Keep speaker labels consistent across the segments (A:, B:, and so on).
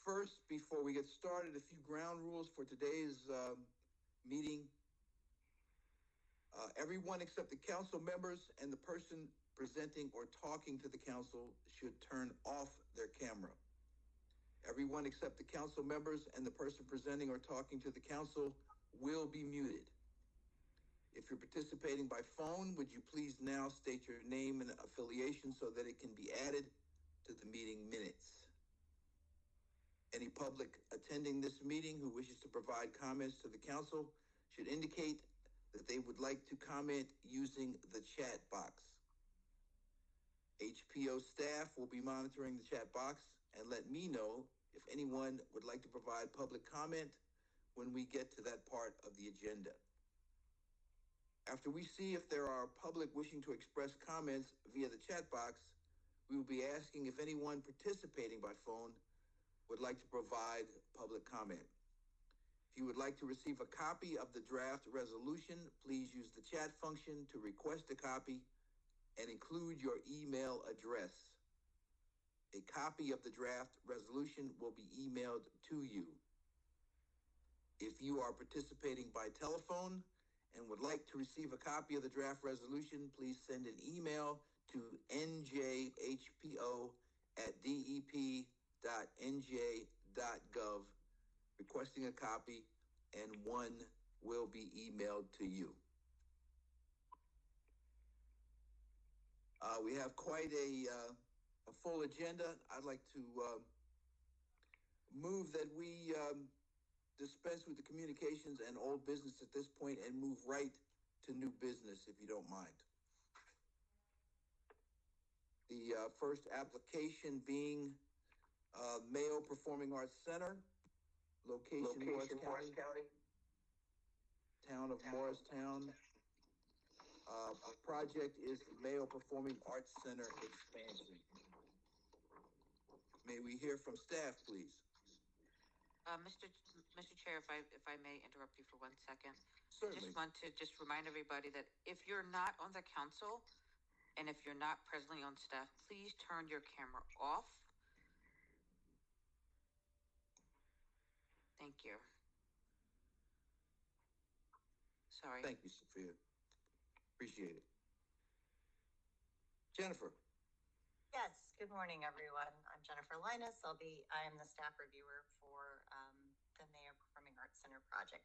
A: First, before we get started, a few ground rules for today's meeting. Everyone except the council members and the person presenting or talking to the council should turn off their camera. Everyone except the council members and the person presenting or talking to the council will be muted. If you're participating by phone, would you please now state your name and affiliation so that it can be added to the meeting minutes. Any public attending this meeting who wishes to provide comments to the council should indicate that they would like to comment using the chat box. HPO staff will be monitoring the chat box and let me know if anyone would like to provide public comment when we get to that part of the agenda. After we see if there are public wishing to express comments via the chat box, we will be asking if anyone participating by phone would like to provide public comment. If you would like to receive a copy of the draft resolution, please use the chat function to request a copy and include your email address. A copy of the draft resolution will be emailed to you. If you are participating by telephone and would like to receive a copy of the draft resolution, please send an email to njhpo@dep.nj.gov requesting a copy, and one will be emailed to you. We have quite a full agenda. I'd like to move that we dispense with the communications and old business at this point and move right to new business, if you don't mind. The first application being Mayo Performing Arts Center, location Morris County, town of Morristown. Project is the Mayo Performing Arts Center expansion. May we hear from staff, please?
B: Mr. Chair, if I may interrupt you for 1 second.
A: Certainly.
B: Just want to remind everybody that if you're not on the council and if you're not presently on staff, please turn your camera off. Thank you. Sorry.
A: Thank you, Sophia. Appreciate it. Jennifer.
C: Yes, good morning, everyone. I'm Jennifer Linus. I am the staff reviewer for the Mayo Performing Arts Center project.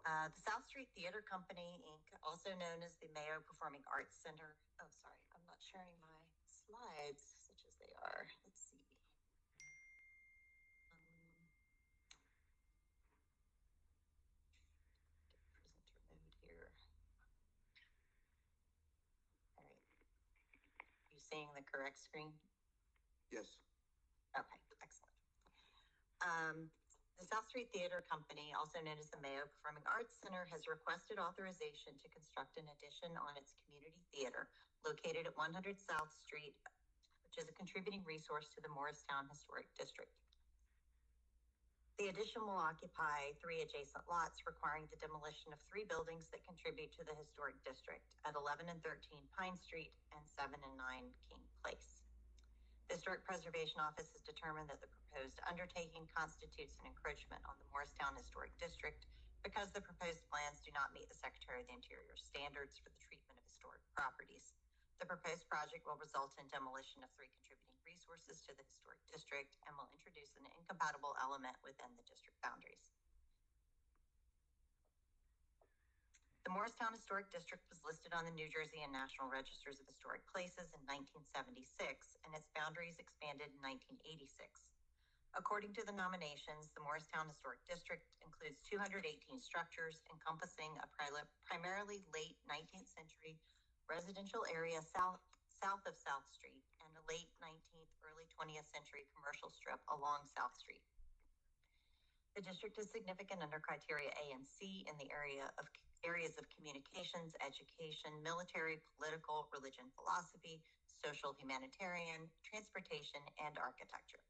C: The South Street Theater Company, Inc., also known as the Mayo Performing Arts Center. Oh, sorry, I'm not sharing my slides, such as they are. Let's see. Presenter mode here. All right. Are you seeing the correct screen?
A: Yes.
C: Okay, excellent. The South Street Theater Company, also known as the Mayo Performing Arts Center, has requested authorization to construct an addition on its community theater located at 100 South Street, which is a contributing resource to the Morristown Historic District. The addition will occupy 3 adjacent lots, requiring the demolition of 3 buildings that contribute to the historic district at 11 and 13 Pine Street and 7 and 9 King Place. The Historic Preservation Office has determined that the proposed undertaking constitutes an encroachment on the Morristown Historic District because the proposed plans do not meet the Secretary of the Interior standards for the treatment of historic properties. The proposed project will result in demolition of 3 contributing resources to the historic district and will introduce an incompatible element within the district boundaries. The Morristown Historic District was listed on the New Jersey and National Registers of Historic Places in 1976, and its boundaries expanded in 1986. According to the nominations, the Morristown Historic District includes 218 structures encompassing a primarily late 19th century residential area south of South Street and a late 19th, early 20th century commercial strip along South Street. The district is significant under criteria A and C in the areas of communications, education, military, political, religion, philosophy, social, humanitarian, transportation, and architecture.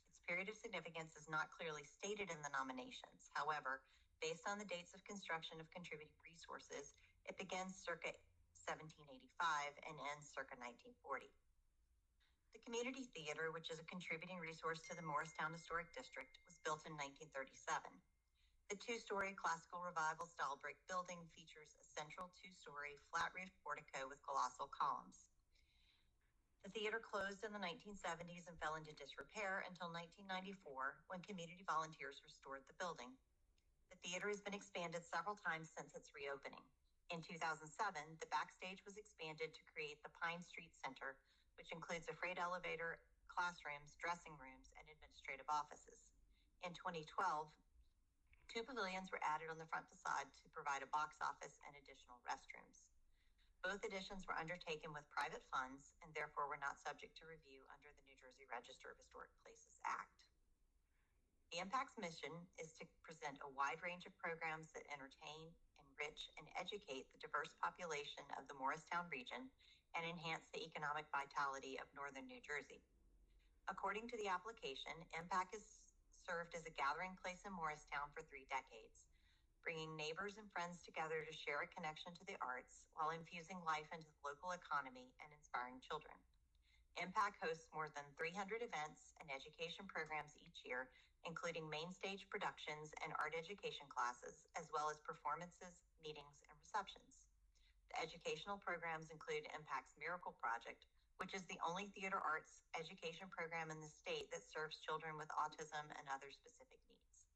C: Its period of significance is not clearly stated in the nominations. However, based on the dates of construction of contributing resources, it begins circa 1785 and ends circa 1940. The Community Theater, which is a contributing resource to the Morristown Historic District, was built in 1937. The two-story classical revival style brick building features a central two-story flat-roofed portico with colossal columns. The theater closed in the 1970s and fell into disrepair until 1994, when community volunteers restored the building. The theater has been expanded several times since its reopening. In 2007, the backstage was expanded to create the Pine Street Center, which includes a freight elevator, classrooms, dressing rooms, and administrative offices. In 2012, two pavilions were added on the front facade to provide a box office and additional restrooms. Both additions were undertaken with private funds and therefore were not subject to review under the New Jersey Register of Historic Places Act. The Impact's mission is to present a wide range of programs that entertain, enrich, and educate the diverse population of the Morristown region and enhance the economic vitality of northern New Jersey. According to the application, Impact has served as a gathering place in Morristown for 3 decades, bringing neighbors and friends together to share a connection to the arts while infusing life into the local economy and inspiring children. Impact hosts more than 300 events and education programs each year, including main stage productions and art education classes, as well as performances, meetings, and receptions. The educational programs include Impact's Miracle Project, which is the only theater arts education program in the state that serves children with autism and other specific needs.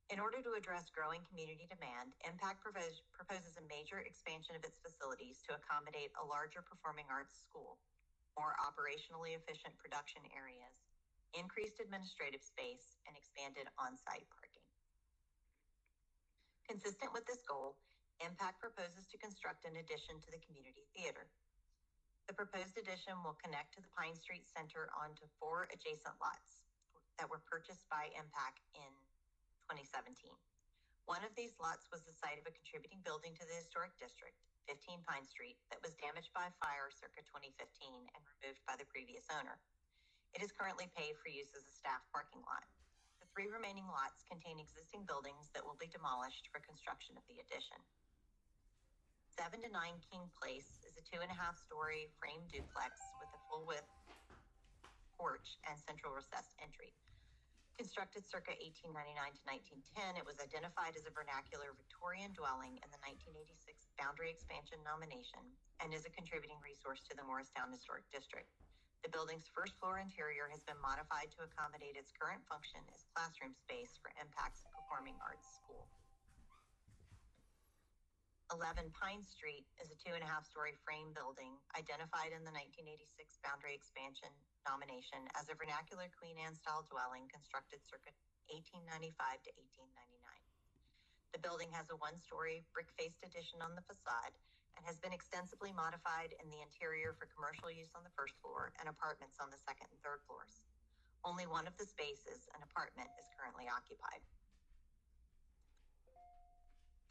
C: In order to address growing community demand, Impact proposes a major expansion of its facilities to accommodate a larger performing arts school, more operationally efficient production areas, increased administrative space, and expanded on-site parking. Consistent with this goal, Impact proposes to construct an addition to the community theater. The proposed addition will connect to the Pine Street Center onto 4 adjacent lots that were purchased by Impact in 2017. One of these lots was the site of a contributing building to the historic district, 15 Pine Street, that was damaged by fire circa 2015 and removed by the previous owner. It is currently paid for use as a staff parking lot. The 3 remaining lots contain existing buildings that will be demolished for construction of the addition. 7 to 9 King Place is a 2.5-story frame duplex with a full-width porch and central recessed entry. Constructed circa 1899 to 1910, it was identified as a vernacular Victorian dwelling in the 1986 boundary expansion nomination and is a contributing resource to the Morristown Historic District. The building's first floor interior has been modified to accommodate its current function as classroom space for Impact's Performing Arts School. 11 Pine Street is a 2.5-story frame building identified in the 1986 boundary expansion nomination as a vernacular Queen Anne style dwelling constructed circa 1895 to 1899. The building has a 1-story brick-faced addition on the facade and has been extensively modified in the interior for commercial use on the first floor and apartments on the second and third floors. Only one of the spaces, an apartment, is currently occupied.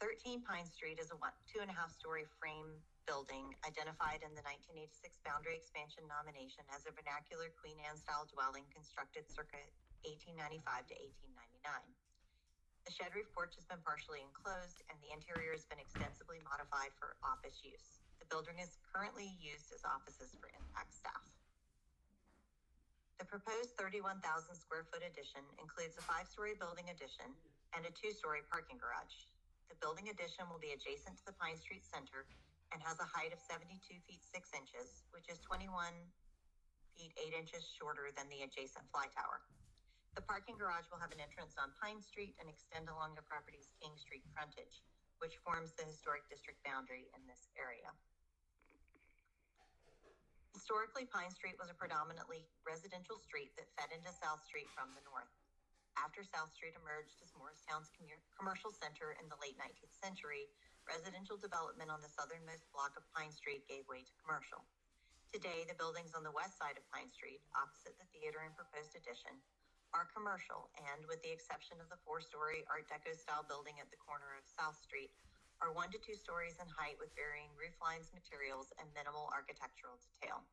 C: 13 Pine Street is a 2.5-story frame building identified in the 1986 boundary expansion nomination as a vernacular Queen Anne style dwelling constructed circa 1895 to 1899. The shed roof porch has been partially enclosed and the interior has been extensively modified for office use. The building is currently used as offices for Impact staff. The proposed 31,000 square foot addition includes a 5-story building addition and a 2-story parking garage. The building addition will be adjacent to the Pine Street Center and has a height of 72 feet 6 inches, which is 21 feet 8 inches shorter than the adjacent fly tower. The parking garage will have an entrance on Pine Street and extend along the property's King Street frontage, which forms the historic district boundary in this area. Historically, Pine Street was a predominantly residential street that fed into South Street from the north. After South Street emerged as Morristown's commercial center in the late 19th century, residential development on the southernmost block of Pine Street gave way to commercial. Today, the buildings on the west side of Pine Street, opposite the theater and proposed addition, are commercial and, with the exception of the 4-story Art Deco style building at the corner of South Street, are 1 to 2 stories in height with varying roof lines, materials, and minimal architectural detail.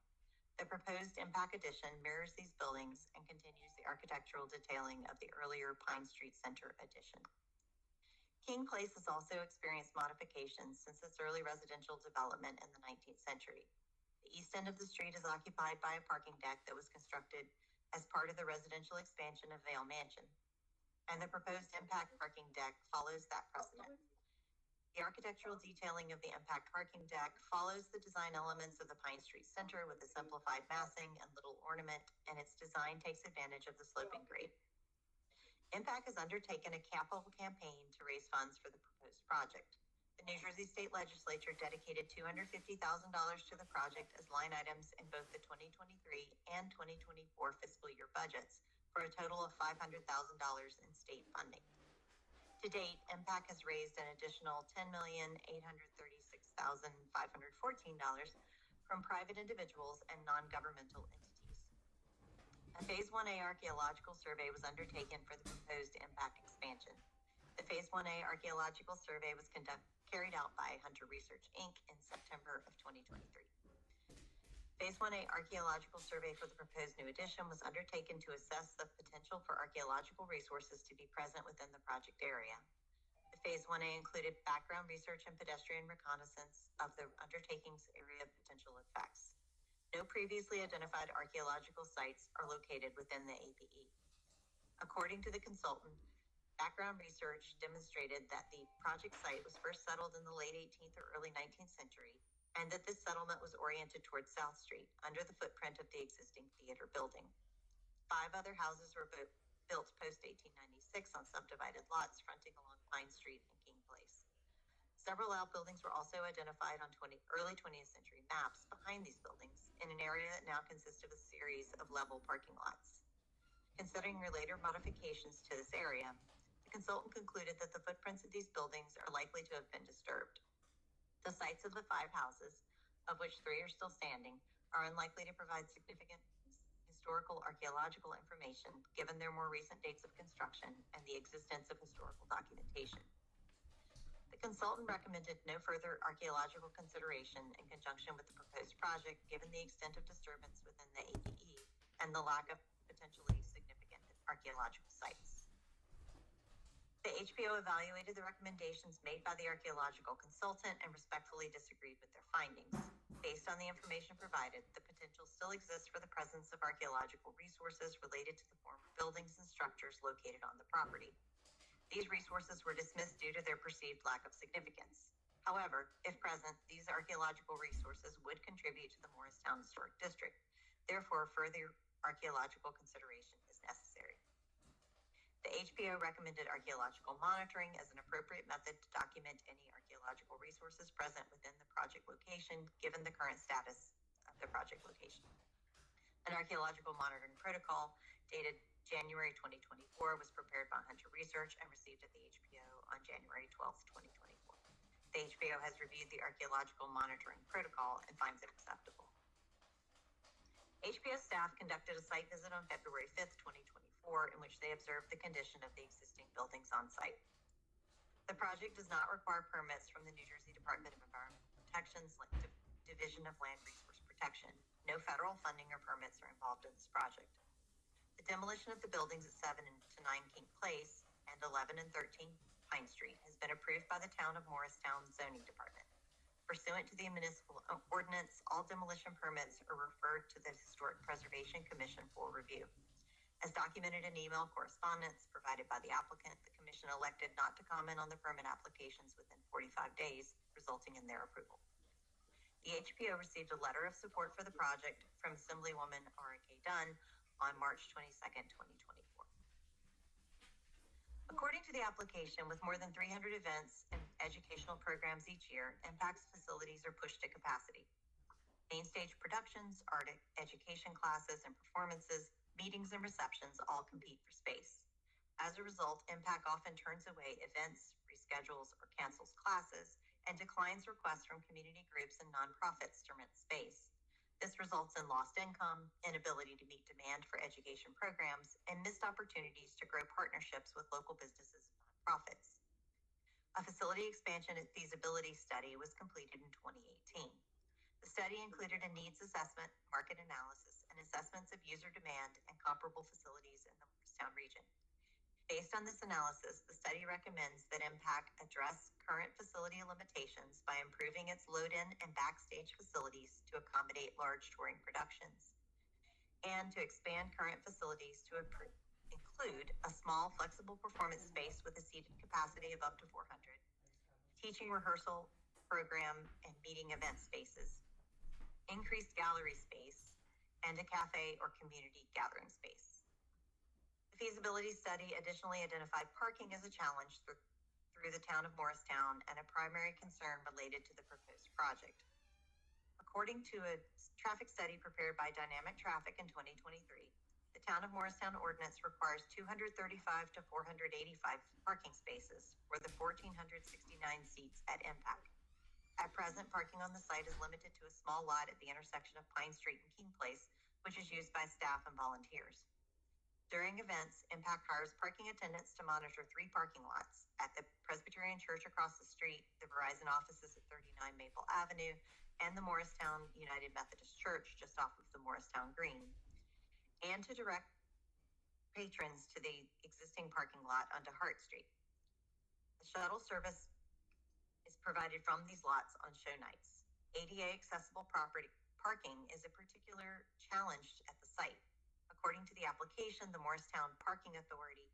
C: The proposed Impact addition mirrors these buildings and continues the architectural detailing of the earlier Pine Street Center addition. King Place has also experienced modifications since its early residential development in the 19th century. The The east end of the street is occupied by a parking deck that was constructed as part of the residential expansion of Vale Mansion, and the proposed impact parking deck follows that precedent. The architectural detailing of the impact parking deck follows the design elements of the Pine Street Center with a simplified massing and little ornament, and its design takes advantage of the sloping grade. Impact has undertaken a capital campaign to raise funds for the proposed project. The New Jersey State Legislature dedicated $250,000 to the project as line items in both the 2023 and 2024 fiscal year budgets, for a total of $500,000 in state funding. To date, Impact has raised an additional $10,836,514 from private individuals and non-governmental entities. A Phase 1A archaeological survey was undertaken for the proposed Impact expansion. The Phase 1A archaeological survey was carried out by Hunter Research, Inc. in September of 2023. Phase 1A archaeological survey for the proposed new addition was undertaken to assess the potential for archaeological resources to be present within the project area. The Phase 1A included background research and pedestrian reconnaissance of the undertaking's area of potential effects. No previously identified archaeological sites are located within the APE. According to the consultant, background research demonstrated that the project site was first settled in the late 18th or early 19th century, and that this settlement was oriented towards South Street, under the footprint of the existing theater building. 5 other houses were built post-1896 on subdivided lots fronting along Pine Street and King Place. Several outbuildings were also identified on early 20th century maps behind these buildings in an area that now consists of a series of level parking lots. Considering later modifications to this area, the consultant concluded that the footprints of these buildings are likely to have been disturbed. The sites of the 5 houses, of which 3 are still standing, are unlikely to provide significant historical archaeological information given their more recent dates of construction and the existence of historical documentation. The consultant recommended no further archaeological consideration in conjunction with the proposed project given the extent of disturbance within the APE and the lack of potentially significant archaeological sites. The HPO evaluated the recommendations made by the archaeological consultant and respectfully disagreed with their findings. Based on the information provided, the potential still exists for the presence of archaeological resources related to the former buildings and structures located on the property. These resources were dismissed due to their perceived lack of significance. However, if present, these archaeological resources would contribute to the Morristown Historic District. Therefore, further archaeological consideration is necessary. The HPO recommended archaeological monitoring as an appropriate method to document any archaeological resources present within the project location, given the current status of the project location. An archaeological monitoring protocol dated January 2024 was prepared by Hunter Research and received at the HPO on January 12, 2024. The HPO has reviewed the archaeological monitoring protocol and finds it acceptable. HPO staff conducted a site visit on February 5th, 2024, in which they observed the condition of the existing buildings on site. The project does not require permits from the New Jersey Department of Environmental Protection's Division of Land Resource Protection. No federal funding or permits are involved in this project. The demolition of the buildings at 7 to 9 King Place and 11 and 13 Pine Street has been approved by the Town of Morristown Zoning Department. Pursuant to the municipal ordinance, all demolition permits are referred to the Historic Preservation Commission for review. As documented in email correspondence provided by the applicant, the commission elected not to comment on the permit applications within 45 days, resulting in their approval. The HPO received a letter of support for the project from Assemblywoman R.K. Dunn on March 22nd, 2024. According to the application, with more than 300 events and educational programs each year, Impact's facilities are pushed to capacity. Main stage productions, art education classes and performances, meetings and receptions all compete for space. As a result, Impact often turns away events, reschedules, or cancels classes, and declines requests from community groups and nonprofits to rent space. This results in lost income, inability to meet demand for education programs, and missed opportunities to grow partnerships with local businesses and nonprofits. A facility expansion and feasibility study was completed in 2018. The study included a needs assessment, market analysis, and assessments of user demand and comparable facilities in the Morristown region. Based on this analysis, the study recommends that Impact address current facility limitations by improving its load-in and backstage facilities to accommodate large touring productions, and to expand current facilities to include a small, flexible performance space with a seated capacity of up to 400, teaching rehearsal program and meeting event spaces, increased gallery space, and a cafe or community gathering space. The feasibility study additionally identified parking as a challenge through the town of Morristown and a primary concern related to the proposed project. According to a traffic study prepared by Dynamic Traffic in 2023, the town of Morristown ordinance requires 235 to 485 parking spaces for the 1,469 seats at Impact. At present, parking on the site is limited to a small lot at the intersection of Pine Street and King Place, which is used by staff and volunteers. During events, Impact hires parking attendants to monitor 3 parking lots at the Presbyterian Church across the street, the Verizon offices at 39 Maple Avenue, and the Morristown United Methodist Church just off of the Morristown Green, and to direct patrons to the existing parking lot onto Hart Street. The shuttle service is provided from these lots on show nights. ADA accessible parking is a particular challenge at the site. According to the application, the Morristown Parking Authority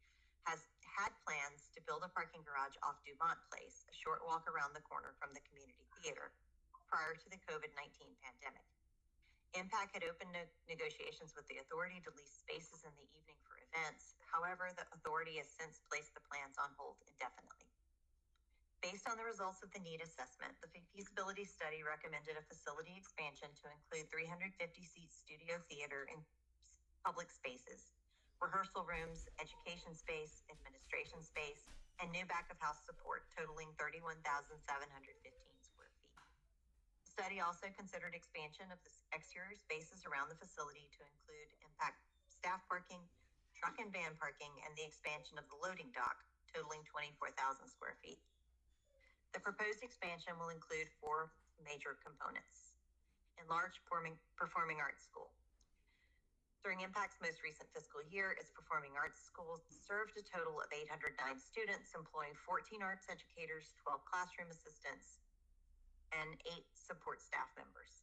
C: has had plans to build a parking garage off Dumont Place, a short walk around the corner from the community theater, prior to the COVID-19 pandemic. Impact had opened negotiations with the authority to lease spaces in the evening for events. However, the authority has since placed the plans on hold indefinitely. Based on the results of the need assessment, the feasibility study recommended a facility expansion to include 350-seat studio theater in public spaces, rehearsal rooms, education space, administration space, and new back-of-house support totaling 31,715 square feet. The study also considered expansion of the exterior spaces around the facility to include Impact staff parking, truck and van parking, and the expansion of the loading dock, totaling 24,000 square feet. The proposed expansion will include 4 major components. Enlarged performing arts school. During Impact's most recent fiscal year, its performing arts school served a total of 809 students, employing 14 arts educators, 12 classroom assistants, and 8 support staff members.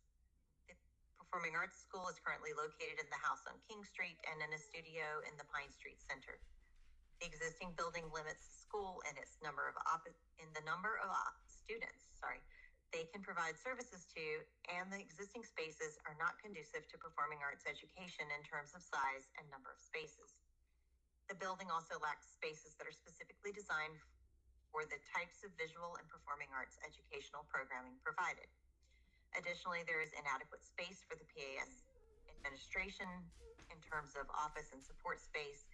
C: The performing arts school is currently located in the house on King Street and in a studio in the Pine Street Center. The existing building limits the school and its number of students they can provide services to, and the existing spaces are not conducive to performing arts education in terms of size and number of spaces. The building also lacks spaces that are specifically designed for the types of visual and performing arts educational programming provided. Additionally, there is inadequate space for the PAS administration in terms of office and support space,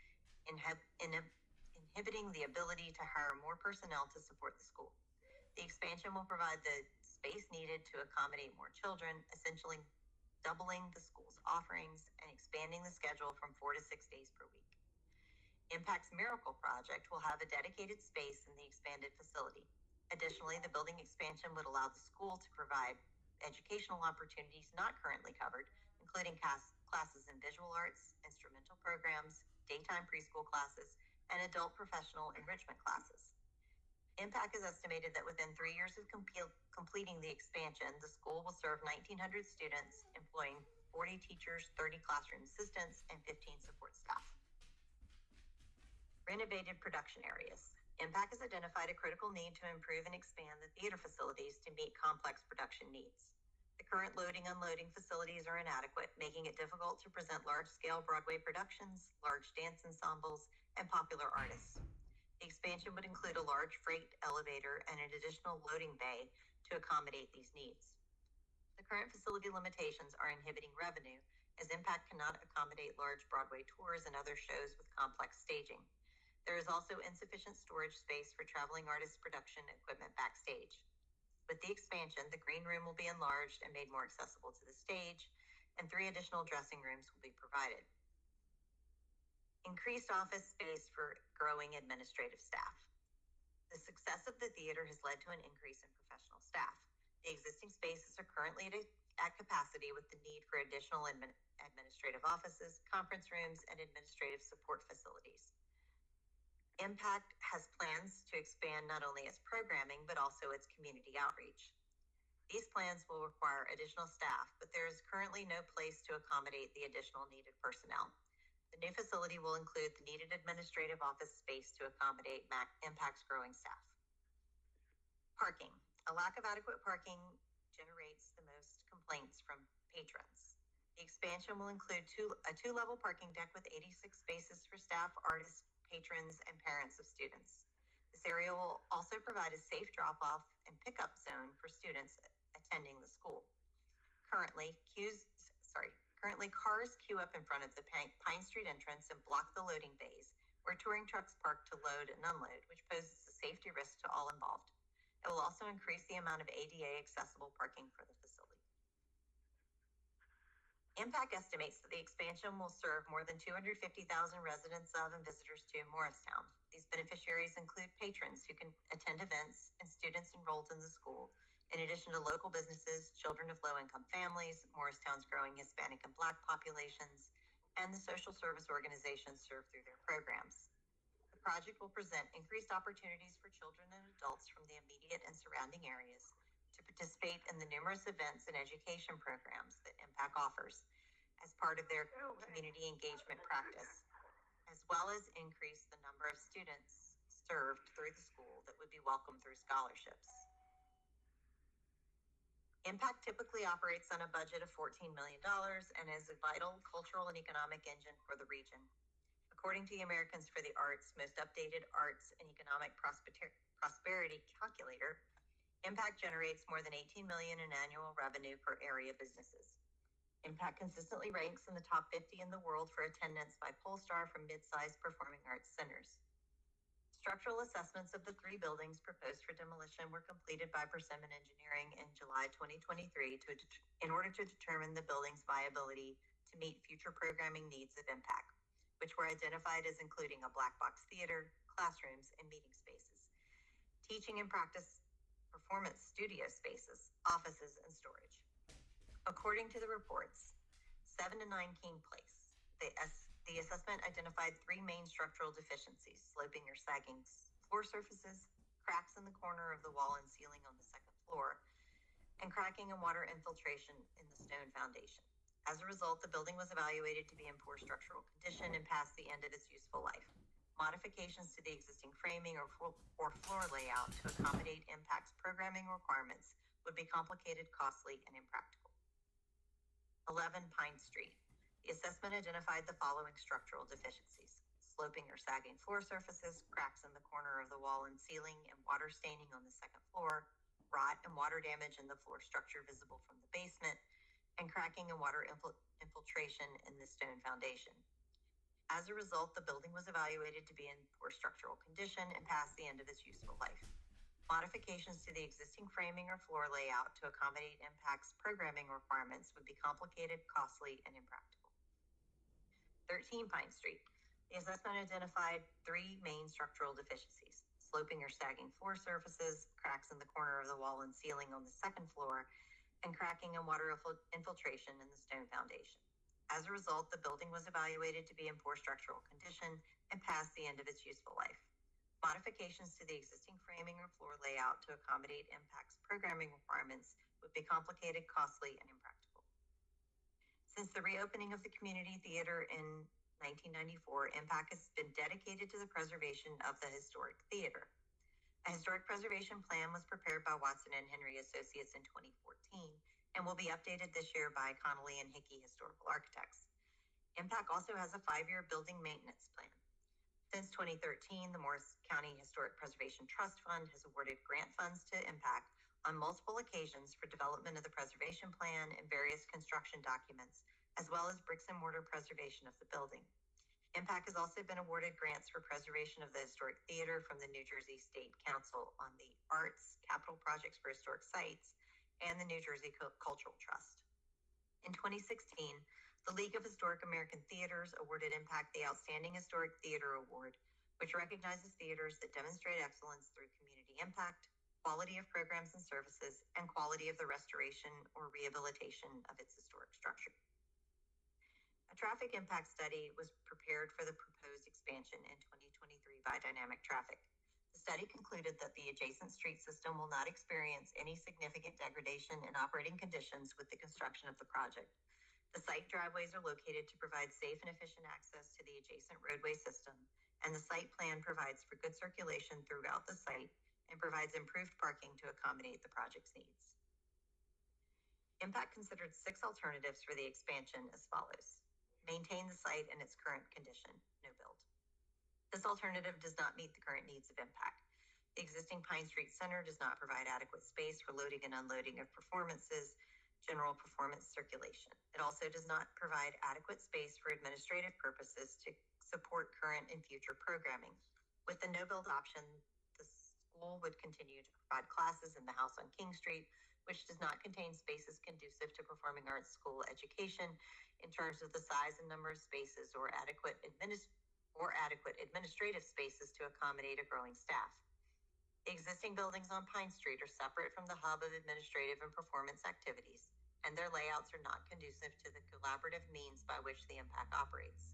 C: inhibiting the ability to hire more personnel to support the school. The expansion will provide the space needed to accommodate more children, essentially doubling the school's offerings and expanding the schedule from 4 to 6 days per week. Impact's Miracle Project will have a dedicated space in the expanded facility. Additionally, the building expansion would allow the school to provide educational opportunities not currently covered, including classes in visual arts, instrumental programs, daytime preschool classes, and adult professional enrichment classes. Impact has estimated that within 3 years of completing the expansion, the school will serve 1,900 students, employing 40 teachers, 30 classroom assistants, and 15 support staff. Renovated production areas. Impact has identified a critical need to improve and expand the theater facilities to meet complex production needs. The current loading-unloading facilities are inadequate, making it difficult to present large-scale Broadway productions, large dance ensembles, and popular artists. The expansion would include a large freight elevator and an additional loading bay to accommodate these needs. The current facility limitations are inhibiting revenue, as Impact cannot accommodate large Broadway tours and other shows with complex staging. There is also insufficient storage space for traveling artist production equipment backstage. With the expansion, the green room will be enlarged and made more accessible to the stage, and 3 additional dressing rooms will be provided. Increased office space for growing administrative staff. The success of the theater has led to an increase in professional staff. The existing spaces are currently at capacity, with the need for additional administrative offices, conference rooms, and administrative support facilities. Impact has plans to expand not only its programming, but also its community outreach. These plans will require additional staff, but there is currently no place to accommodate the additional needed personnel. The new facility will include the needed administrative office space to accommodate Impact's growing staff. Parking. A lack of adequate parking generates the most complaints from patrons. The expansion will include a two-level parking deck with 86 spaces for staff, artists, patrons, and parents of students. This area will also provide a safe drop-off and pickup zone for students attending the school. Currently, cars queue up in front of the Pine Street entrance and block the loading bays, where touring trucks park to load and unload, which poses a safety risk to all involved. It will also increase the amount of ADA accessible parking for the facility. Impact estimates that the expansion will serve more than 250,000 residents of and visitors to Morristown. These beneficiaries include patrons who can attend events and students enrolled in the school, in addition to local businesses, children of low-income families, Morristown's growing Hispanic and Black populations, and the social service organizations served through their programs. The project will present increased opportunities for children and adults from the immediate and surrounding areas to participate in the numerous events and education programs that Impact offers as part of their community engagement practice, as well as increase the number of students served through the school that would be welcomed through scholarships. Impact typically operates on a budget of $14 million and is a vital cultural and economic engine for the region. According to the Americans for the Arts' most updated arts and economic prosperity calculator, Impact generates more than $18 million in annual revenue for area businesses. Impact consistently ranks in the top 50 in the world for attendance by Pollstar from mid-sized performing arts centers. Structural assessments of the 3 buildings proposed for demolition were completed by Persimmon Engineering in July 2023 in order to determine the building's viability to meet future programming needs of Impact, which were identified as including a black box theater, classrooms, and meeting spaces, teaching and practice performance studio spaces, offices, and storage. According to the reports, 7 to 9 King Place, the assessment identified 3 main structural deficiencies: sloping or sagging floor surfaces, cracks in the corner of the wall and ceiling on the 2nd floor, and cracking and water infiltration in the stone foundation. As a result, the building was evaluated to be in poor structural condition and past the end of its useful life. Modifications to the existing framing or floor layout to accommodate Impact's programming requirements would be complicated, costly, and impractical. 11 Pine Street. The assessment identified the following structural deficiencies: sloping or sagging floor surfaces, cracks in the corner of the wall and ceiling, and water staining on the 2nd floor, rot and water damage in the floor structure visible from the basement, and cracking and water infiltration in the stone foundation. As a result, the building was evaluated to be in poor structural condition and past the end of its useful life. Modifications to the existing framing or floor layout to accommodate Impact's programming requirements would be complicated, costly, and impractical. 13 Pine Street. The assessment identified 3 main structural deficiencies: sloping or sagging floor surfaces, cracks in the corner of the wall and ceiling on the 2nd floor, and cracking and water infiltration in the stone foundation. As a result, the building was evaluated to be in poor structural condition and past the end of its useful life. Modifications to the existing framing or floor layout to accommodate Impact's programming requirements would be complicated, costly, and impractical. Since the reopening of the community theater in 1994, Impact has been dedicated to the preservation of the historic theater. A historic preservation plan was prepared by Watson and Henry Associates in 2014 and will be updated this year by Connolly and Hickey Historical Architects. Impact also has a 5-year building maintenance plan. Since 2013, the Morris County Historic Preservation Trust Fund has awarded grant funds to Impact on multiple occasions for development of the preservation plan and various construction documents, as well as bricks and mortar preservation of the building. Impact has also been awarded grants for preservation of the historic theater from the New Jersey State Council on the Arts, Capital Projects for Historic Sites, and the New Jersey Cultural Trust. In 2016, the League of Historic American Theaters awarded Impact the Outstanding Historic Theater Award, which recognizes theaters that demonstrate excellence through community impact, quality of programs and services, and quality of the restoration or rehabilitation of its historic structure. A traffic impact study was prepared for the proposed expansion in 2023 by by dynamic traffic. The study concluded that the adjacent street system will not experience any significant degradation in operating conditions with the construction of the project. The site driveways are located to provide safe and efficient access to the adjacent roadway system, and the site plan provides for good circulation throughout the site and provides improved parking to accommodate the project's needs. Impact considered 6 alternatives for the expansion as follows. Maintain the site in its current condition, no build. This alternative does not meet the current needs of Impact. The existing Pine Street Center does not provide adequate space for loading and unloading of performances, general performance circulation. It also does not provide adequate space for administrative purposes to support current and future programming. With the no-build option, the school would continue to provide classes in the house on King Street, which does not contain spaces conducive to performing arts school education in terms of the size and number of spaces or adequate administrative spaces to accommodate a growing staff. The existing buildings on Pine Street are separate from the hub of administrative and performance activities, and their layouts are not conducive to the collaborative means by which the Impact operates.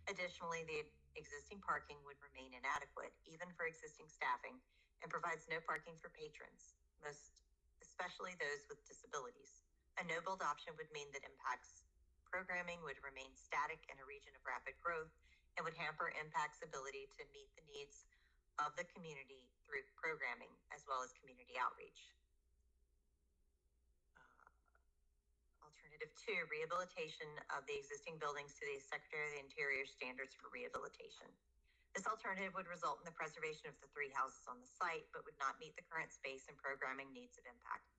C: Additionally, the existing parking would remain inadequate, even for existing staffing, and provides no parking for patrons, especially those with disabilities. A no-build option would mean that Impact's programming would remain static in a region of rapid growth and would hamper Impact's ability to meet the needs of the community through programming as well as community outreach. Alternative 2, rehabilitation of the existing buildings to the Secretary of the Interior standards for rehabilitation. This alternative would result in the preservation of the 3 houses on the site, but would not meet the current space and programming needs of Impact.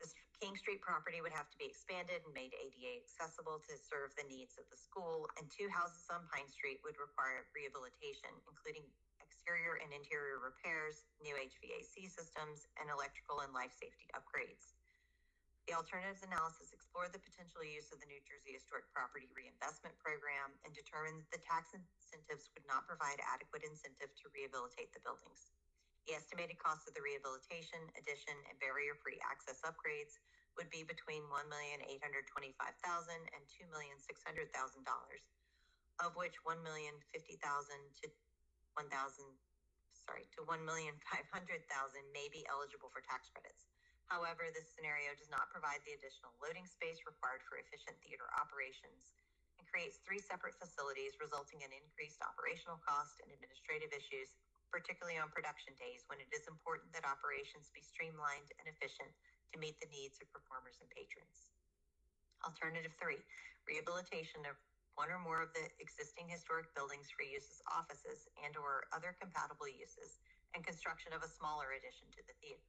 C: This King Street property would have to be expanded and made ADA accessible to serve the needs of the school, and 2 houses on Pine Street would require rehabilitation, including exterior and interior repairs, new HVAC systems, and electrical and life safety upgrades. The alternatives analysis explored the potential use of the New Jersey Historic Property Reinvestment Program and determined that the tax incentives would not provide adequate incentive to rehabilitate the buildings. The estimated cost of the rehabilitation, addition, and barrier-free access upgrades would be between $1,825,000 and $2,600,000, of which $1,050,000 to $1,500,000 may be eligible for tax credits. However, this scenario does not provide the additional loading space required for efficient theater operations and creates 3 separate facilities, resulting in increased operational cost and administrative issues, particularly on production days when it is important that operations be streamlined and efficient to meet the needs of performers and patrons. Alternative 3, rehabilitation of 1 or more of the existing historic buildings for use as offices and or other compatible uses, and construction of a smaller addition to the theater.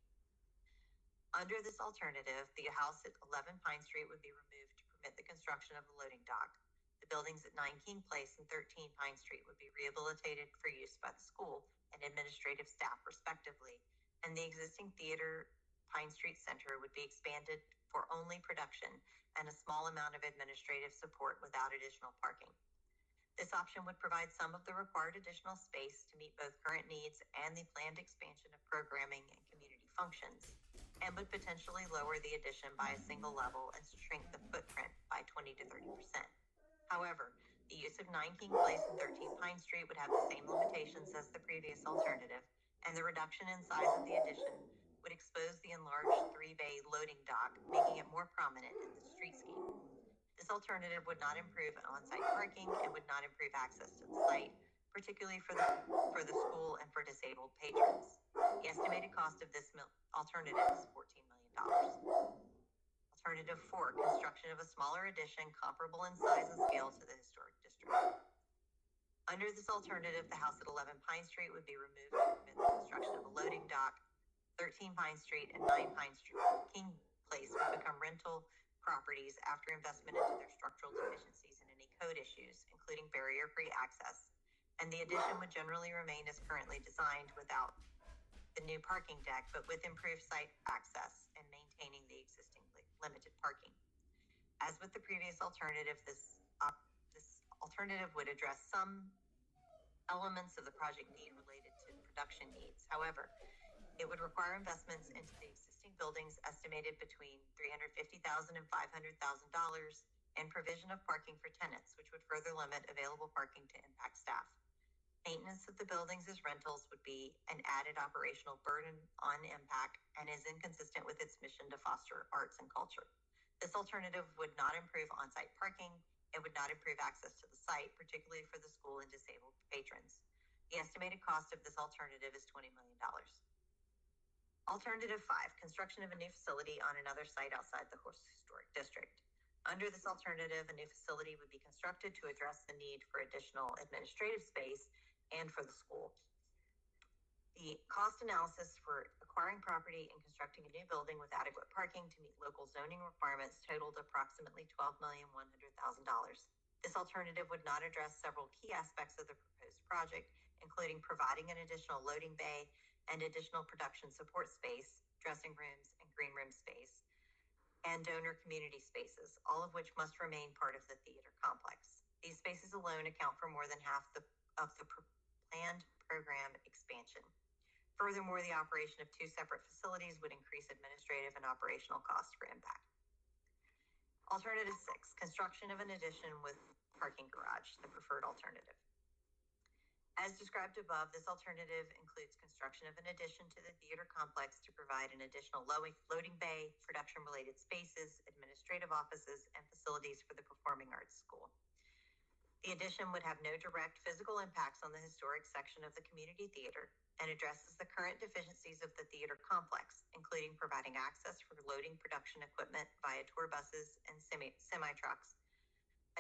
C: Under this alternative, the house at 11 Pine Street would be removed to permit the construction of a loading dock. The buildings at 9 King Place and 13 Pine Street would be rehabilitated for use by the school and administrative staff respectively, and the existing theater Pine Street Center would be expanded for only production and a small amount of administrative support without additional parking. This option would provide some of the required additional space to meet both current needs and the planned expansion of programming and community functions, and would potentially lower the addition by a single level and shrink the footprint by 20 to 30%. However, the use of 9 King Place and 13 Pine Street would have the same limitations as the previous alternative, and the reduction in size of the addition would expose the enlarged 3-bay loading dock, making it more prominent in the streetscape. This alternative would not improve on-site parking and would not improve access to the site, particularly for the school and for disabled patrons. The estimated cost of this alternative is $14 million. Alternative 4, construction of a smaller addition comparable in size and scale to the historic district. Under this alternative, the house at 11 Pine Street would be removed to permit the construction of a loading dock. 13 Pine Street and 9 Pine Street King Place would become rental properties after investment into their structural deficiencies and any code issues, including barrier-free access, and the addition would generally remain as currently designed without the new parking deck, but with improved site access and maintaining the existing limited parking. As with the previous alternative, this alternative would address some elements of the project need related to production needs. However, it would require investments into the existing buildings estimated between $350,000 and $500,000 and provision of parking for tenants, which would further limit available parking to Impact staff. Maintenance of the buildings as rentals would be an added operational burden on impact and is inconsistent with its mission to foster arts and culture. This alternative would not improve on-site parking. It would not improve access to the site, particularly for the school and disabled patrons. The estimated cost of this alternative is $20 million. Alternative 5, construction of a new facility on another site outside the historic district. Under this alternative, a new facility would be constructed to address the need for additional administrative space and for the school. The cost analysis for acquiring property and constructing a new building with adequate parking to meet local zoning requirements totaled approximately $12,100,000. This alternative would not address several key aspects of the proposed project, including providing an additional loading bay and additional production support space, dressing rooms, and green room space, and donor community spaces, all of which must remain part of the theater complex. These spaces alone account for more than half of the planned program expansion. Furthermore, the operation of 2 separate facilities would increase administrative and operational costs for impact. Alternative 6, construction of an addition with parking garage, the preferred alternative. As described above, this alternative includes construction of an addition to the theater complex to provide an additional loading bay, production-related spaces, administrative offices, and facilities for the performing arts school. The addition would have no direct physical impacts on the historic section of the community theater and addresses the current deficiencies of the theater complex, including providing access for loading production equipment via tour buses and semi-trucks,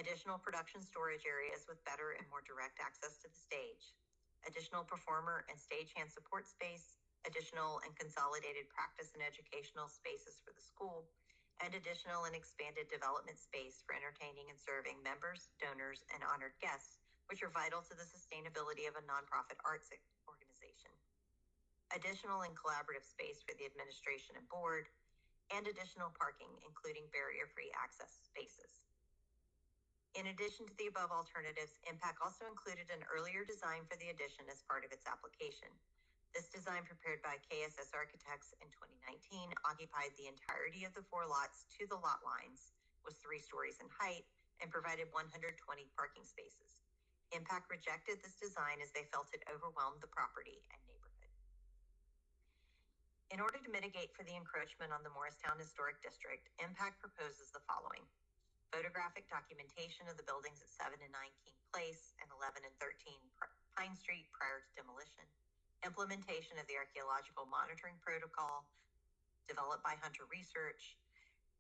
C: additional production storage areas with better and more direct access to the stage, additional performer and stagehand support space, additional and consolidated practice and educational spaces for the school, and additional and expanded development space for entertaining and serving members, donors, and honored guests, which are vital to the sustainability of a nonprofit arts organization. Additional and collaborative space for the administration and board, and additional parking, including barrier-free access spaces. In addition to the above alternatives, Impact also included an earlier design for the addition as part of its application. This design, prepared by KSS Architects in 2019, occupied the entirety of the 4 lots to the lot lines, was 3 stories in height, and provided 120 parking spaces. Impact rejected this design as they felt it overwhelmed the property and neighborhood. In order to mitigate for the encroachment on the Morristown Historic District, Impact proposes the following: photographic documentation of the buildings at 7 and 9 King Place and 11 and 13 Pine Street prior to demolition, implementation of the archaeological monitoring protocol developed by Hunter Research,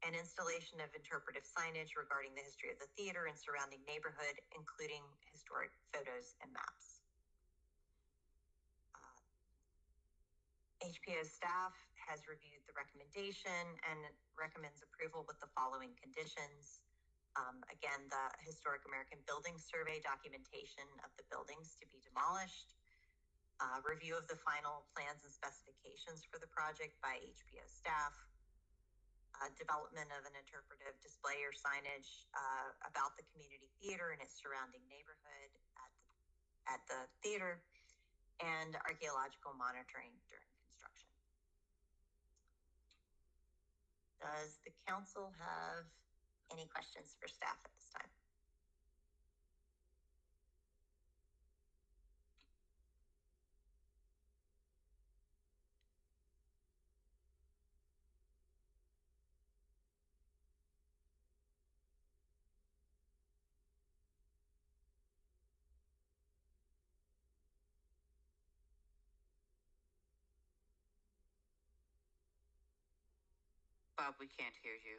C: and installation of interpretive signage regarding the history of the theater and surrounding neighborhood, including historic photos and maps. HPO staff has reviewed the recommendation and recommends approval with the following conditions. Again, the Historic American Building Survey documentation of the buildings to be demolished, review of the final plans and specifications for the project by HPO staff, development of an interpretive display or signage about the community theater and its surrounding neighborhood at the theater, and archaeological monitoring during construction. Does the council have any questions for staff at this time?
B: Bob, we can't hear you.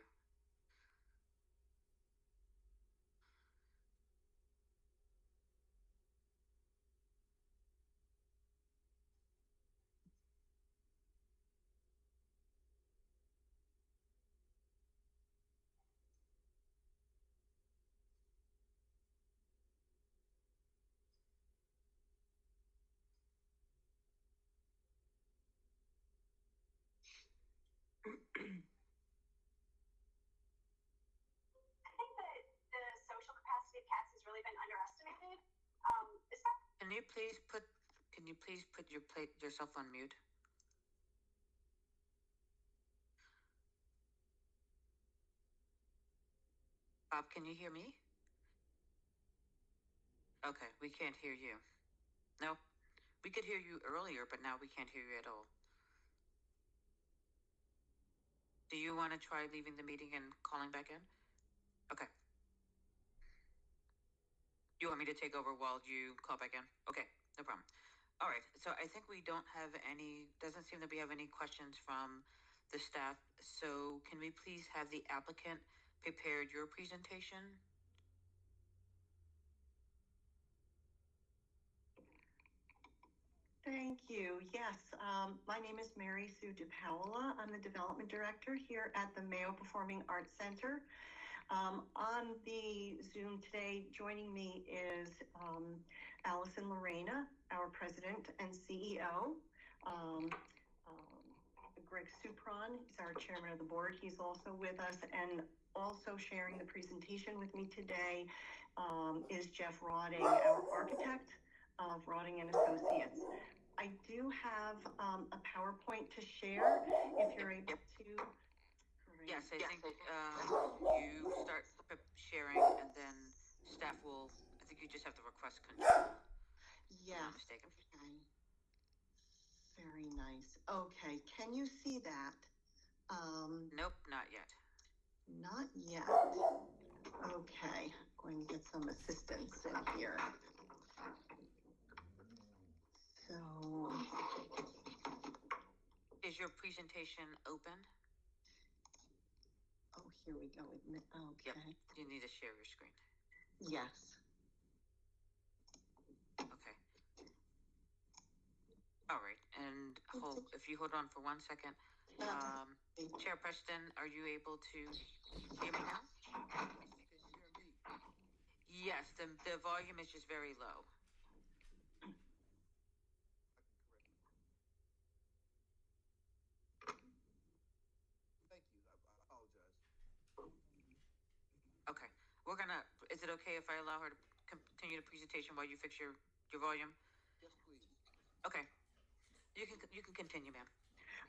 D: I think that the social capacity of cats has really been underestimated.
B: Can you please put yourself on mute? Bob, can you hear me? Okay, we can't hear you. No? We could hear you earlier, but now we can't hear you at all. Do you want to try leaving the meeting and calling back in? Okay. You want me to take over while you call back in? Okay, no problem. All right, so I think we don't have doesn't seem that we have any questions from the staff. So can we please have the applicant prepare your presentation?
E: Thank you. Yes, my name is Mary Sue DePaola. I'm the Development Director here at the Mayo Performing Arts Center. On the Zoom today, joining me is Allison Lorena, our President and CEO. Greg Supron is our Chairman of the Board. He's also with us, and also sharing the presentation with me today is Jeff Rodding, our architect of Rodding and Associates. I do have a PowerPoint to share if you're able to.
B: Yes, I think you start sharing, and then staff will, I think you just have to request control.
E: Yes.
B: If I'm not mistaken.
E: Very nice. Okay, can you see that?
B: Nope, not yet.
E: Not yet. Okay, going to get some assistance in here. So,
B: is your presentation open?
E: Oh, here we go. Okay.
B: Yep. You need to share your screen.
E: Yes.
B: Okay. All right, and if you hold on for 1 second. Chair Preston, are you able to hear me now? Yes, the volume is just very low.
A: Thank you. I apologize.
B: Okay, is it okay if I allow her to continue the presentation while you fix your volume?
A: Yes, please.
B: Okay, you can continue, ma'am.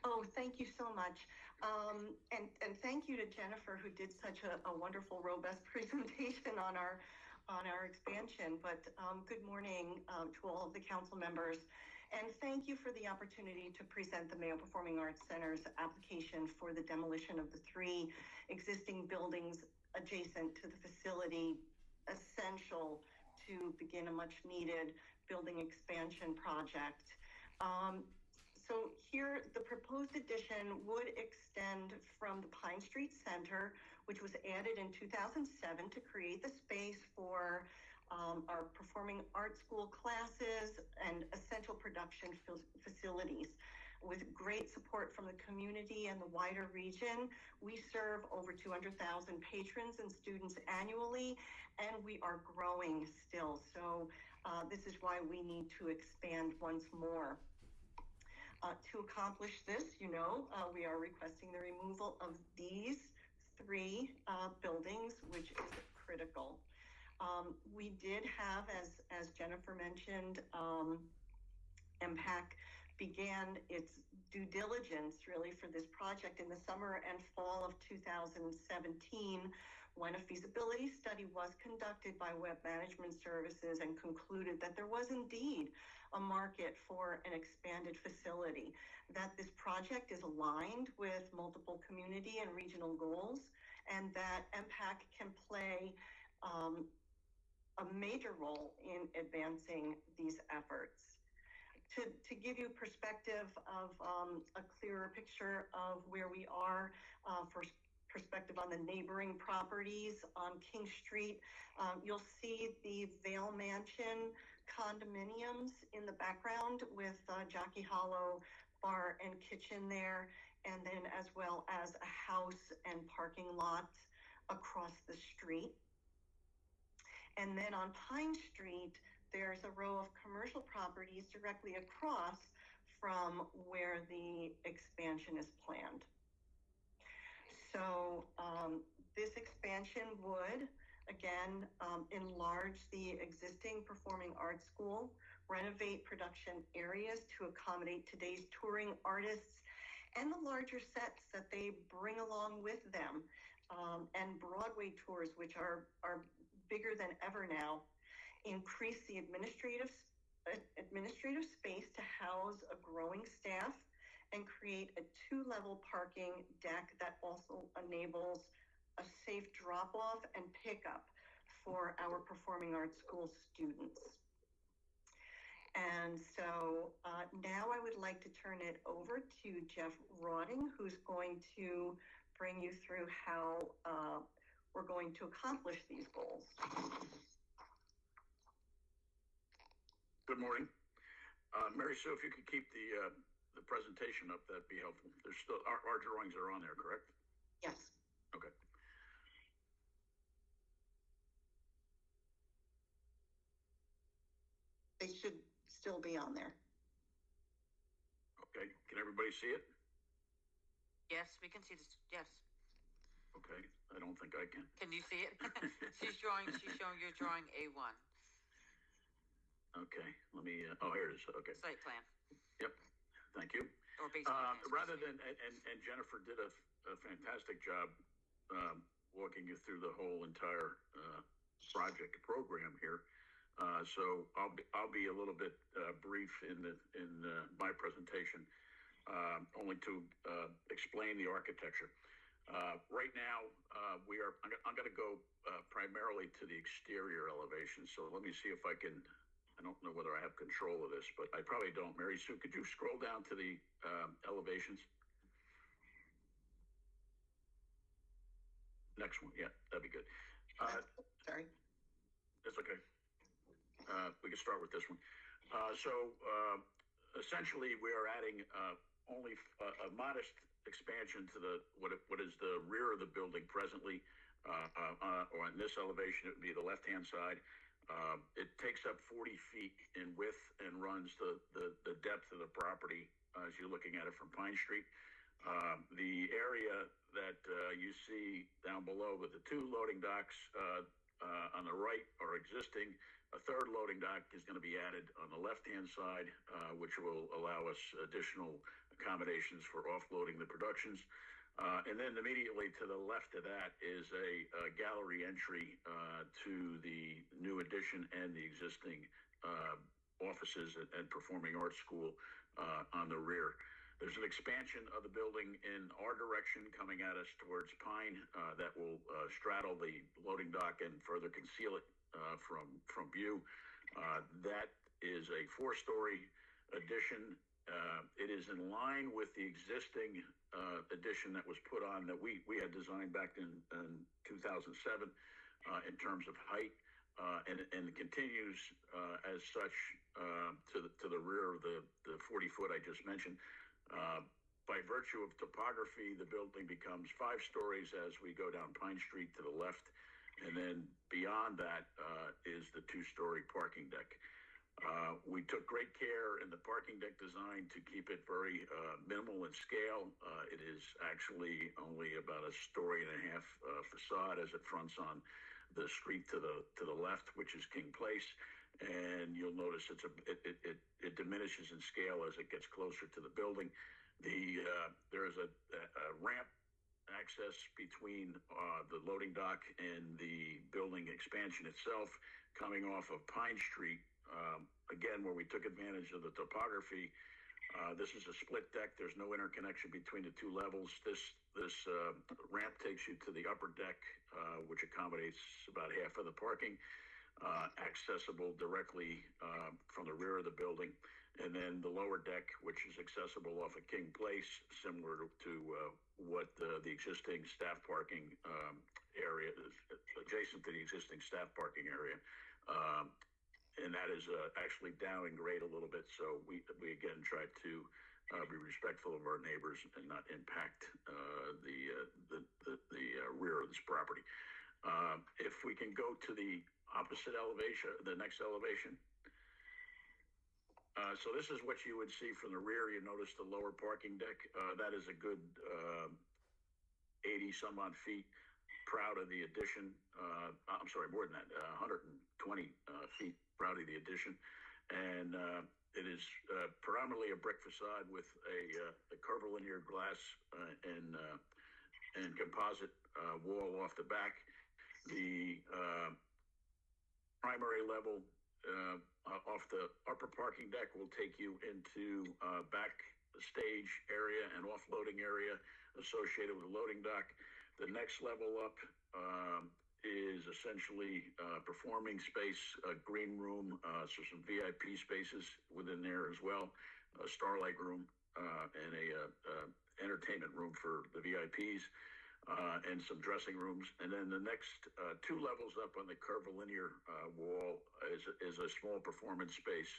E: Oh, thank you so much. And thank you to Jennifer, who did such a wonderful, robust presentation on our expansion. But good morning to all of the council members. And thank you for the opportunity to present the Mayo Performing Arts Center's application for the demolition of the 3 existing buildings adjacent to the facility, essential to begin a much needed building expansion project. So here, the proposed addition would extend from the Pine Street Center, which was added in 2007 to create the space for our performing arts school classes and essential production facilities. With great support from the community and the wider region, we serve over 200,000 patrons and students annually, and we are growing still. So this is why we need to expand once more. To accomplish this, we are requesting the removal of these 3 buildings, which is critical. We did have, as Jennifer mentioned, MPAC began its due diligence really for this project in the summer and fall of 2017, when a feasibility study was conducted by Web Management Services and concluded that there was indeed a market for an expanded facility, that this project is aligned with multiple community and regional goals, and that MPAC can play a major role in advancing these efforts. To give you perspective of a clearer picture of where we are, for perspective on the neighboring properties on King Street, you'll see the Vale Mansion condominiums in the background with Jockey Hollow Bar and Kitchen there, and then as well as a house and parking lot across the street. And then on Pine Street, there's a row of commercial properties directly across from where the expansion is planned. So this expansion would, again, enlarge the existing performing arts school, renovate production areas to accommodate today's touring artists and the larger sets that they bring along with them, and Broadway tours, which are bigger than ever now, increase the administrative administrative space to house a growing staff and create a 2-level parking deck that also enables a safe drop-off and pickup for our performing arts school students. And so now I would like to turn it over to Jeff Rotting, who's going to bring you through how we're going to accomplish these goals.
F: Good morning. Mary Sue, if you could keep the presentation up, that'd be helpful. There's still, our drawings are on there, correct?
E: Yes.
F: Okay.
E: They should still be on there.
F: Okay. Can everybody see it?
B: Yes, we can see this. Yes.
F: Okay. I don't think I can.
B: Can you see it? She's showing your drawing A1.
F: Okay. Let me, oh, here it is. Okay.
B: Site plan.
F: Yep. Thank you.
B: Or basic plan,
F: Rather than, and Jennifer did a fantastic job walking you through the whole entire project program here. So I'll be a little bit brief in my presentation, only to explain the architecture. Right now, I'm going to go primarily to the exterior elevation. So let me see if I can. I don't know whether I have control of this, but I probably don't. Mary Sue, could you scroll down to the elevations? Next one, yeah, that'd be good.
E: Sorry.
F: That's okay. We can start with this one. Essentially, we are adding only a modest expansion to what is the rear of the building presently. Or on this elevation, it would be the left-hand side. It takes up 40 feet in width and runs the depth of the property as you're looking at it from Pine Street. The area that you see down below with the 2 loading docks on the right are existing. A 3rd loading dock is going to be added on the left-hand side, which will allow us additional accommodations for offloading the productions. And then immediately to the left of that is a gallery entry to the new addition and the existing offices and performing arts school on the rear. There's an expansion of the building in our direction coming at us towards Pine that will straddle the loading dock and further conceal it from view. That is a 4-story addition. It is in line with the existing addition that was put on that we had designed back in 2007 in terms of height, and continues as such to the rear of the 40-foot I just mentioned. By virtue of topography, the building becomes 5 stories as we go down Pine Street to the left, and then beyond that is the 2-story parking deck. We took great care in the parking deck design to keep it very minimal in scale. It is actually only about a 1.5 story facade as it fronts on the street to the left, which is King Place. And you'll notice it diminishes in scale as it gets closer to the building. There is a ramp access between the loading dock and the building expansion itself coming off of Pine Street. Again, where we took advantage of the topography. This is a split deck. There's no interconnection between the 2 levels. This ramp takes you to the upper deck, which accommodates about half of the parking, accessible directly from the rear of the building. And then the lower deck, which is accessible off of King Place, similar to what the existing staff parking area is, adjacent to the existing staff parking area. And that is actually down in grade a little bit. So we again tried to be respectful of our neighbors and not impact the rear of this property. If we can go to the opposite elevation, the next elevation. So this is what you would see from the rear. You notice the lower parking deck. That is a good 80 some odd feet. Proud of the addition. I'm sorry, more than that, 120 feet. Proud of the addition. And it is predominantly a brick facade with a curvilinear glass and composite wall off the back. The primary level off The upper parking deck will take you into backstage area and offloading area associated with the loading dock. The next level up is essentially performing space, green room, so some VIP spaces within there as well, a starlight room, and a entertainment room for the VIPs, and some dressing rooms. And then the next two levels up on the curvilinear wall is a small performance space,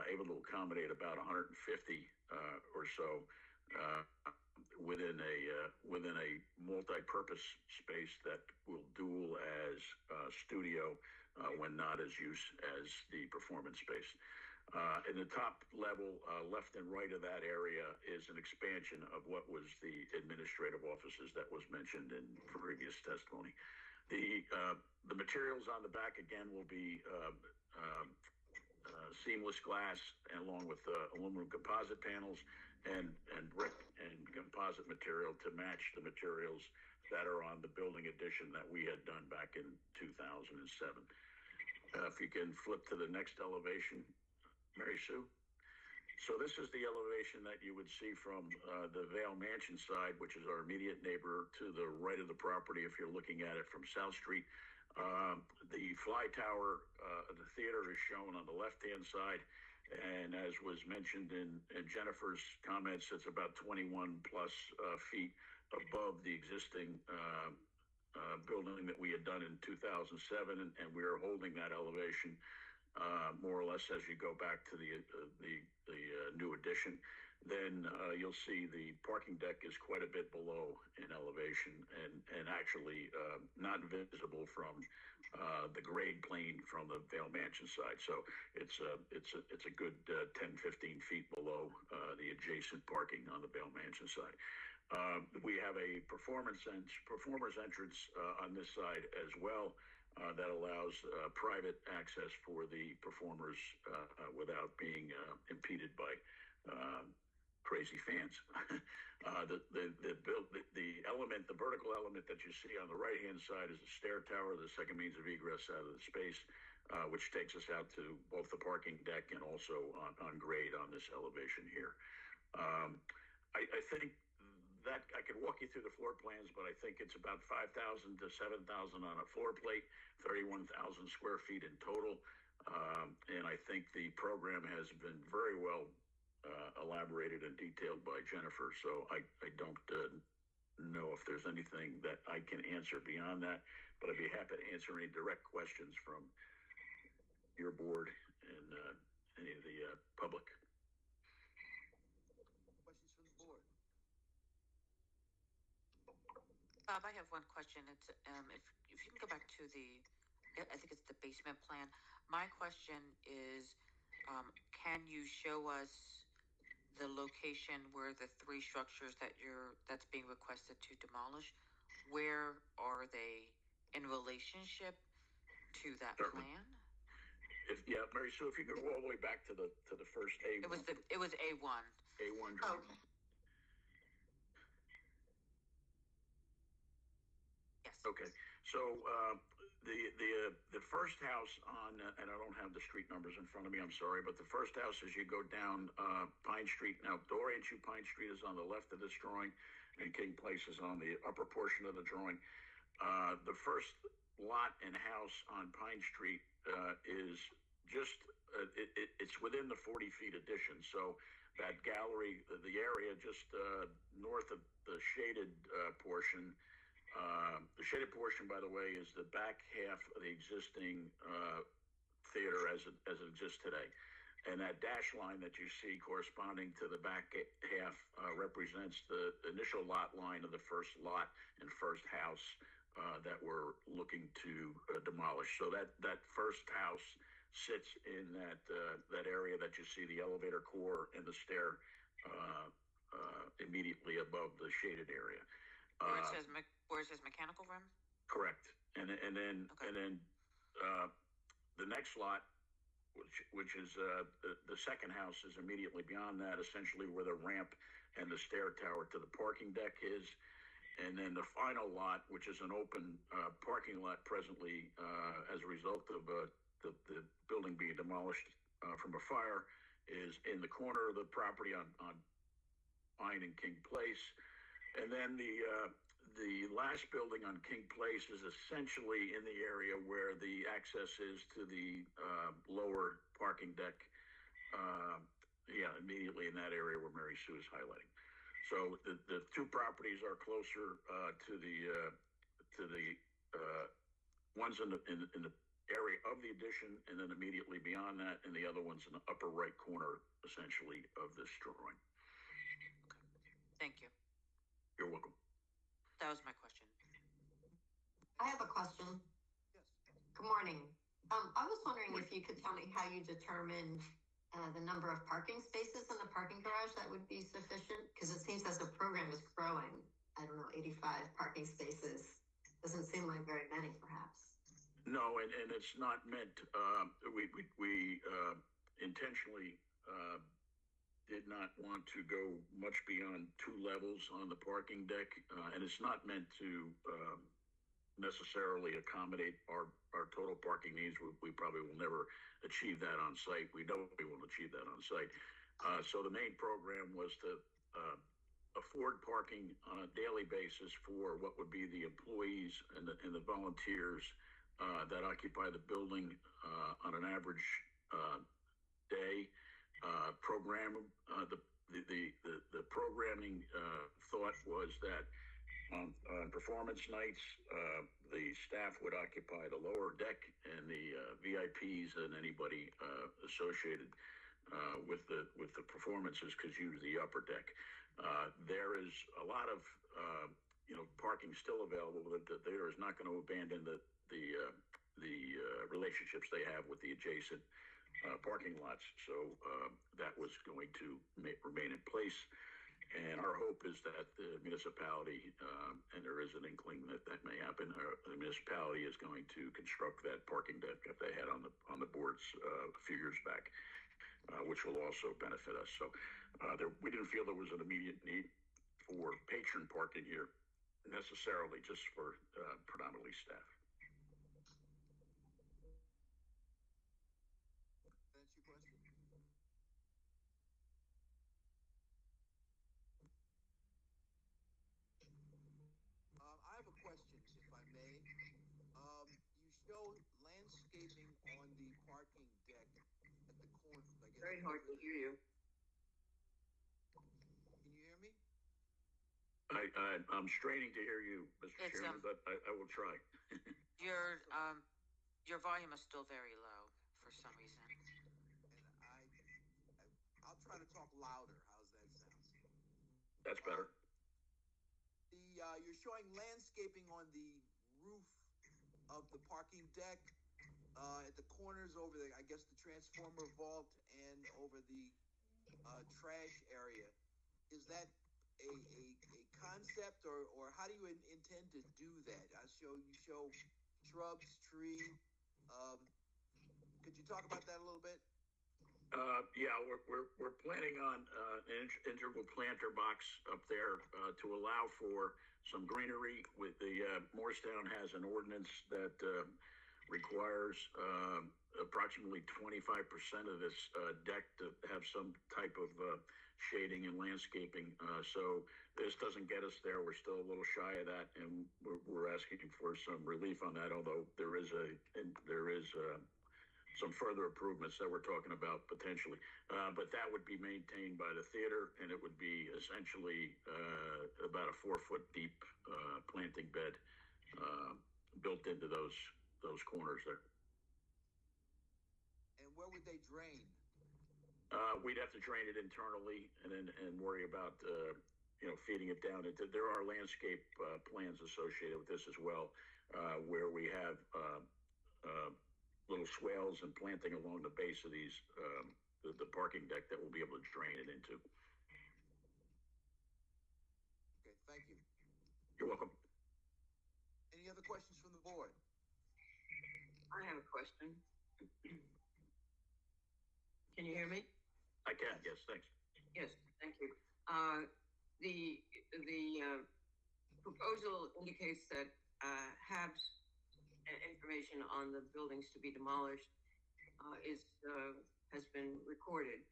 F: able to accommodate about 150 or so. Within a multi-purpose space that will dual as studio when not as use as the performance space. In the top level, left and right of that area is an expansion of what was the administrative offices that was mentioned in previous testimony. The materials on the back again will be seamless glass, along with aluminum composite panels and brick and composite material to match the materials that are on the building addition that we had done back in 2007. If you can flip to the next elevation, Mary Sue. So this is the elevation that you would see from the Vale Mansion side, which is our immediate neighbor to the right of the property if you're looking at it from South Street. The fly tower, the theater is shown on the left-hand side. And as was mentioned in Jennifer's comments, it's about 21 plus feet above the existing building that we had done in 2007. And we are holding that elevation more or less as you go back to the new addition. Then you'll see the parking deck is quite a bit below in elevation and actually not visible from the grade plane from the Vale Mansion side. So it's a good 10, 15 feet below the adjacent parking on the Vale Mansion side. We have a performer's entrance on this side as well that allows private access for the performers without being impeded by crazy fans. The vertical element that you see on the right-hand side is a stair tower, the second means of egress out of the space, which takes us out to both the parking deck and also on grade on this elevation here. I think that I could walk you through the floor plans, but I think it's about 5,000 to 7,000 on a floor plate, 31,000 square feet in total. And I think the program has been very well elaborated and detailed by Jennifer. So I don't know if there's anything that I can answer beyond that, but I'd be happy to answer any direct questions from your board and any of the public.
A: Questions from the board?
B: Bob, I have one question. It's if you can go back to I think it's the basement plan. My question is, can you show us the location where the three structures that's being requested to demolish, where are they in relationship to that
F: Certainly.
B: plan?
F: Mary Sue, if you could go all the way back to the first A1.
B: It was A1.
F: A1 drawing.
E: Okay.
B: Yes.
F: Okay, so the first house on, and I don't have the street numbers in front of me, I'm sorry, but the first house as you go down Pine Street. Now, the Orientation Pine Street is on the left of this drawing, and King Place is on the upper portion of the drawing. The first lot and house on Pine Street is just, it's within the 40 feet addition. So that gallery, the area just north of the shaded portion. The shaded portion, by the way, is the back half of the existing theater as it exists today. And that dash line that you see corresponding to the back half represents the initial lot line of the first lot and first house that we're looking to demolish. So that first house sits in that area that you see the elevator core and the stair immediately above the shaded area.
B: Where it says mechanical room?
F: Correct. And then the next lot, which is the second house, is immediately beyond that, essentially where the ramp and the stair tower to the parking deck is. And then the final lot, which is an open parking lot presently as a result of the building being demolished from a fire is in the corner of the property on Pine and King Place. And then the last building on King Place is essentially in the area where the access is to the lower parking deck. Yeah, immediately in that area where Mary Sue is highlighting. So the two properties are closer to the ones in the area of the addition, and then immediately beyond that, and the other one's in the upper right corner, essentially, of this drawing.
B: Thank you.
F: You're welcome.
B: That was my question.
G: I have a question.
A: Yes.
G: Good morning. I was wondering if you could tell me how you determined the number of parking spaces in the parking garage that would be sufficient? Because it seems as the program is growing, I don't know, 85 parking spaces. Doesn't seem like very many, perhaps.
F: No, and it's not meant, we intentionally did not want to go much beyond 2 levels on the parking deck, and it's not meant to necessarily accommodate our total parking needs. We probably will never achieve that on site. We know we won't achieve that on site. So the main program was to afford parking on a daily basis for what would be the employees and the volunteers that occupy the building on an average day. The programming thought was that on performance nights, the staff would occupy the lower deck, and the VIPs and anybody associated with the performances could use the upper deck. There is a lot of parking still available. The theater is not going to abandon the relationships they have with the adjacent parking lots. So that was going to remain in place. And our hope is that the municipality, and there is an inkling that may happen, the municipality is going to construct that parking deck that they had on the boards a few years back, which will also benefit us. So we didn't feel there was an immediate need for patron parking here necessarily, just for predominantly staff.
A: That's your question? I have a question, if I may. You show landscaping on the parking deck at the corner, I guess.
H: Very hard to hear you.
A: Can you hear me?
F: I'm straining to hear you, Mr. Chairman, but I will try.
B: Your volume is still very low for some reason.
A: And I'll try to talk louder. How's that sound?
F: That's better.
A: You're showing landscaping on the roof of the parking deck at the corners over the, I guess, the transformer vault and over the trash area. Is that a concept, or how do you intend to do that? You show shrubs, tree. Could you talk about that a little bit?
F: Yeah, we're planning on an integral planter box up there to allow for some greenery. With the Morristown has an ordinance that requires approximately 25% of this deck to have some type of shading and landscaping. So this doesn't get us there. We're still a little shy of that, and we're asking for some relief on that. Although there is some further improvements that we're talking about potentially, but that would be maintained by the theater, and it would be essentially about a 4-foot deep planting bed built into those corners there.
A: And where would they drain?
F: We'd have to drain it internally, and worry about feeding it down. There are landscape plans associated with this as well, where we have little swales and planting along the base of these the parking deck that we'll be able to drain it into.
A: Okay, thank you.
F: You're welcome.
A: Any other questions from the board?
H: I have a question. Can you hear me?
F: I can, yes, thanks.
H: Yes, thank you. The proposal indicates that HAB's information on the buildings to be demolished is has been recorded.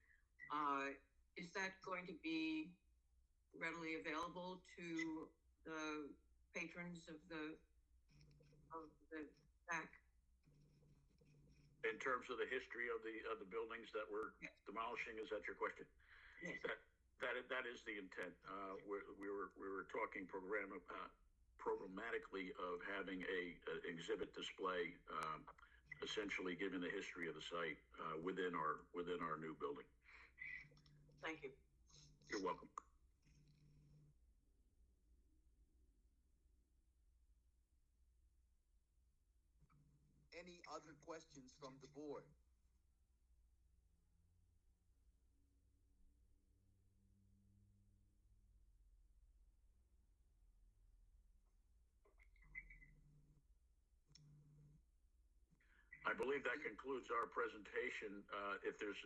H: Is that going to be readily available to the patrons of the back?
F: In terms of the history of the buildings that we're demolishing, is that your question?
H: Yes.
F: That is the intent. We were talking programmatically of having a exhibit display, essentially giving the history of the site within our new building.
H: Thank you.
F: You're welcome.
A: Any other questions from the board?
F: I believe that concludes our presentation. If there's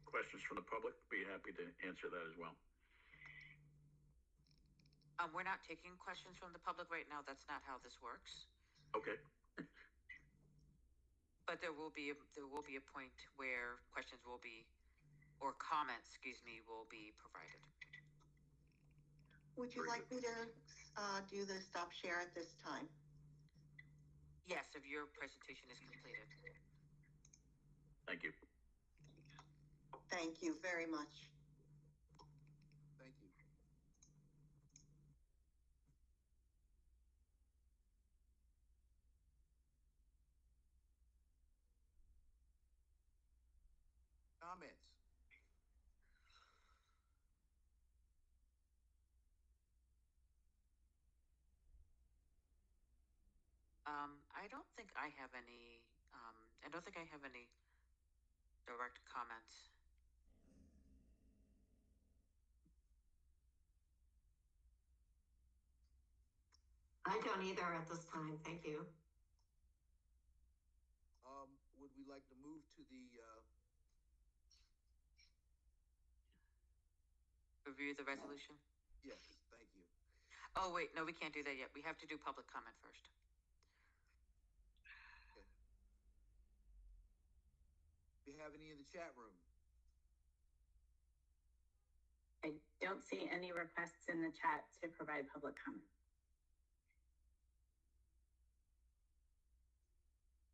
F: questions from the public, be happy to answer that as well.
B: We're not taking questions from the public right now. That's not how this works.
F: Okay.
B: But there will be a point where questions will be, or comments, excuse me, will be provided.
E: Would you like me to do the stop share at this time?
B: Yes, if your presentation is completed.
F: Thank you.
E: Thank you very much.
A: Thank you. Comments?
B: I don't think I have any. I don't think I have any direct comments.
G: I don't either at this time. Thank you.
A: Would we like to move to the
B: Review the resolution?
A: yes, thank you.
B: Oh, wait, no, we can't do that yet. We have to do public comment first.
A: Okay. Do you have any in the chat room?
I: I don't see any requests in the chat to provide public comment.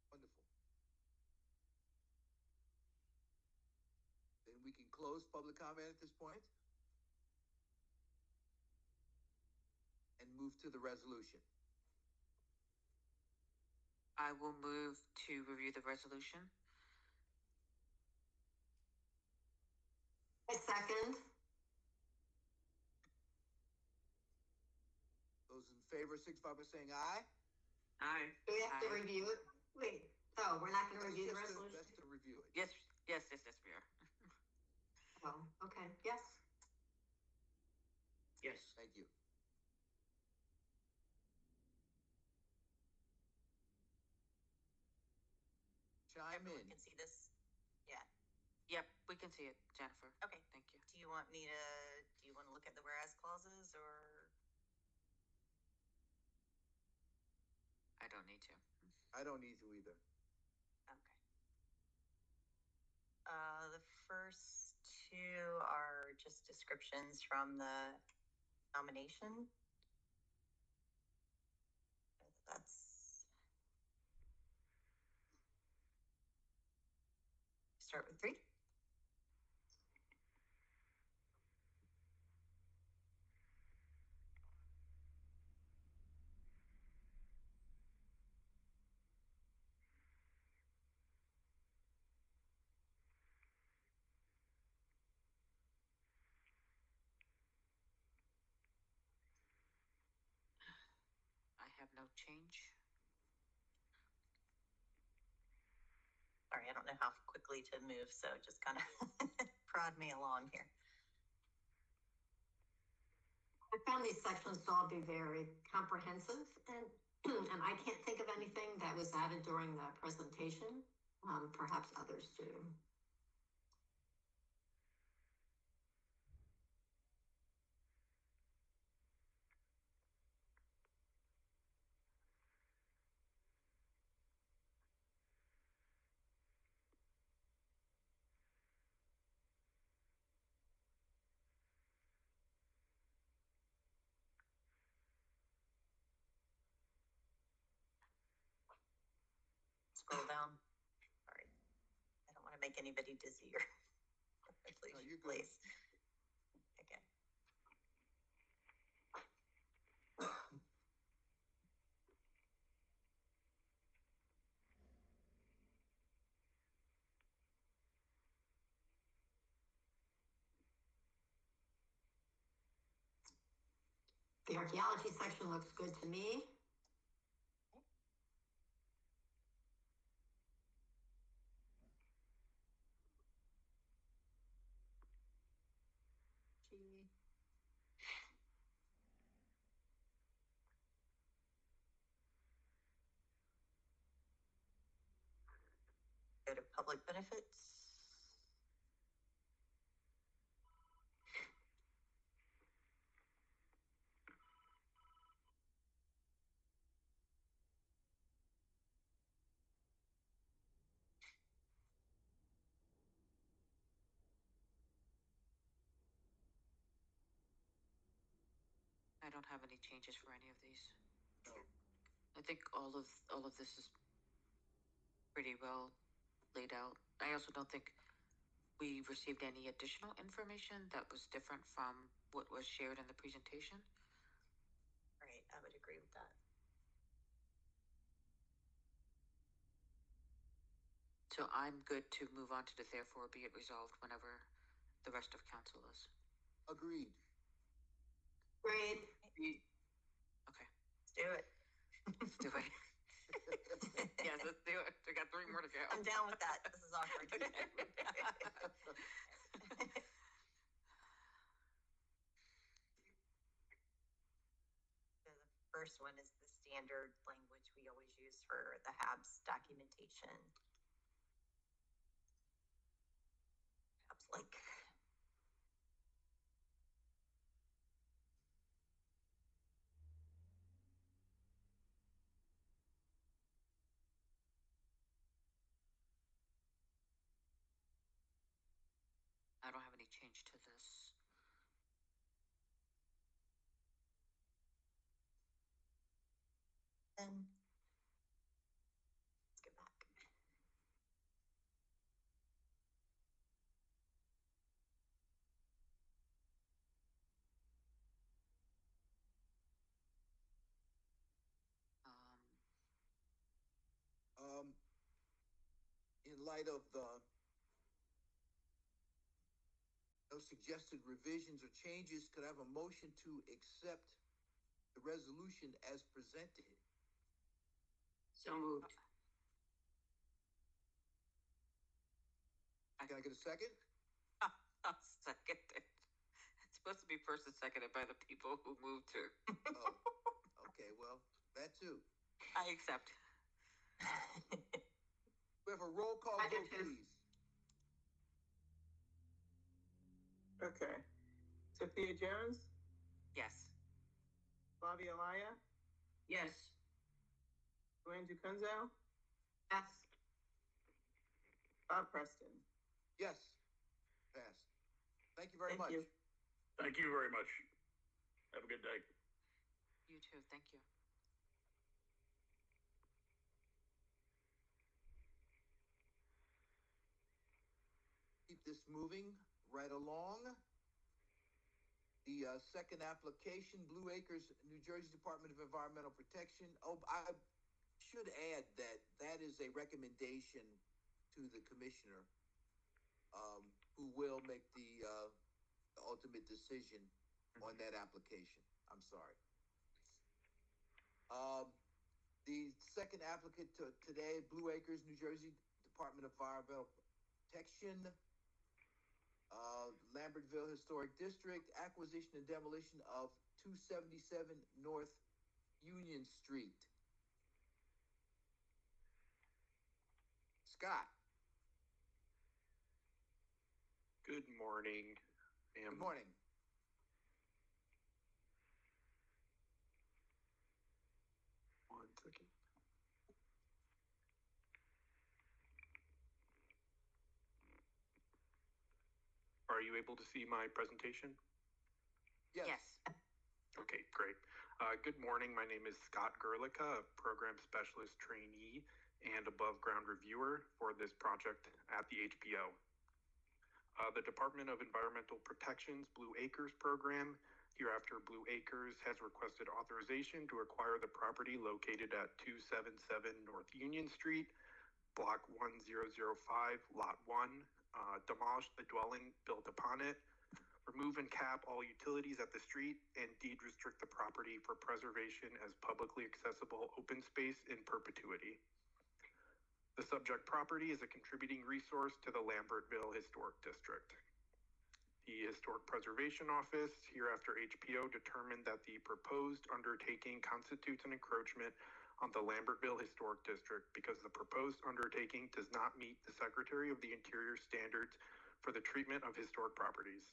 A: Wonderful. Then we can close public comment at this point and move to the resolution.
B: I will move to review the resolution.
G: I second.
A: Those in favor, signify by saying aye.
H: Aye.
G: Do we have to
B: Aye.
G: review it? Wait, oh, we're not gonna review the
A: That's
G: resolution?
A: That's to review it.
B: Yes, yes, yes, yes, we are.
G: Oh, okay, yes.
H: Yes.
A: Thank you. Chime
C: Everyone
A: in.
C: can see this? Yeah.
B: Yep, we can see it, Jennifer.
C: Okay.
B: Thank you.
C: Do you want to look at the whereas clauses or?
B: I don't need to.
A: I don't need to either.
C: Okay. The first two are just descriptions from the nomination. That's. Start with 3.
B: I have no change.
C: Sorry, I don't know how quickly to move, so just kind of prod me along here.
G: I found these sections to all be very comprehensive, and and I can't think of anything that was added during the presentation. Perhaps others do.
C: Scroll down. Sorry. I don't want to make anybody dizzy or
A: No, you're good.
C: place. Okay.
G: The archaeology section looks good to me.
C: Go to public benefits.
B: I don't have any changes for any of these. I think all of this is pretty well laid out. I also don't think we received any additional information that was different from what was shared in the presentation.
C: Right, I would agree with that.
B: So I'm good to move on to the therefore be it resolved whenever the rest of council is.
A: Agreed.
G: Great.
B: Okay,
C: Let's do it.
B: let's do it. Yes, let's do it. We got 3 more to go.
C: I'm down with that. This is awkward.
B: Okay.
C: So the first one is the standard language we always use for the HABs documentation. HABs like.
B: I don't have any change to this.
C: And let's go back.
A: In light of the no suggested revisions or changes, could I have a motion to accept the resolution as presented?
H: So moved.
A: Can I get a second?
B: I'll second it. It's supposed to be first and seconded by the people who moved to.
A: Oh, okay, well, that too.
B: I accept.
A: We have a roll call
G: I do
A: vote,
G: too.
A: please.
J: Okay. Sophia Jones,
B: Yes.
J: Flavia Laya,
H: Yes.
J: Joanne Ducunzo,
G: Yes.
J: Bob Preston.
A: Yes, passed. Thank you very
J: Thank
A: much.
J: you.
F: Thank you very much. Have a good day.
B: You too. Thank you.
A: Keep this moving right along. The second application, Blue Acres, New Jersey Department of Environmental Protection. Oh, I should add that that is a recommendation to the commissioner, who will make the ultimate decision on that application. I'm sorry. The second applicant today, Blue Acres, New Jersey Department of Environmental Protection, Lambertville Historic District, acquisition and demolition of 277 North Union Street. Scott.
K: Good morning, ma'am.
A: Good morning.
K: One second. Are you able to see my presentation?
A: Yes.
K: Okay, great. Good morning. My name is Scott Gerlica, a program specialist trainee and above ground reviewer for this project at the HPO. The Department of Environmental Protection's Blue Acres program, hereafter Blue Acres, has requested authorization to acquire the property located at 277 North Union Street, Block 1005, Lot 1, demolish the dwelling built upon it, remove and cap all utilities at the street, and deed restrict the property for preservation as publicly accessible open space in perpetuity. The subject property is a contributing resource to the Lambertville Historic District. The Historic Preservation Office, hereafter HPO, determined that the proposed undertaking constitutes an encroachment on the Lambertville Historic District because the proposed undertaking does not meet the Secretary of the Interior standards for the treatment of historic properties.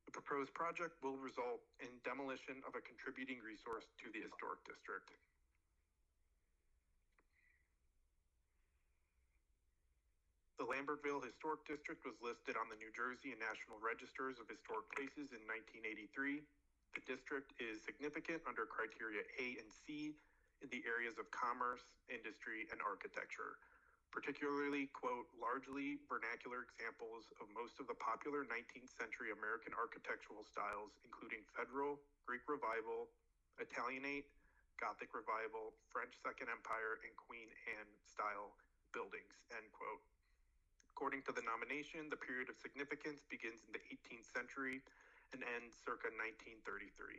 K: The proposed project will result in demolition of a contributing resource to the Historic District. The Lambertville Historic District was listed on the New Jersey and National Registers of Historic Places in 1983. The district is significant under criteria A and C in the areas of commerce, industry, and architecture, particularly, quote, largely vernacular examples of most of the popular 19th century American architectural styles, including Federal, Greek Revival, Italianate, Gothic Revival, French Second Empire, and Queen Anne style buildings, end quote. According to the nomination, the period of significance begins in the 18th century and ends circa 1933.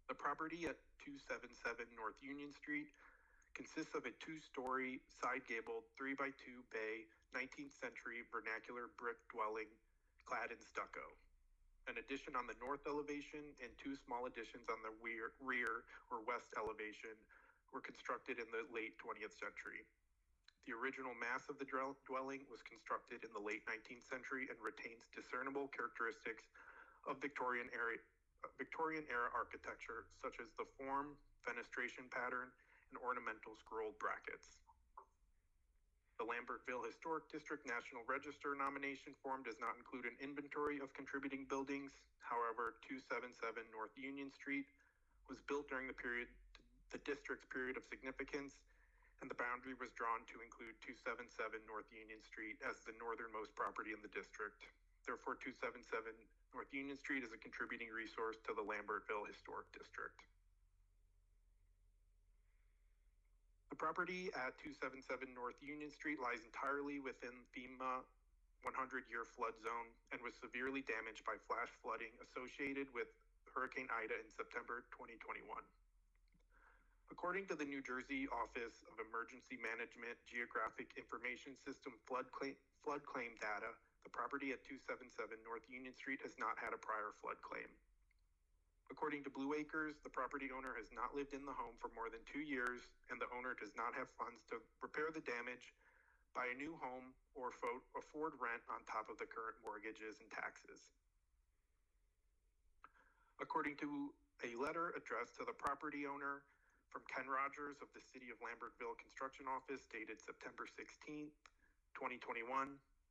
K: The property at 277 North Union Street consists of a two-story, side-gabled, 3x2 bay, 19th century vernacular brick dwelling clad in stucco. An addition on the north elevation and two small additions on the rear or west elevation were constructed in the late 20th century. The original mass of the dwelling was constructed in the late 19th century and retains discernible characteristics of Victorian era architecture, such as the form, fenestration pattern, and ornamental scrolled brackets. The Lambertville Historic District National Register nomination form does not include an inventory of contributing buildings. However, 277 North Union Street was built during the district's period of significance, and the boundary was drawn to include 277 North Union Street as the northernmost property in the district. Therefore, 277 North Union Street is a contributing resource to the Lambertville Historic District. The property at 277 North Union Street lies entirely within FEMA 100-year flood zone and was severely damaged by flash flooding associated with Hurricane Ida in September 2021. According to the New Jersey Office of Emergency Management Geographic Information System flood claim data, the property at 277 North Union Street has not had a prior flood claim. According to Blue Acres, the property owner has not lived in the home for more than 2 years, and the owner does not have funds to repair the damage, buy a new home, or afford rent on top of the current mortgages and taxes. According to a letter addressed to the property owner from Ken Rogers of the City of Lambertville Construction Office dated September 16th, 2021,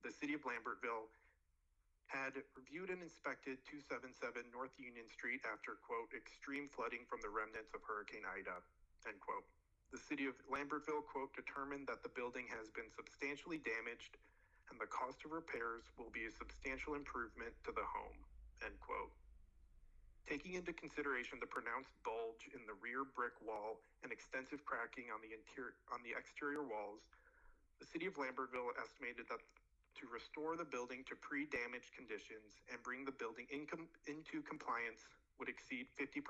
K: the City of Lambertville had reviewed and inspected 277 North Union Street after, quote, extreme flooding from the remnants of Hurricane Ida, end quote. The City of Lambertville, quote, determined that the building has been substantially damaged and the cost of repairs will be a substantial improvement to the home, end quote. Taking into consideration the pronounced bulge in the rear brick wall and extensive cracking on the exterior walls, the City of Lambertville estimated that to restore the building to pre-damaged conditions and bring the building into compliance would exceed 50%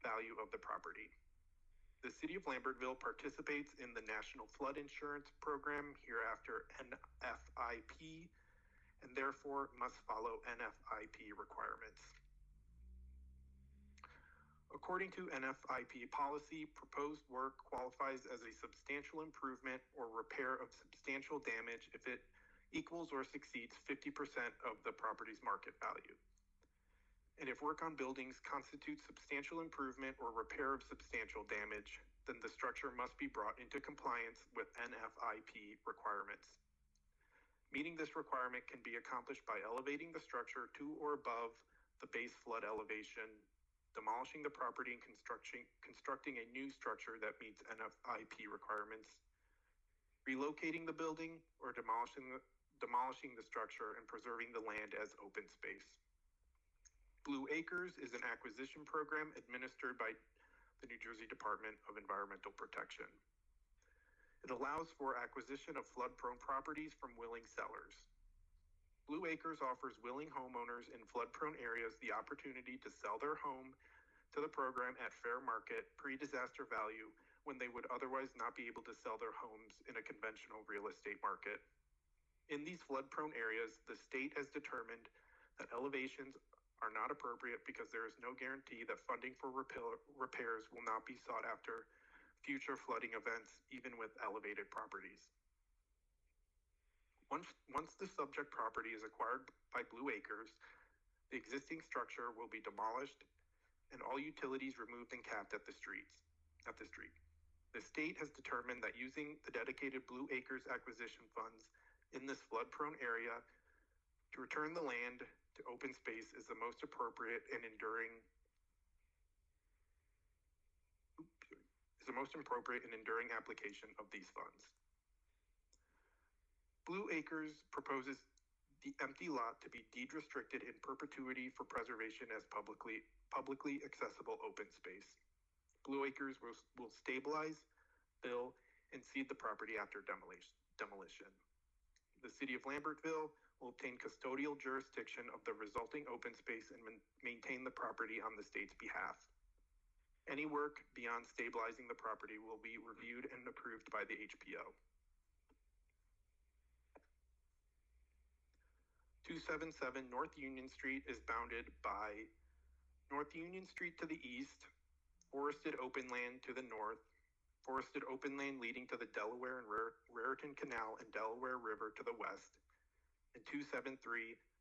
K: value of the property. The City of Lambertville participates in the National Flood Insurance Program, hereafter NFIP, and therefore must follow NFIP requirements. According to NFIP policy, proposed work qualifies as a substantial improvement or repair of substantial damage if it equals or succeeds 50% of the property's market value. And if work on buildings constitutes substantial improvement or repair of substantial damage, then the structure must be brought into compliance with NFIP requirements. Meeting this requirement can be accomplished by elevating the structure to or above the base flood elevation demolishing the property and constructing a new structure that meets NFIP requirements, relocating the building, or demolishing the structure and preserving the land as open space. Blue Acres is an acquisition program administered by the New Jersey Department of Environmental Protection. It allows for acquisition of flood-prone properties from willing sellers. Blue Acres offers willing homeowners in flood-prone areas the opportunity to sell their home to the program at fair market pre-disaster value when they would otherwise not be able to sell their homes in a conventional real estate market. In these flood-prone areas, the state has determined that elevations are not appropriate because there is no guarantee that funding for repairs will not be sought after future flooding events, even with elevated properties. Once the subject property is acquired by Blue Acres, the existing structure will be demolished and all utilities removed and capped at the street. The state has determined that using the dedicated Blue Acres acquisition funds in this flood-prone area to return the land to open space is the most appropriate and enduring application of these funds. Blue Acres proposes the empty lot to be deed restricted in perpetuity for preservation as publicly accessible open space. Blue Acres will stabilize, bill, and seed the property after demolition. The City of Lambertville will obtain custodial jurisdiction of the resulting open space and maintain the property on the state's behalf. Any work beyond stabilizing the property will be reviewed and approved by the HPO. 277 North Union Street is bounded by North Union Street to the east, forested open land to the north, forested open land leading to the Delaware and Raritan Canal and Delaware River to the west, and 273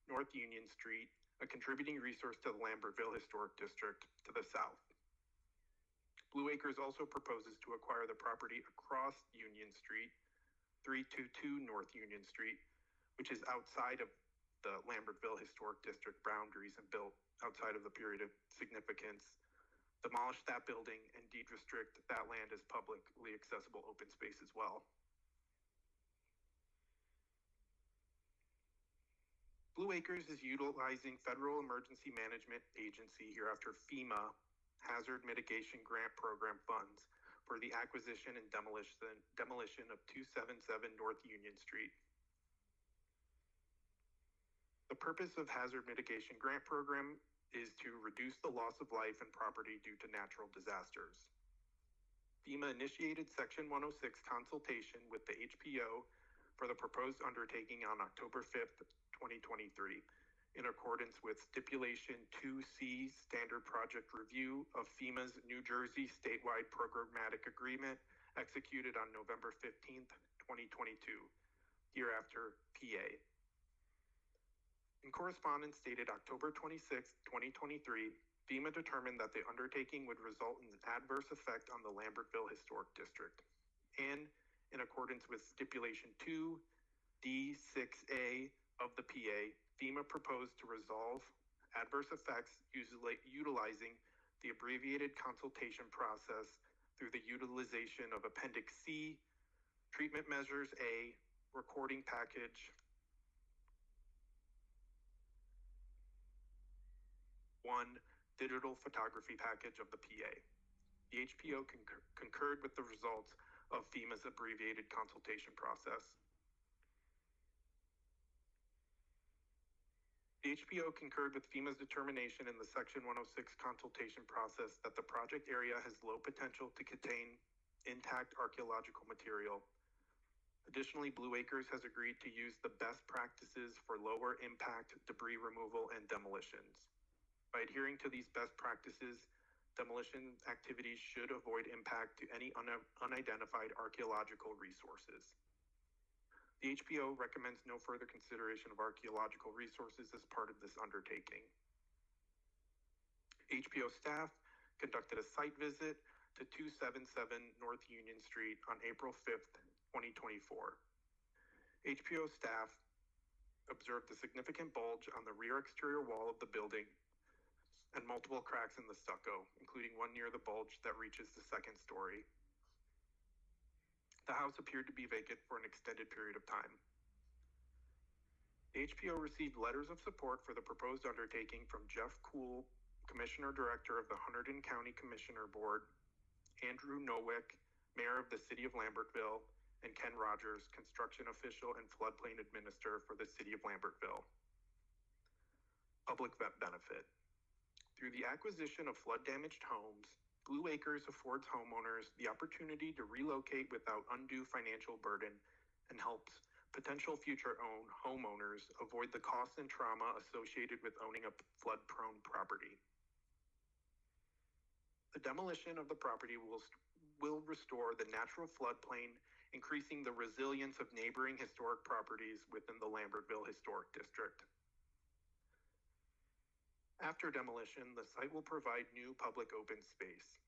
K: North Union Street, a contributing resource to the Lambertville Historic District, to the south. Blue Acres also proposes to acquire the property across Union Street, 322 North Union Street, which is outside of the Lambertville Historic District boundaries and built outside of the period of significance, demolish that building, and deed restrict that land as publicly accessible open space as well. Blue Acres is utilizing Federal Emergency Management Agency, hereafter FEMA, Hazard Mitigation Grant Program funds for the acquisition and demolition of 277 North Union Street. The purpose of Hazard Mitigation Grant Program is to reduce the loss of life and property due to natural disasters. FEMA initiated Section 106 consultation with the HPO for the proposed undertaking on October 5th, 2023, in accordance with Stipulation 2C Standard Project Review of FEMA's New Jersey Statewide Programmatic Agreement executed on November 15th, 2022, hereafter PA. In correspondence dated October 26, 2023, FEMA determined that the undertaking would result in an adverse effect on the Lambertville Historic District. And in accordance with Stipulation 2D6A of the PA, FEMA proposed to resolve adverse effects utilizing the abbreviated consultation process through the utilization of Appendix C, Treatment Measures A, Recording Package 1, Digital Photography Package of the PA. The HPO concurred with the results of FEMA's abbreviated consultation process. The HPO concurred with FEMA's determination in the Section 106 consultation process that the project area has low potential to contain intact archaeological material. Additionally, Blue Acres has agreed to use the best practices for lower impact debris removal and demolitions. By adhering to these best practices, demolition activities should avoid impact to any unidentified archaeological resources. The HPO recommends no further consideration of archaeological resources as part of this undertaking. HPO staff conducted a site visit to 277 North Union Street on April 5th, 2024. HPO staff observed a significant bulge on the rear exterior wall of the building, and multiple cracks in the stucco, including one near the bulge that reaches the second story. The house appeared to be vacant for an extended period of time. The HPO received letters of support for the proposed undertaking from Jeff Kuhl, Commissioner Director of the Hunterdon County Commissioner Board, Andrew Nowick, Mayor of the City of Lambertville, and Ken Rogers, Construction Official and Floodplain Administrator for the City of Lambertville. Public benefit. Through the acquisition of flood-damaged homes, Blue Acres affords homeowners the opportunity to relocate without undue financial burden and helps potential future homeowners avoid the costs and trauma associated with owning a flood-prone property. The demolition of the property will restore the natural floodplain, increasing the resilience of neighboring historic properties within the Lambertville Historic District. After demolition, the site will provide new public open space.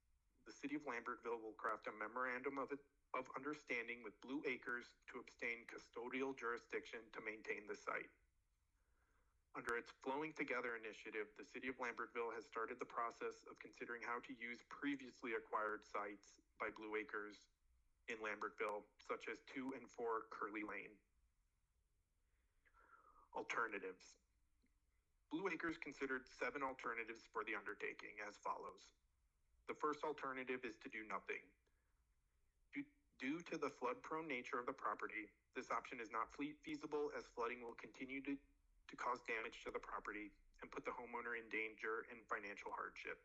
K: The City of Lambertville will craft a memorandum of understanding with Blue Acres to obtain custodial jurisdiction to maintain the site. Under its Flowing Together initiative, the City of Lambertville has started the process of considering how to use previously acquired sites by Blue Acres in Lambertville, such as 2 and 4 Curly Lane. Alternatives. Blue Acres considered 7 alternatives for the undertaking as follows. The first alternative is to do nothing. Due to the flood-prone nature of the property, this option is not feasible as flooding will continue to cause damage to the property and put the homeowner in danger and financial hardship.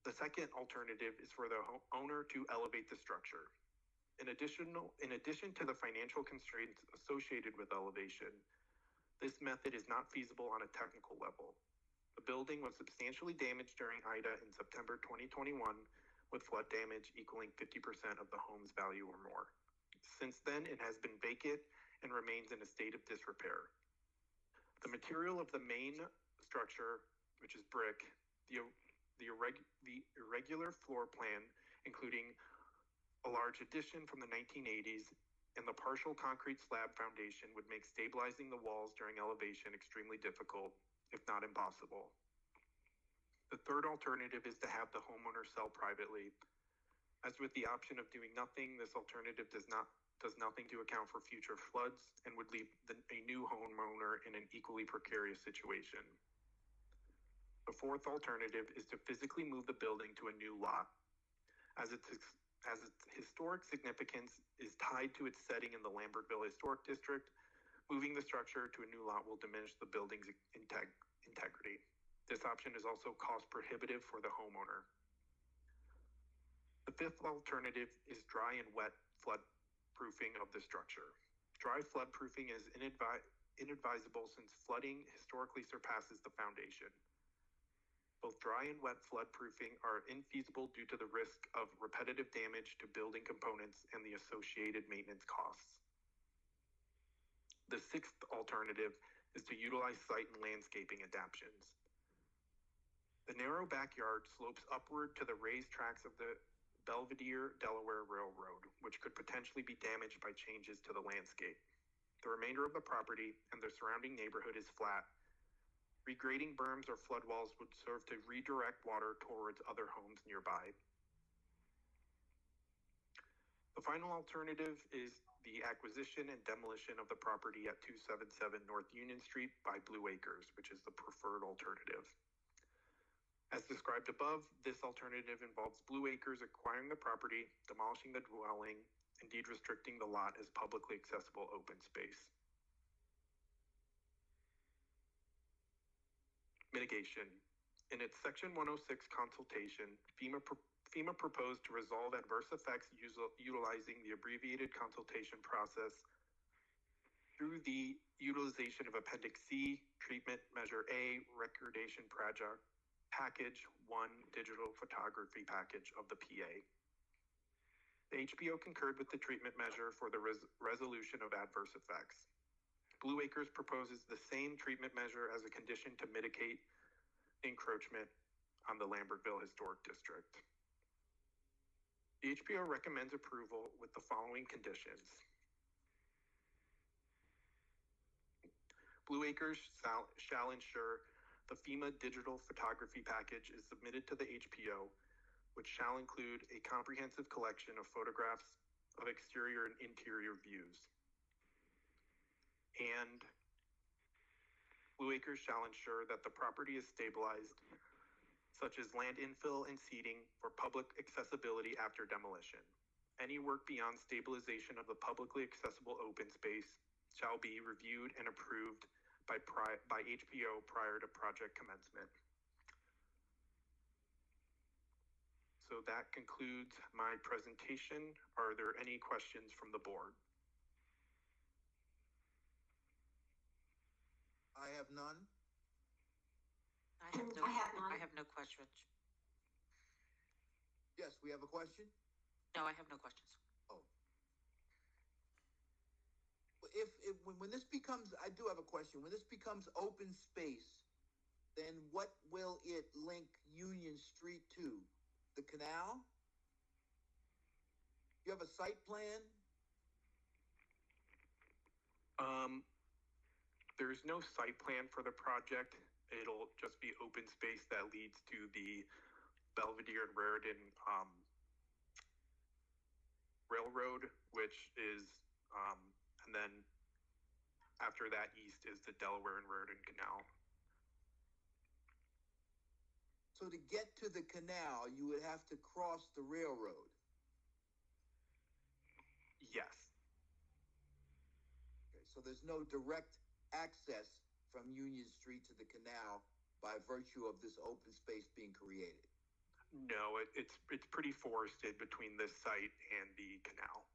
K: The second alternative is for the owner to elevate the structure. In addition to the financial constraints associated with elevation, this method is not feasible on a technical level. The building was substantially damaged during Ida in September 2021, with flood damage equaling 50% of the home's value or more. Since then, it has been vacant and remains in a state of disrepair. The material of the main structure, which is brick, the irregular floor plan, including a large addition from the 1980s, and the partial concrete slab foundation would make stabilizing the walls during elevation extremely difficult, if not impossible. The third alternative is to have the homeowner sell privately. As with the option of doing nothing, this alternative does nothing to account for future floods and would leave a new homeowner in an equally precarious situation. The fourth alternative is to physically move the building to a new lot. As its historic significance is tied to its setting in the Lambertville Historic District, moving the structure to a new lot will diminish the building's integrity. This option is also cost prohibitive for the homeowner. The fifth alternative is dry and wet floodproofing of the structure. Dry floodproofing is inadvisable since flooding historically surpasses the foundation. Both dry and wet floodproofing are infeasible due to the risk of repetitive damage to building components and the associated maintenance costs. The sixth alternative is to utilize site and landscaping adaptations. The narrow backyard slopes upward to the raised tracks of the Belvedere Delaware Railroad, which could potentially be damaged by changes to the landscape. The remainder of the property and the surrounding neighborhood is flat. Regrading berms or flood walls would serve to redirect water towards other homes nearby. The final alternative is the acquisition and demolition of the property at 277 North Union Street by Blue Acres, which is the preferred alternative. As described above, this alternative involves Blue Acres acquiring the property, demolishing the dwelling, and deed restricting the lot as publicly accessible open space. Mitigation. In its Section 106 consultation, FEMA proposed to resolve adverse effects utilizing the abbreviated consultation process through the utilization of Appendix C, Treatment Measure A, Recordation Project, Package 1, Digital Photography Package of the PA. The HPO concurred with the treatment measure for the resolution of adverse effects. Blue Acres proposes the same treatment measure as a condition to mitigate encroachment on the Lambertville Historic District. The HPO recommends approval with the following conditions. Blue Acres shall ensure The FEMA digital photography package is submitted to the HPO, which shall include a comprehensive collection of photographs of exterior and interior views. And Blue Acres shall ensure that the property is stabilized, such as land infill and seeding for public accessibility after demolition. Any work beyond stabilization of the publicly accessible open space shall be reviewed and approved by HPO prior to project commencement. So that concludes my presentation. Are there any questions from the board?
A: I have none.
B: I have no questions.
A: Yes, we have a question?
B: No, I have no questions.
A: Oh. When this becomes, I do have a question. When this becomes open space, then what will it link Union Street to? The canal? You have a site plan?
K: There's no site plan for the project. It'll just be open space that leads to the Belvedere and Raritan Railroad, which is, and then after that east is the Delaware and Raritan Canal.
A: So to get to the canal, you would have to cross the railroad?
K: Yes.
A: Okay, so there's no direct access from Union Street to the canal by virtue of this open space being created?
K: No, it's pretty forested between this site and the canal.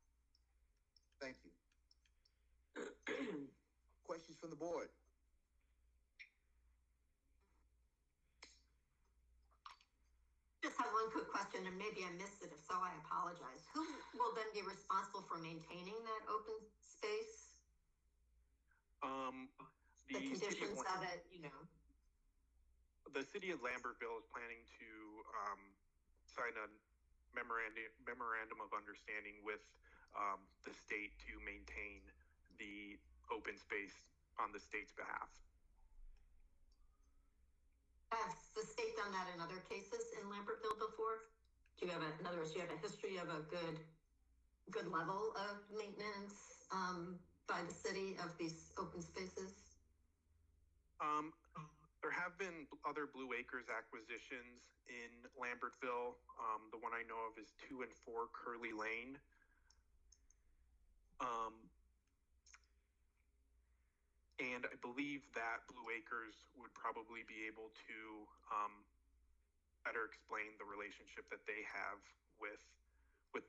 A: Thank you. Questions from the board?
G: Just have one quick question, and maybe I missed it. If so, I apologize. Who will then be responsible for maintaining that open space? The conditions of it, you know.
K: The city of Lambertville is planning to sign a memorandum of understanding with the state to maintain the open space on the state's behalf.
G: Has the state done that in other cases in Lambertville before? Do you have in other words, do you have a history of a good level of maintenance by the city of these open spaces?
K: There have been other Blue Acres acquisitions in Lambertville. The one I know of is 2 and 4 Curly Lane. And I believe that Blue Acres would probably be able to better explain the relationship that they have with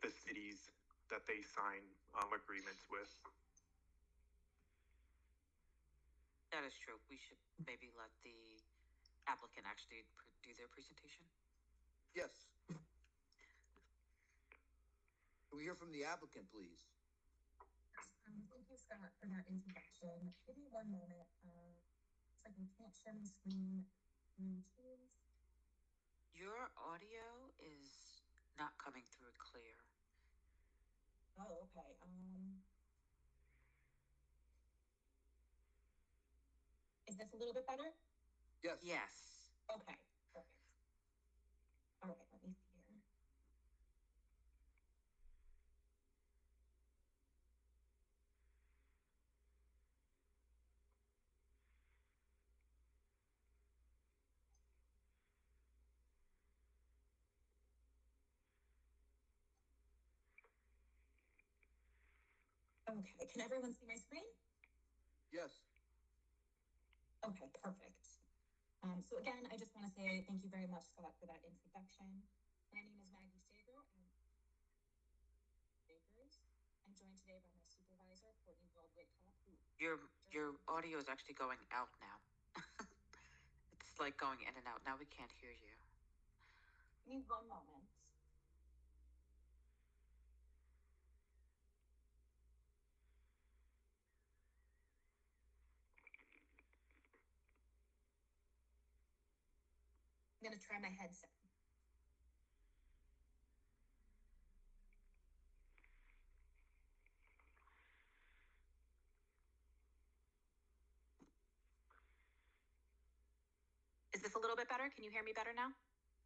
K: the cities that they sign agreements with.
B: That is true. We should maybe let the applicant actually do their presentation.
A: Yes. Can we hear from the applicant, please?
L: Thank you, Scott, for that introduction. Give me one moment. It's like we can't share my screen. Choose.
B: Your audio is not coming through clear.
L: Oh, okay. Is this a little bit better?
A: Yes.
B: Yes.
L: Okay, perfect. All right, let me see here. Okay, can everyone see my screen?
A: Yes.
L: Okay, perfect. So again, I just want to say thank you very much, Scott, for that introduction. My name is Maggie Sager. I'm joined today by my supervisor, Courtney Waldwick-Kopp.
B: Your audio is actually going out now. It's like going in and out. Now we can't hear you.
L: Give me one moment. I'm going to try my headset.
M: this a little bit better? Can you hear me better now?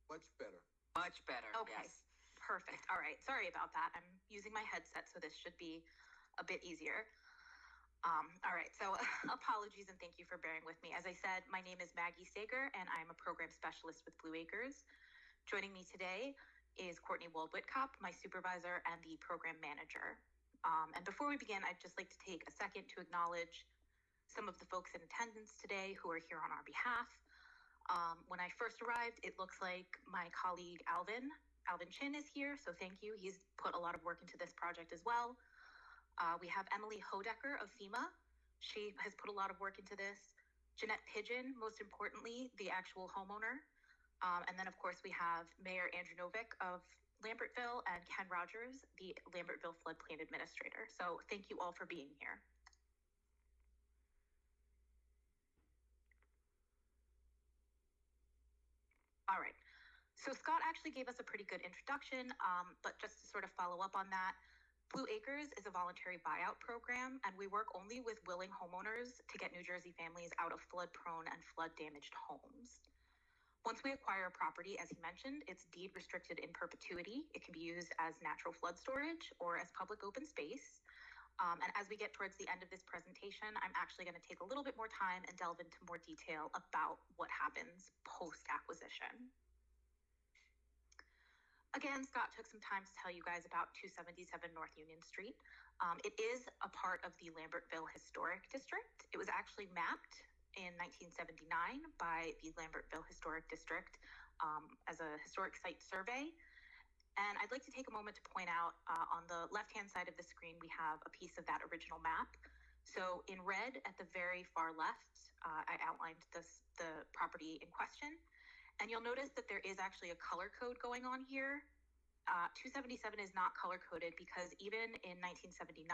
A: Much better.
B: Much better.
M: Okay,
B: Yes.
M: perfect. All right, sorry about that. I'm using my headset, so this should be a bit easier. All right, so apologies and thank you for bearing with me. As I said, my name is Maggie Sager, and I'm a program specialist with Blue Acres. Joining me today is Courtney Wald-Whitcop, my supervisor and the program manager. And before we begin, I'd just like to take a second to acknowledge some of the folks in attendance today who are here on our behalf. When I first arrived, it looks like my colleague Alvin Chin is here, so thank you. He's put a lot of work into this project as well. We have Emily Hodecker of FEMA. She has put a lot of work into this. Jeanette Pigeon, most importantly, the actual homeowner. And then, of course, we have Mayor Andrew Novick of Lambertville and Ken Rogers, the Lambertville Floodplain Administrator. So thank you all for being here. All right. So Scott actually gave us a pretty good introduction, but just to sort of follow up on that, Blue Acres is a voluntary buyout program, and we work only with willing homeowners to get New Jersey families out of flood-prone and flood-damaged homes. Once we acquire a property, as he mentioned, it's deed restricted in perpetuity. It can be used as natural flood storage or as public open space. And as we get towards the end of this presentation, I'm actually going to take a little bit more time and delve into more detail about what happens post-acquisition. Again, Scott took some time to tell you guys about 277 North Union Street. It is a part of the Lambertville Historic District. It was actually mapped in 1979 by the Lambertville Historic District as a historic site survey. And I'd like to take a moment to point out on the left-hand side of the screen, we have a piece of that original map. So in red at the very far left, I outlined the property in question. And you'll notice that there is actually a color code going on here. 277 is not color coded because even in 1979,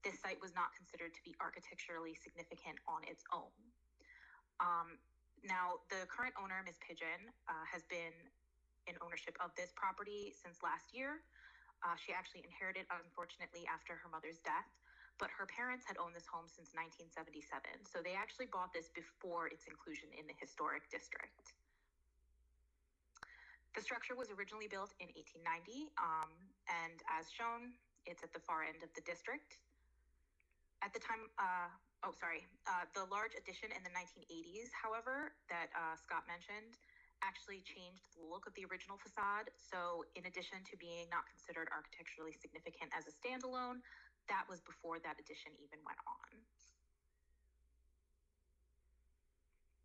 M: this site was not considered to be architecturally significant on its own. Now, the current owner, Ms. Pigeon, has been in ownership of this property since last year. She actually inherited, unfortunately, after her mother's death, but her parents had owned this home since 1977. So they actually bought this before its inclusion in the historic district. The structure was originally built in 1890, and as shown, it's at the far end of the district. At the time, the large addition in the 1980s, however, that Scott mentioned, actually changed the look of the original facade. So in addition to being not considered architecturally significant as a standalone, that was before that addition even went on.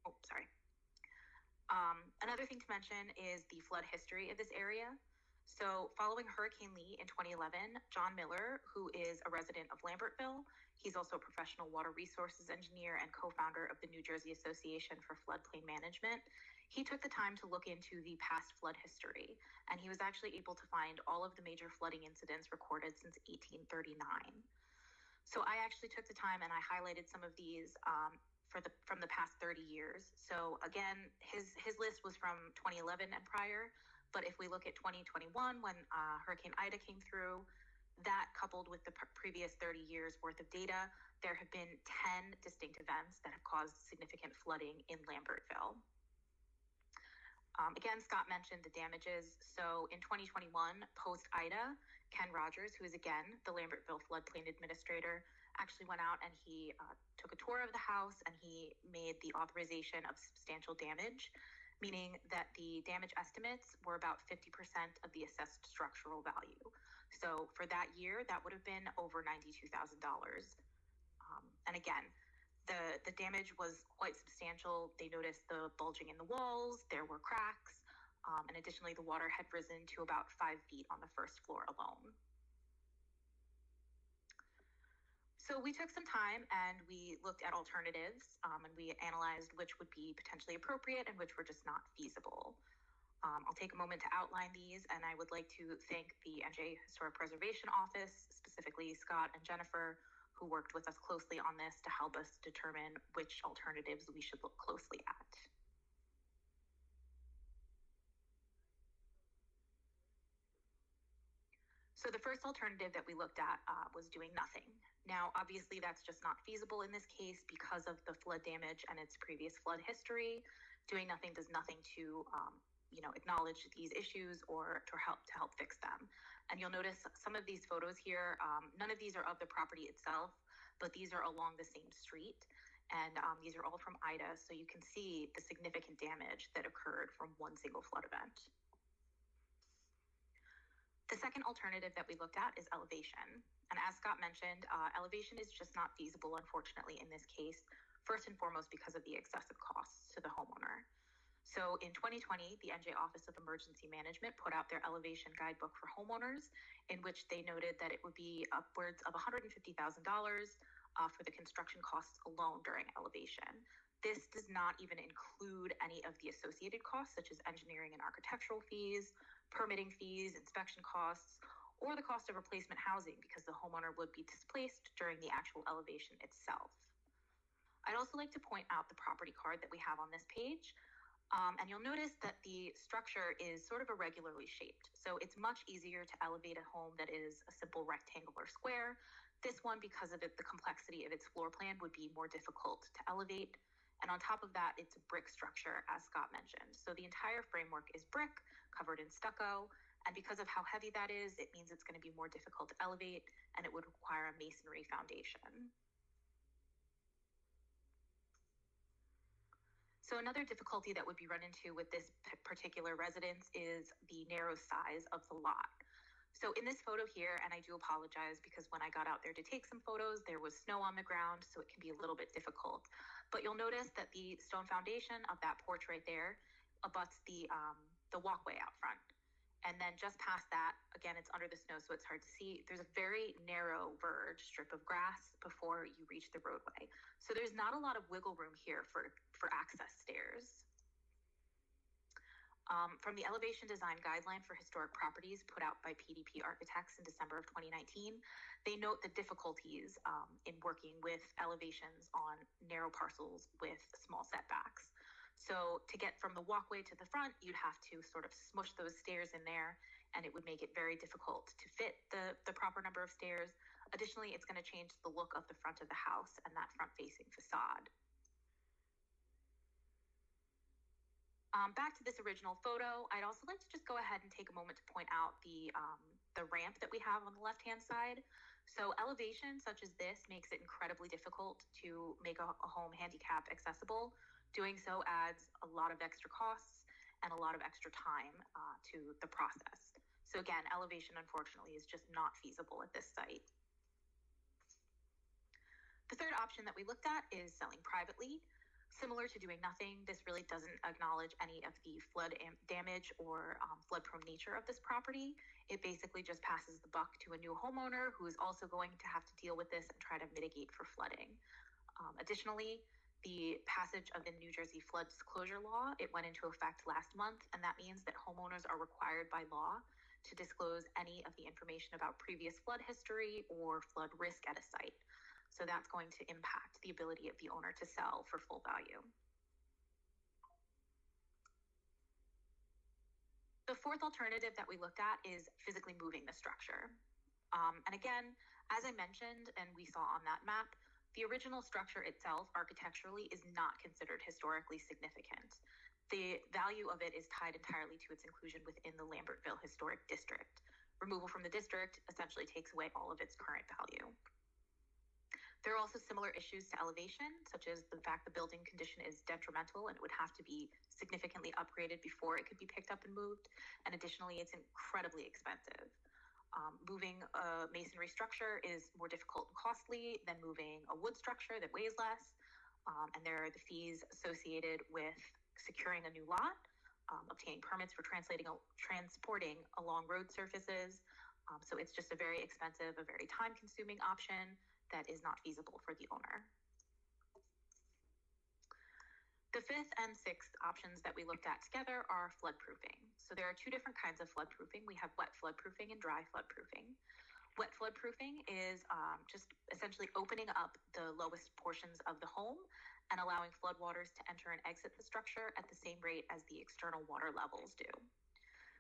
M: Oh, sorry. Another thing to mention is the flood history of this area. So following Hurricane Lee in 2011, John Miller, who is a resident of Lambertville, he's also a professional water resources engineer and co-founder of the New Jersey Association for Floodplain Management. He took the time to look into the past flood history, and he was actually able to find all of the major flooding incidents recorded since 1839. So I actually took the time and I highlighted some of these from the past 30 years. So again, his list was from 2011 and prior, but if we look at 2021, when Hurricane Ida came through, that coupled with the previous 30 years worth of data, there have been 10 distinct events that have caused significant flooding in Lambertville. Again, Scott mentioned the damages. So in 2021, post-Ida, Ken Rogers, who is again the Lambertville Floodplain Administrator, actually went out and he took a tour of the house and he made the authorization of substantial damage, meaning that the damage estimates were about 50% of the assessed structural value. So for that year, that would have been over $92,000. And again, the damage was quite substantial. They noticed the bulging in the walls, there were cracks, and additionally, the water had risen to about 5 feet on the first floor alone. So we took some time and we looked at alternatives and we analyzed which would be potentially appropriate and which were just not feasible. I'll take a moment to outline these, and I would like to thank the NJ Historic Preservation Office, specifically Scott and Jennifer, who worked with us closely on this to help us determine which alternatives we should look closely at. So the first alternative that we looked at was doing nothing. Now, obviously, that's just not feasible in this case because of the flood damage and its previous flood history. Doing nothing does nothing to acknowledge these issues or to help fix them. And you'll notice some of these photos here, none of these are of the property itself, but these are along the same street. And these are all from Ida, so you can see the significant damage that occurred from one single flood event. The second alternative that we looked at is elevation. And as Scott mentioned, elevation is just not feasible, unfortunately, in this case, first and foremost because of the excessive costs to the homeowner. So in 2020, the NJ Office of Emergency Management put out their elevation guidebook for homeowners, in which they noted that it would be upwards of $150,000 for the construction costs alone during elevation. This does not even include any of the associated costs, such as engineering and architectural fees, permitting fees, inspection costs, or the cost of replacement housing because the homeowner would be displaced during the actual elevation itself. I'd also like to point out the property card that we have on this page. And you'll notice that the structure is sort of irregularly shaped. So it's much easier to elevate a home that is a simple rectangular square. This one, because of the complexity of its floor plan, would be more difficult to elevate. And on top of that, it's a brick structure, as Scott mentioned. So the entire framework is brick, covered in stucco. And because of how heavy that is, it means it's going to be more difficult to elevate, and it would require a masonry foundation. So another difficulty that would be run into with this particular residence is the narrow size of the lot. So in this photo here, and I do apologize because when I got out there to take some photos, there was snow on the ground, so it can be a little bit difficult. But you'll notice that the stone foundation of that porch right there abuts the walkway out front. And then just past that, again, it's under the snow, so it's hard to see. There's a very narrow verge strip of grass before you reach the roadway. So there's not a lot of wiggle room here for access stairs. From the elevation design guideline for historic properties put out by PDP Architects in December of 2019, they note the difficulties in working with elevations on narrow parcels with small setbacks. So to get from the walkway to the front, you'd have to sort of smush those stairs in there, and it would make it very difficult to fit the proper number of stairs. Additionally, it's going to change the look of the front of the house and that front-facing facade. Back to this original photo, I'd also like to just go ahead and take a moment to point out the ramp that we have on the left-hand side. So elevation such as this makes it incredibly difficult to make a home handicap accessible. Doing so adds a lot of extra costs and a lot of extra time to the process. So again, elevation, unfortunately, is just not feasible at this site. The third option that we looked at is selling privately. Similar to doing nothing, this really doesn't acknowledge any of the flood damage or flood-prone nature of this property. It basically just passes the buck to a new homeowner who is also going to have to deal with this and try to mitigate for flooding. Additionally, the passage of the New Jersey flood disclosure law, it went into effect last month, and that means that homeowners are required by law to disclose any of the information about previous flood history or flood risk at a site. So that's going to impact the ability of the owner to sell for full value. The fourth alternative that we looked at is physically moving the structure. And again, as I mentioned, and we saw on that map, the original structure itself, architecturally, is not considered historically significant. The value of it is tied entirely to its inclusion within the Lambertville Historic District. Removal from the district essentially takes away all of its current value. There are also similar issues to elevation, such as the fact the building condition is detrimental and it would have to be significantly upgraded before it could be picked up and moved. And additionally, it's incredibly expensive. Moving a masonry structure is more difficult and costly than moving a wood structure that weighs less. And there are the fees associated with securing a new lot, obtaining permits for transporting along road surfaces. So it's just a very expensive, a very time-consuming option that is not feasible for the owner. The fifth and sixth options that we looked at together are floodproofing. So there are two different kinds of floodproofing. We have wet floodproofing and dry floodproofing. Wet floodproofing is just essentially opening up the lowest portions of the home and allowing floodwaters to enter and exit the structure at the same rate as the external water levels do.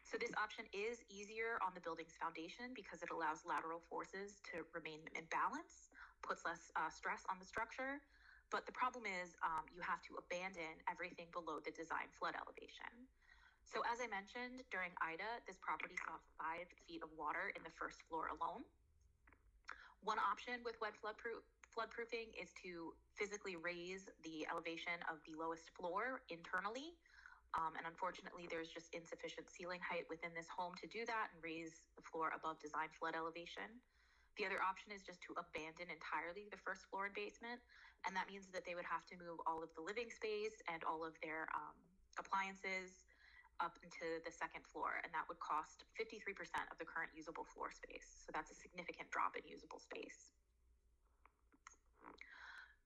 M: So this option is easier on the building's foundation because it allows lateral forces to remain in balance, puts less stress on the structure. But the problem is you have to abandon everything below the design flood elevation. So as I mentioned, during Ida, this property saw 5 feet of water in the first floor alone. One option with wet floodproofing is to physically raise the elevation of the lowest floor internally. And unfortunately, there's just insufficient ceiling height within this home to do that and raise the floor above design flood elevation. The other option is just to abandon entirely the first floor and basement. And that means that they would have to move all of the living space and all of their appliances up into the second floor. And that would cost 53% of the current usable floor space. So that's a significant drop in usable space.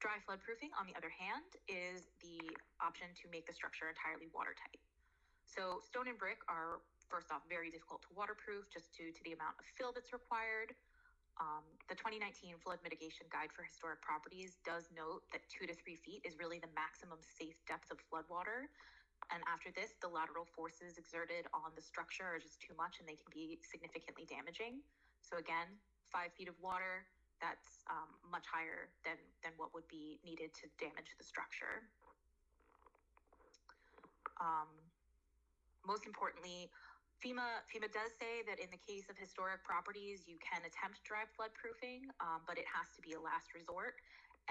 M: Dry floodproofing, on the other hand, is the option to make the structure entirely watertight. So stone and brick are, first off, very difficult to waterproof just due to the amount of fill that's required. The 2019 Flood Mitigation Guide for Historic Properties does note that 2 to 3 feet is really the maximum safe depth of floodwater. And after this, the lateral forces exerted on the structure are just too much and they can be significantly damaging. So again, 5 feet of water, that's much higher than what would be needed to damage the structure. Most importantly, FEMA does say that in the case of historic properties, you can attempt dry floodproofing, but it has to be a last resort,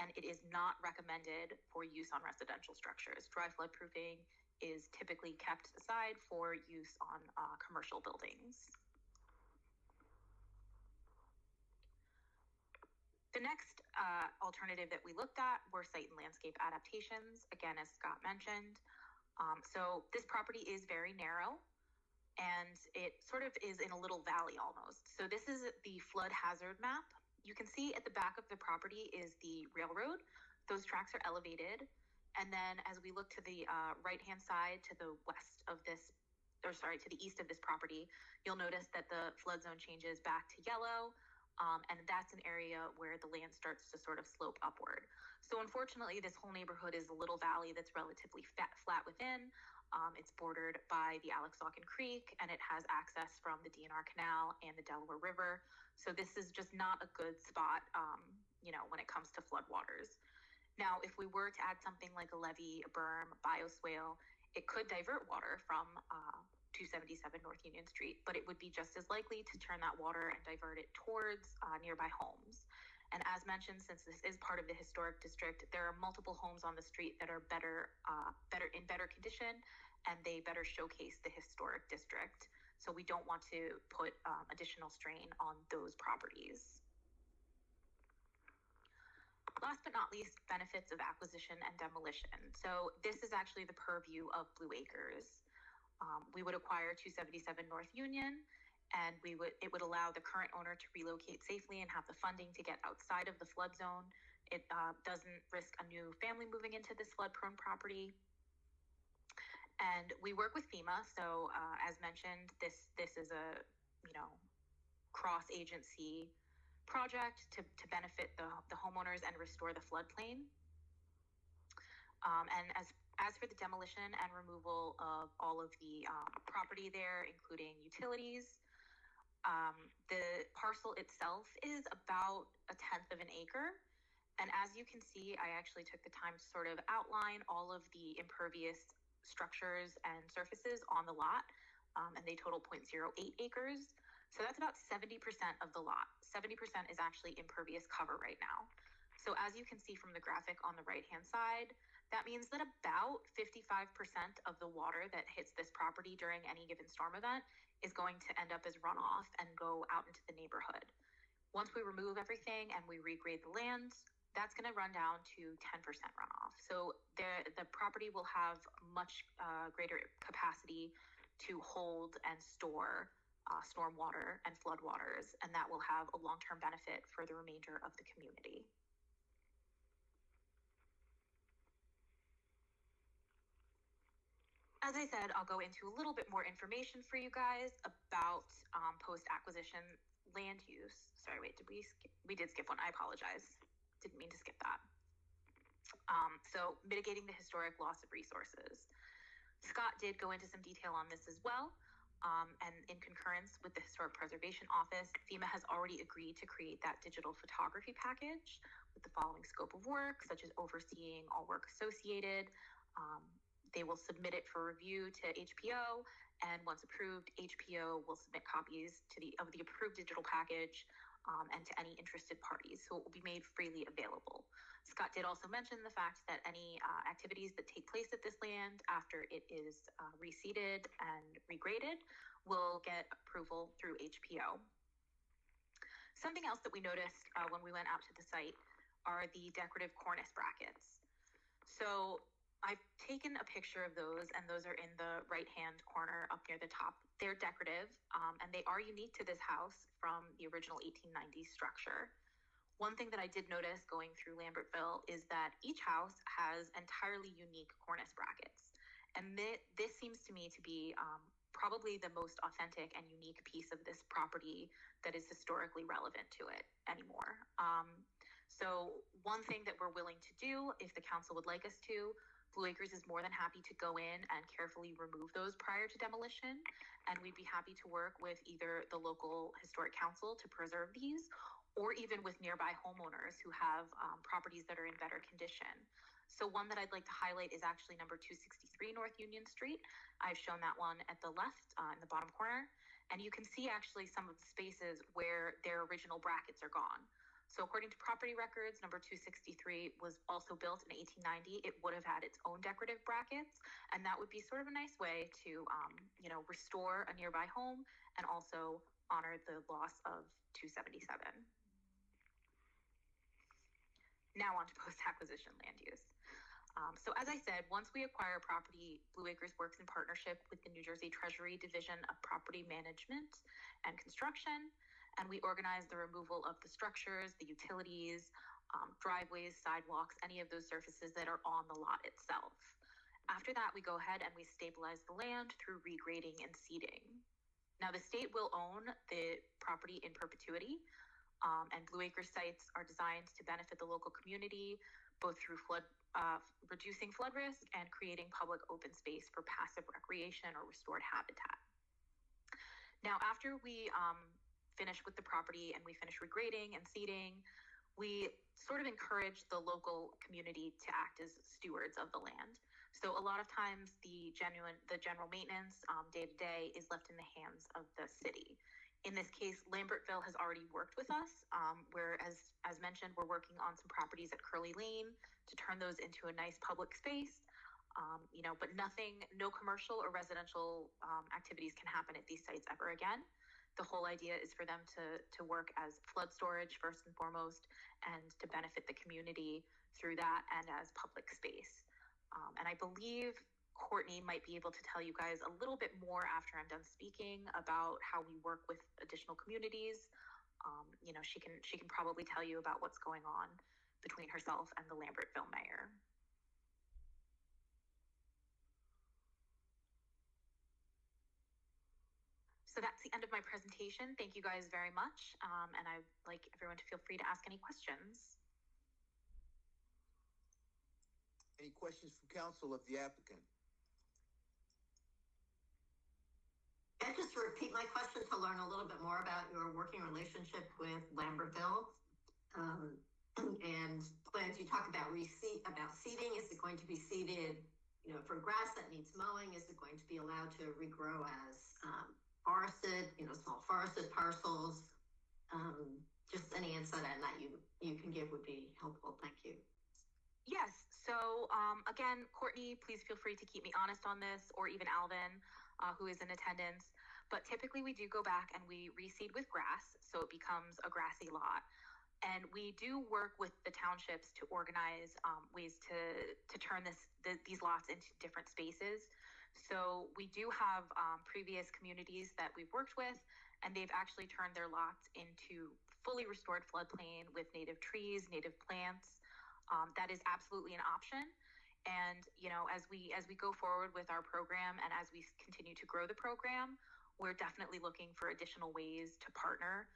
M: and it is not recommended for use on residential structures. Dry floodproofing is typically kept aside for use on commercial buildings. The next alternative that we looked at were site and landscape adaptations, again, as Scott mentioned. So this property is very narrow, and it sort of is in a little valley almost. So this is the flood hazard map. You can see at the back of the property is the railroad. Those tracks are elevated. And then as we look to the right-hand side to the west of this, or sorry, to the east of this property, you'll notice that the flood zone changes back to yellow. And that's an area where the land starts to sort of slope upward. So unfortunately, this whole neighborhood is a little valley that's relatively flat within. It's bordered by the Alexaughan Creek, and it has access from the DNR Canal and the Delaware River. So this is just not a good spot, when it comes to floodwaters. Now, if we were to add something like a levee, a berm, a bioswale, it could divert water from 277 North Union Street, but it would be just as likely to turn that water and divert it towards nearby homes. And as mentioned, since this is part of the historic district, there are multiple homes on the street that are in better condition, and they better showcase the historic district. So we don't want to put additional strain on those properties. Last but not least, benefits of acquisition and demolition. So this is actually the purview of Blue Acres. We would acquire 277 North Union, and it would allow the current owner to relocate safely and have the funding to get outside of the flood zone. It doesn't risk a new family moving into this flood-prone property. And we work with FEMA, so as mentioned, this is a cross-agency project to benefit the homeowners and restore the floodplain. And as for the demolition and removal of all of the property there, including utilities, the parcel itself is about 1/10 of an acre. And as you can see, I actually took the time to sort of outline all of the impervious structures and surfaces on the lot, and they total 0.08 acres. So that's about 70% of the lot. 70% is actually impervious cover right now. So as you can see from the graphic on the right-hand side, that means that about 55% of the water that hits this property during any given storm event is going to end up as runoff and go out into the neighborhood. Once we remove everything and we regrade the land, that's going to run down to 10% runoff. So the property will have much greater capacity to hold and store stormwater and floodwaters, and that will have a long-term benefit for the remainder of the community. As I said, I'll go into a little bit more information for you guys about post-acquisition land use. Sorry, wait, we did skip one. I apologize. Didn't mean to skip that. So mitigating the historic loss of resources. Scott did go into some detail on this as well. And in concurrence with the Historic Preservation Office, FEMA has already agreed to create that digital photography package with the following scope of work, such as overseeing all work associated. They will submit it for review to HPO, and once approved, HPO will submit copies of the approved digital package and to any interested parties. So it will be made freely available. Scott did also mention the fact that any activities that take place at this land after it is reseeded and regraded will get approval through HPO. Something else that we noticed when we went out to the site are the decorative cornice brackets. So I've taken a picture of those, and those are in the right-hand corner up near the top. They're decorative, and they are unique to this house from the original 1890s structure. One thing that I did notice going through Lambertville is that each house has entirely unique cornice brackets. And this seems to me to be probably the most authentic and unique piece of this property that is historically relevant to it anymore. So one thing that we're willing to do, if the council would like us to, Blue Acres is more than happy to go in and carefully remove those prior to demolition. And we'd be happy to work with either the local historic council to preserve these, or even with nearby homeowners who have properties that are in better condition. So one that I'd like to highlight is actually number 263 North Union Street. I've shown that one at the left in the bottom corner. And you can see actually some of the spaces where their original brackets are gone. So according to property records, number 263 was also built in 1890. It would have had its own decorative brackets, and that would be sort of a nice way to, restore a nearby home and also honor the loss of 277. Now on to post-acquisition land use. So as I said, once we acquire property, Blue Acres works in partnership with the New Jersey Treasury Division of Property Management and Construction, and we organize the removal of the structures, the utilities, driveways, sidewalks, any of those surfaces that are on the lot itself. After that, we go ahead and we stabilize the land through regrading and seeding. Now, the state will own the property in perpetuity, and Blue Acres sites are designed to benefit the local community, both through reducing flood risk and creating public open space for passive recreation or restored habitat. Now, after we finish with the property and we finish regrading and seeding, we sort of encourage the local community to act as stewards of the land. So a lot of times the general maintenance day to day is left in the hands of the city. In this case, Lambertville has already worked with us, where as mentioned, we're working on some properties at Curly Lane to turn those into a nice public space. But no commercial or residential activities can happen at these sites ever again. The whole idea is for them to work as flood storage first and foremost, and to benefit the community through that and as public space. And I believe Courtney might be able to tell you guys a little bit more after I'm done speaking about how we work with additional communities. She can probably tell you about what's going on between herself and the Lambertville mayor. So that's the end of my presentation. Thank you guys very much. And I'd like everyone to feel free to ask any questions.
A: Any questions from council of the applicant?
G: Can I just repeat my question to learn a little bit more about your working relationship with Lambertville? And plans, you talk about seeding. Is it going to be seeded, for grass that needs mowing? Is it going to be allowed to regrow as forested, small forested parcels? Just any insight on that you can give would be helpful. Thank you.
M: Yes. So again, Courtney, please feel free to keep me honest on this, or even Alvin, who is in attendance. But typically we do go back and we reseed with grass, so it becomes a grassy lot. And we do work with the townships to organize ways to turn these lots into different spaces. So we do have previous communities that we've worked with, and they've actually turned their lots into fully restored floodplain with native trees, native plants. That is absolutely an option. And as we go forward with our program and as we continue to grow the program, we're definitely looking for additional ways to partner.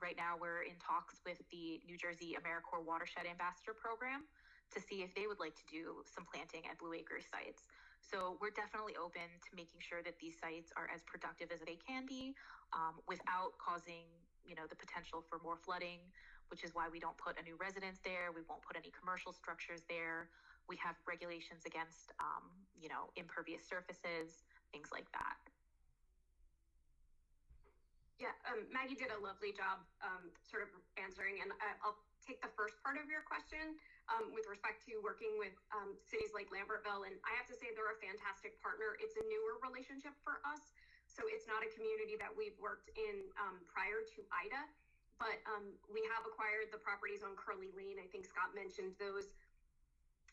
M: Right now we're in talks with the New Jersey AmeriCorps Watershed Ambassador Program to see if they would like to do some planting at Blue Acres sites. So we're definitely open to making sure that these sites are as productive as they can be, without causing, the potential for more flooding, which is why we don't put a new residence there. We won't put any commercial structures there. We have regulations against, impervious surfaces, things like that.
D: Yeah, Maggie did a lovely job sort of answering, and I'll take the first part of your question with respect to working with cities like Lambertville. And I have to say they're a fantastic partner. It's a newer relationship for us. So it's not a community that we've worked in prior to Ida, but we have acquired the properties on Curly Lane. I think Scott mentioned those.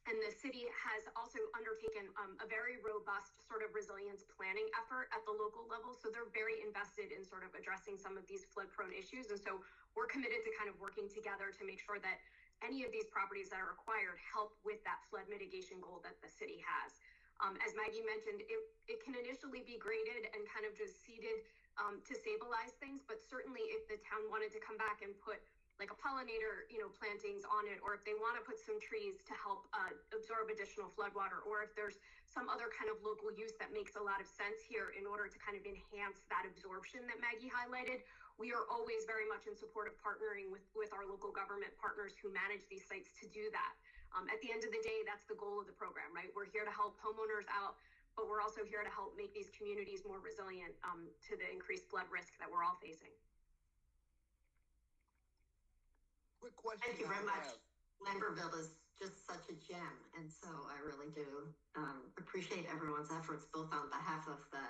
D: And the city has also undertaken a very robust sort of resilience planning effort at the local level. So they're very invested in sort of addressing some of these flood prone issues. And so we're committed to kind of working together to make sure that any of these properties that are acquired help with that flood mitigation goal that the city has. As Maggie mentioned, it can initially be graded and kind of just seeded to stabilize things. But certainly if the town wanted to come back and put like a pollinator, plantings on it, or if they want to put some trees to help absorb additional floodwater, or if there's some other kind of local use that makes a lot of sense here in order to kind of enhance that absorption that Maggie highlighted, we are always very much in support of partnering with our local government partners who manage these sites to do that. At the end of the day, that's the goal of the program, right? We're here to help homeowners out, but we're also here to help make these communities more resilient to the increased flood risk that we're all facing.
A: Quick question.
G: Thank you very much. Lambertville is just such a gem, and so I really do appreciate everyone's efforts, both on behalf of the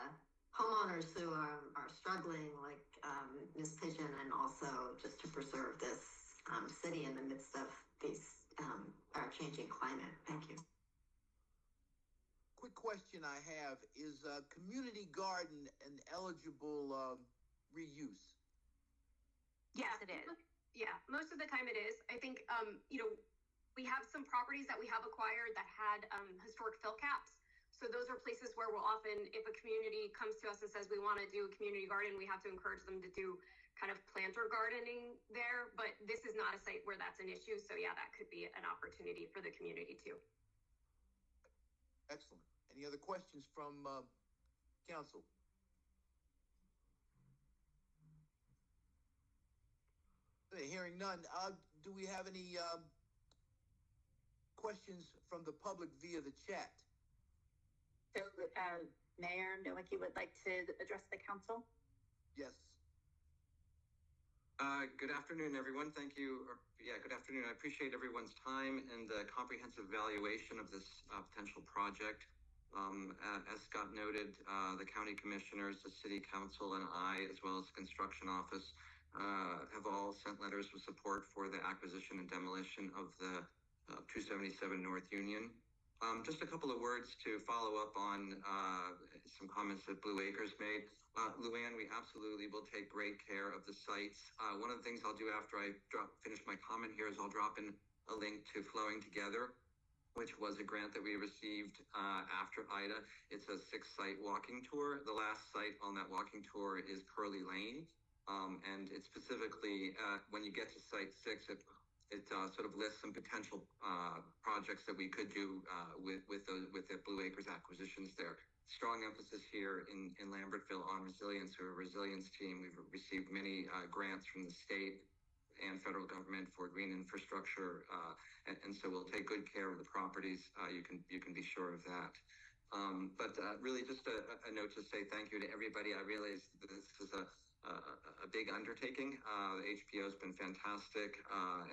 G: homeowners who are struggling, like Ms. Pigeon, and also just to preserve this city in the midst of these our changing climate. Thank you.
A: Quick question I have is community garden an eligible reuse?
D: Yes, it is. Yeah, most of the time it is. I think, we have some properties that we have acquired that had historic fill caps. So those are places where we'll often, if a community comes to us and says we want to do a community garden, we have to encourage them to do kind of planter gardening there. But this is not a site where that's an issue. So yeah, that could be an opportunity for the community too.
A: Excellent. Any other questions from council? Hearing none. Do we have any questions from the public via the chat?
I: So, Mayor Nowicki would like to address the council?
A: Yes.
N: Good afternoon, everyone. Thank you. Good afternoon. I appreciate everyone's time and the comprehensive evaluation of this potential project. As Scott noted, the county commissioners, the city council, and I, as well as the construction office, have all sent letters of support for the acquisition and demolition of the 277 North Union. Just a couple of words to follow up on some comments that Blue Acres made. Luann, we absolutely will take great care of the sites. One of the things I'll do after I finish my comment here is I'll drop in a link to Flowing Together, which was a grant that we received after Ida. It's a 6-site walking tour. The last site on that walking tour is Curly Lane. And it specifically, when you get to site 6, it sort of lists some potential projects that we could do with the Blue Acres acquisitions there. Strong emphasis here in Lambertville on resilience. We're a resilience team. We've received many grants from the state and federal government for green infrastructure, and so we'll take good care of the properties. You can be sure of that. But really, just a note to say thank you to everybody. I realize this is a big undertaking. The HPO has been fantastic,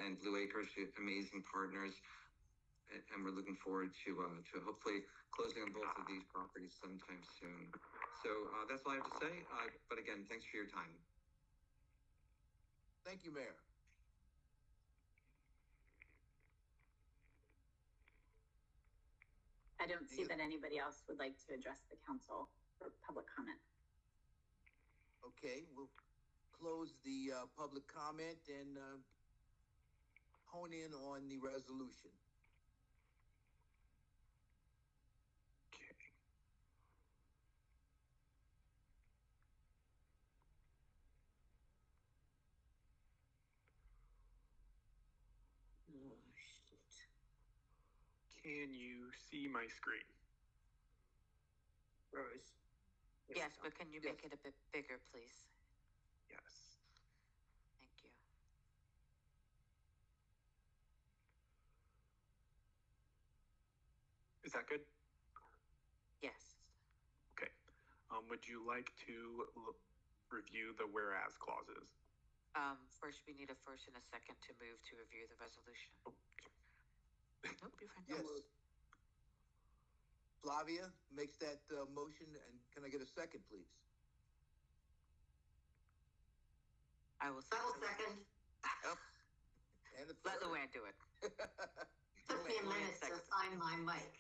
N: and Blue Acres, amazing partners, and we're looking forward to hopefully closing on both of these properties sometime soon. So that's all I have to say. But again, thanks for your time.
A: Thank you, Mayor.
I: I don't see that anybody else would like to address the council for public comment.
A: Okay, we'll close the public comment and hone in on the resolution.
K: Okay.
G: Oh, shoot.
K: Can you see my screen?
H: Rose.
B: Yes, but can you make it a bit bigger, please?
K: Yes.
B: Thank you.
K: Is that good?
B: Yes.
K: Okay. Would you like to review the whereas clauses?
B: First, we need a first and a second to move to review the resolution. Nope, you're fine.
A: Yes. Flavia makes that motion, and can I get a second, please?
B: I will
G: second.
A: Yep. And a
B: Let
A: third.
B: Luann do it.
G: Took me a minute to find my mic.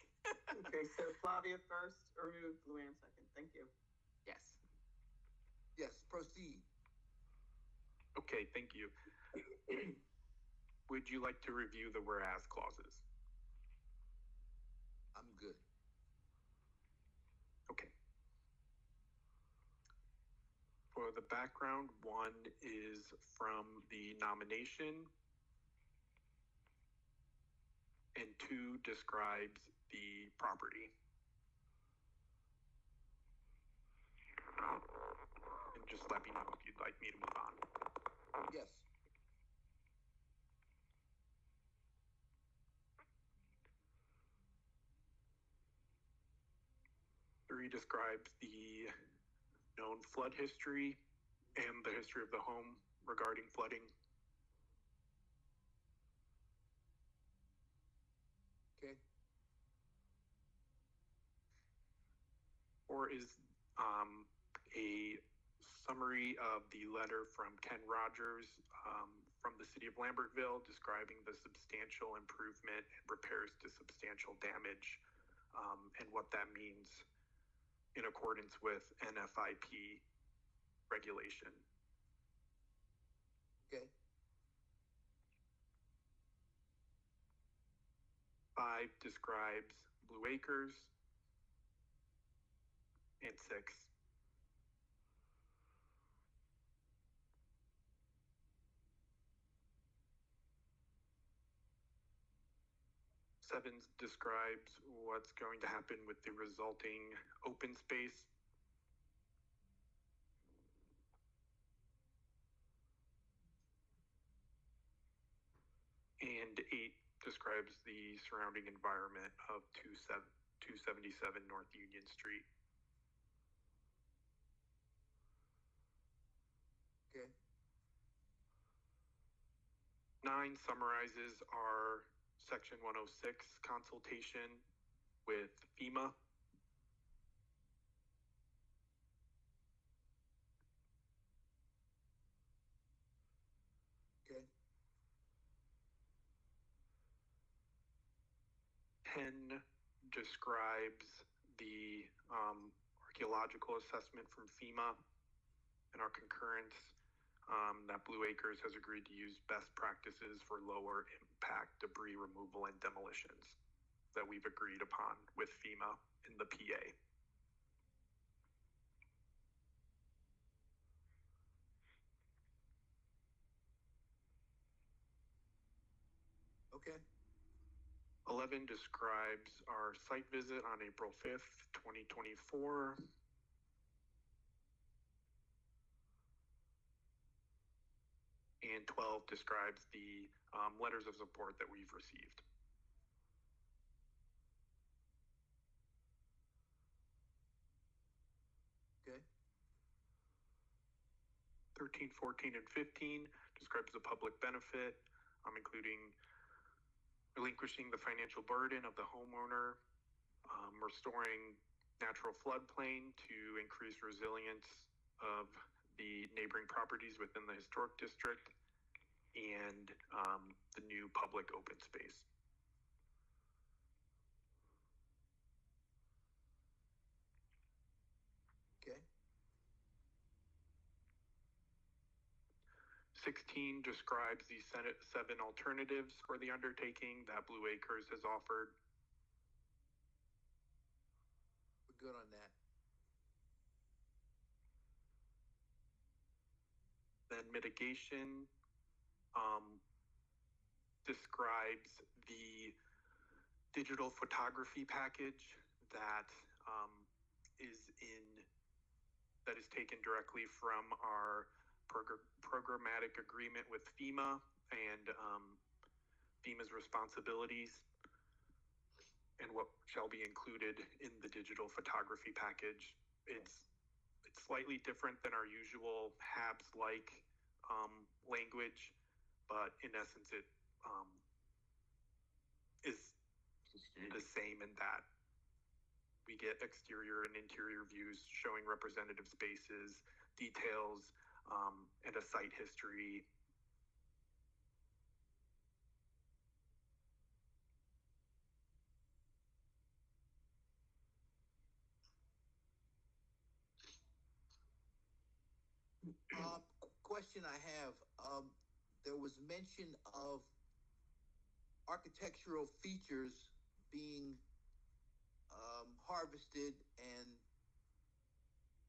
J: Okay, so Flavia first, or move Luann second. Thank you.
B: Yes.
A: Yes, proceed.
K: Okay, thank you. Would you like to review the whereas clauses?
A: I'm good.
K: Okay. For the background, one is from the nomination, and two describes the property. And just let me know if you'd like me to move on.
A: Yes.
K: Three describes the known flood history and the history of the home regarding flooding.
A: Okay.
K: Or is a summary of the letter from Ken Rogers from the city of Lambertville describing the substantial improvement and repairs to substantial damage and what that means in accordance with NFIP regulation.
A: Okay.
K: 5 describes Blue Acres, and 6 7 describes what's going to happen with the resulting open space. And 8 describes the surrounding environment of 277 North Union Street.
A: Okay.
K: 9 summarizes our Section 106 consultation with FEMA.
A: Okay.
K: 10 describes the archaeological assessment from FEMA and our concurrence that Blue Acres has agreed to use best practices for lower impact debris removal and demolitions that we've agreed upon with FEMA in the PA.
A: Okay.
K: 11 describes our site visit on April 5th, 2024. And 12 describes the letters of support that we've received.
A: Okay.
K: 13, 14, and 15 describes the public benefit, including relinquishing the financial burden of the homeowner, restoring natural floodplain to increase resilience of the neighboring properties within the historic district, and the new public open space.
A: Okay.
K: 16 describes the 7 alternatives for the undertaking that Blue Acres has offered.
A: We're good on that.
K: Then mitigation describes the digital photography package that that is taken directly from our programmatic agreement with FEMA and FEMA's responsibilities, and what shall be included in the digital photography package. It's slightly different than our usual HABS-like language, but in essence it is the same in that we get exterior and interior views showing representative spaces, details, and a site history.
A: Question I have, there was mention of architectural features being harvested and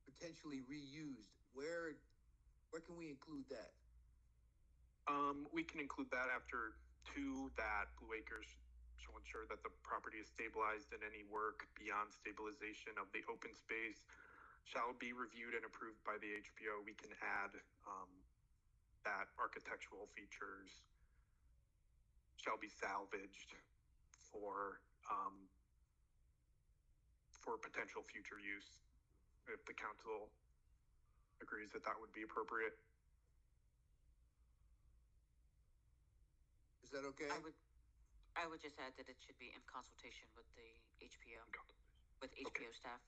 A: potentially reused. Where can we include that?
K: We can include that after 2, that Blue Acres shall ensure that the property is stabilized and any work beyond stabilization of the open space shall be reviewed and approved by the HPO. We can add that architectural features shall be salvaged for potential future use if the council agrees that that would be appropriate.
A: Is that okay?
B: I would just add that it should be in consultation with the HPO, with HPO staff.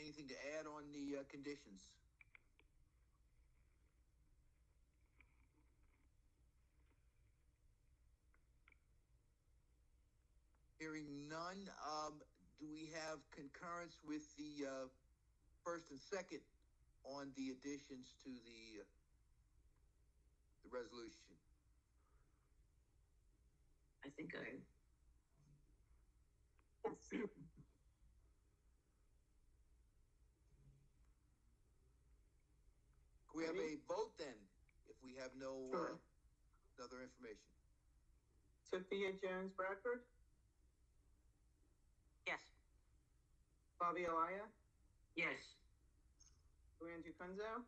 A: Anything to add on the conditions? Hearing none, do we have concurrence with the first and second on the additions to the resolution?
H: I think I.
A: Can we have a vote then, if we have no other information?
J: Sophia Jones Bradford,
B: Yes.
J: Bobby Elia,
H: Yes.
J: Luann Giaconzo,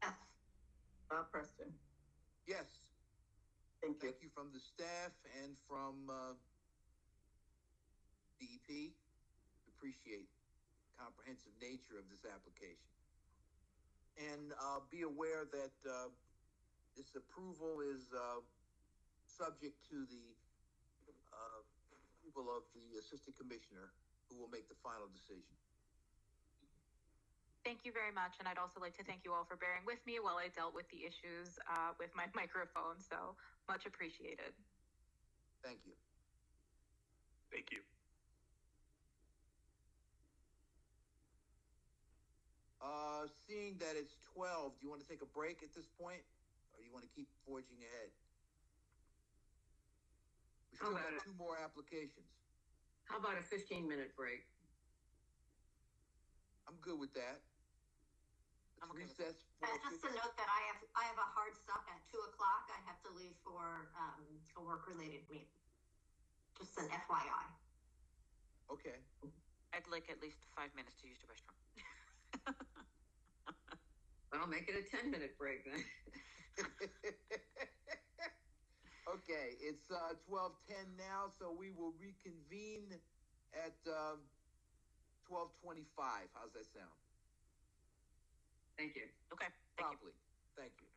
G: Yes.
J: Bob Preston.
A: Yes.
J: Thank you.
A: Thank you from the staff and from DEP. Appreciate the comprehensive nature of this application. And be aware that this approval is subject to the approval of the Assistant Commissioner, who will make the final decision.
M: Thank you very much. And I'd also like to thank you all for bearing with me while I dealt with the issues with my microphone. So much appreciated.
A: Thank you.
K: Thank you.
A: Seeing that it's 12, do you want to take a break at this point, or do you want to keep forging ahead? We still got 2 more applications.
H: How about a 15-minute break?
A: I'm good with that. Let's recess.
G: Just to note that I have a hard stop at 2:00. I have to leave for a work-related meeting. Just an FYI.
A: Okay.
B: I'd like at least 5 minutes to use the restroom.
H: I'll make it a 10-minute break then.
A: Okay, it's 12:10 now, so we will reconvene at 12:25. How's that sound?
H: Thank you.
B: Okay.
A: Probably. Thank you.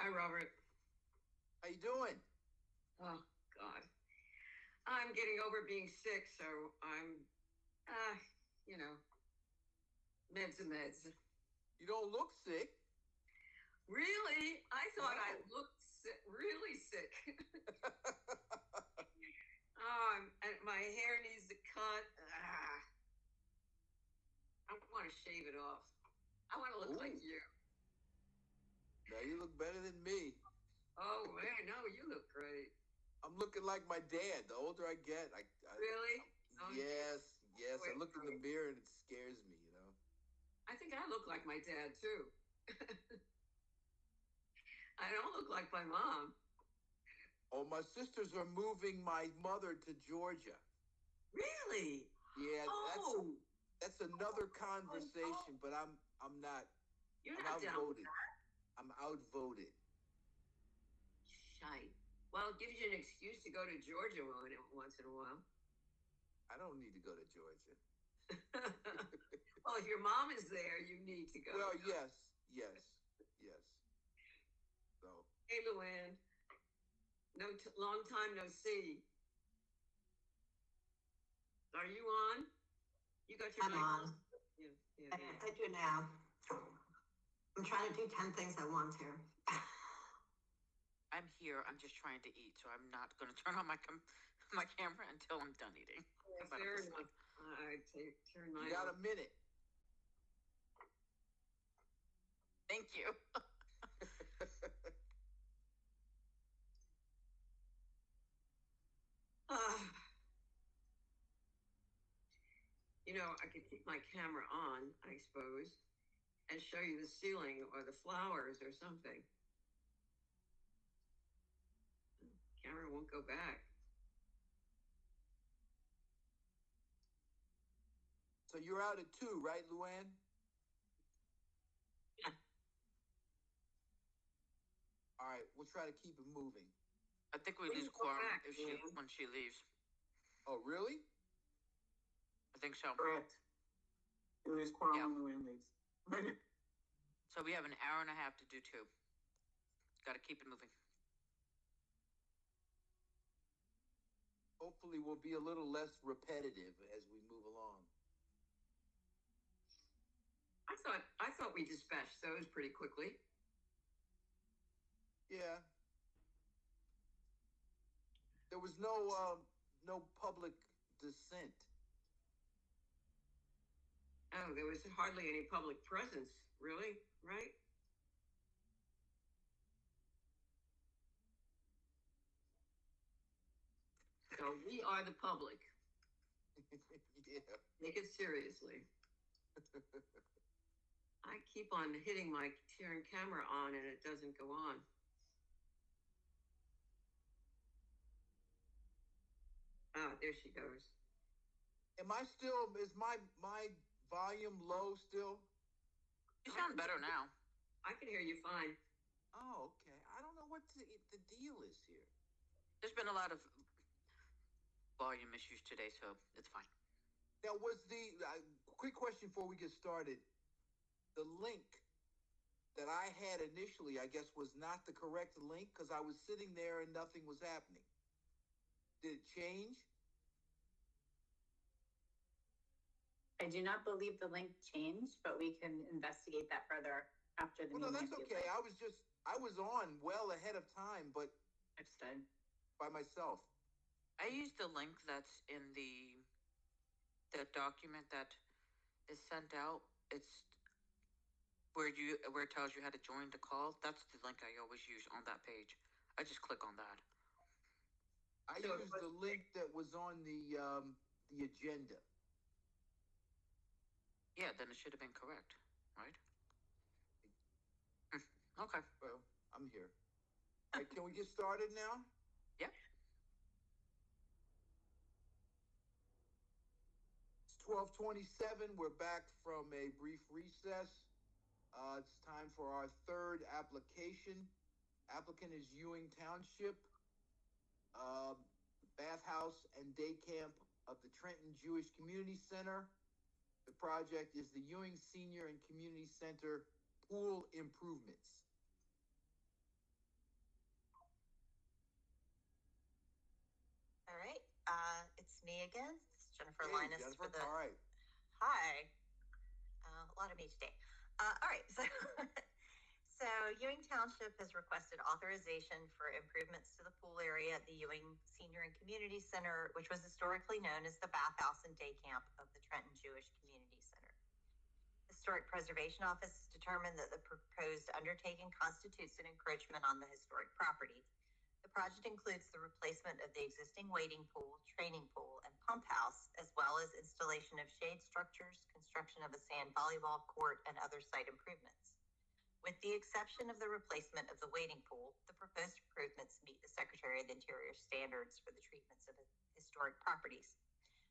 H: Hi, Robert.
A: How you doing?
H: Oh, God. I'm getting over being sick, so I'm, you know, meds and meds.
A: You don't look sick.
H: Really? I thought I
A: No.
H: looked sick, really sick. And my hair needs to cut. I want to shave it off. I want to look like you.
A: Now you look better than me.
H: Oh, man, no, you look great.
A: I'm looking like my dad. The older I get,
H: Really?
A: Yes. I
H: Wait,
A: look in the mirror and it scares me, you know.
H: I think I look like my dad, too. I don't look like my mom.
A: Oh, my sisters are moving my mother to Georgia.
H: Really?
A: Yeah,
H: Oh.
A: that's another conversation, but I'm not.
H: You're
A: I'm
H: not down with
A: outvoted.
H: that?
A: I'm outvoted.
H: Shite. Well, it gives you an excuse to go to Georgia once in a while.
A: I don't need to go to Georgia.
H: Well, if your mom is there, you need to go.
A: Well, yes. So.
H: Hey, Luann. Long time no see. Are you on? You got your
G: I'm
H: mic
G: on.
H: Yeah.
G: I do now. I'm trying to do 10 things at once here.
B: I'm here. I'm just trying to eat, so I'm not going to turn on my camera until I'm done eating.
H: Yeah, fair enough. I turn mine
A: You got
H: off.
A: a minute.
B: Thank you.
H: You know, I could keep my camera on, I suppose, and show you the ceiling or the flowers or something. Camera won't go back.
A: So you're out at 2, right, Luann?
H: Yeah.
A: All right, we'll try to keep it moving.
B: I think we lose quorum when she leaves.
A: Oh, really?
B: I think so.
J: Correct. You lose quorum when Luann leaves.
B: So we have an hour and a half to do 2. Got to keep it moving.
A: Hopefully we'll be a little less repetitive as we move along.
H: I thought we dispatched those pretty quickly.
A: Yeah. There was no public dissent.
H: Oh, there was hardly any public presence, really, right? So we are the public.
A: Yeah.
H: Take it seriously. I keep on hitting my camera on and it doesn't go on. Ah, there she goes.
A: Is my volume low still?
B: You sound better now.
H: I can hear you fine.
A: Oh, okay. I don't know what the deal is here.
B: There's been a lot of volume issues today, so it's fine.
A: Now, was quick question before we get started. The link that I had initially, I guess, was not the correct link because I was sitting there and nothing was happening. Did it change?
I: I do not believe the link changed, but we can investigate that further after the
A: Well, no,
I: meeting.
A: that's okay. I was on well ahead of time, but
I: Understood.
A: by myself.
B: I used the link that's in the document that is sent out. It's where it tells you how to join the call. That's the link I always use on that page. I just click on that.
A: I used the link that was on the agenda.
B: Yeah, then it should have been correct, right? Okay.
A: Well, I'm here. All right, can we get started now?
B: Yep.
A: It's 12:27. We're back from a brief recess. It's time for our third application. Applicant is Ewing Township, bathhouse and day camp of the Trenton Jewish Community Center. The project is the Ewing Senior and Community Center pool improvements.
C: me again. It's Jennifer
A: Hey,
C: Linus
A: Jennifer,
C: for the.
A: all right.
C: Hi. A lot of me today. All right. So Ewing Township has requested authorization for improvements to the pool area at the Ewing Senior and Community Center, which was historically known as the bathhouse and day camp of the Trenton Jewish Community Center. Historic Preservation Office determined that the proposed undertaking constitutes an encroachment on the historic property. The project includes the replacement of the existing wading pool, training pool, and pump house, as well as installation of shade structures, construction of a sand volleyball court, and other site improvements. With the exception of the replacement of the wading pool, the proposed improvements meet the Secretary of the Interior standards for the treatments of historic properties.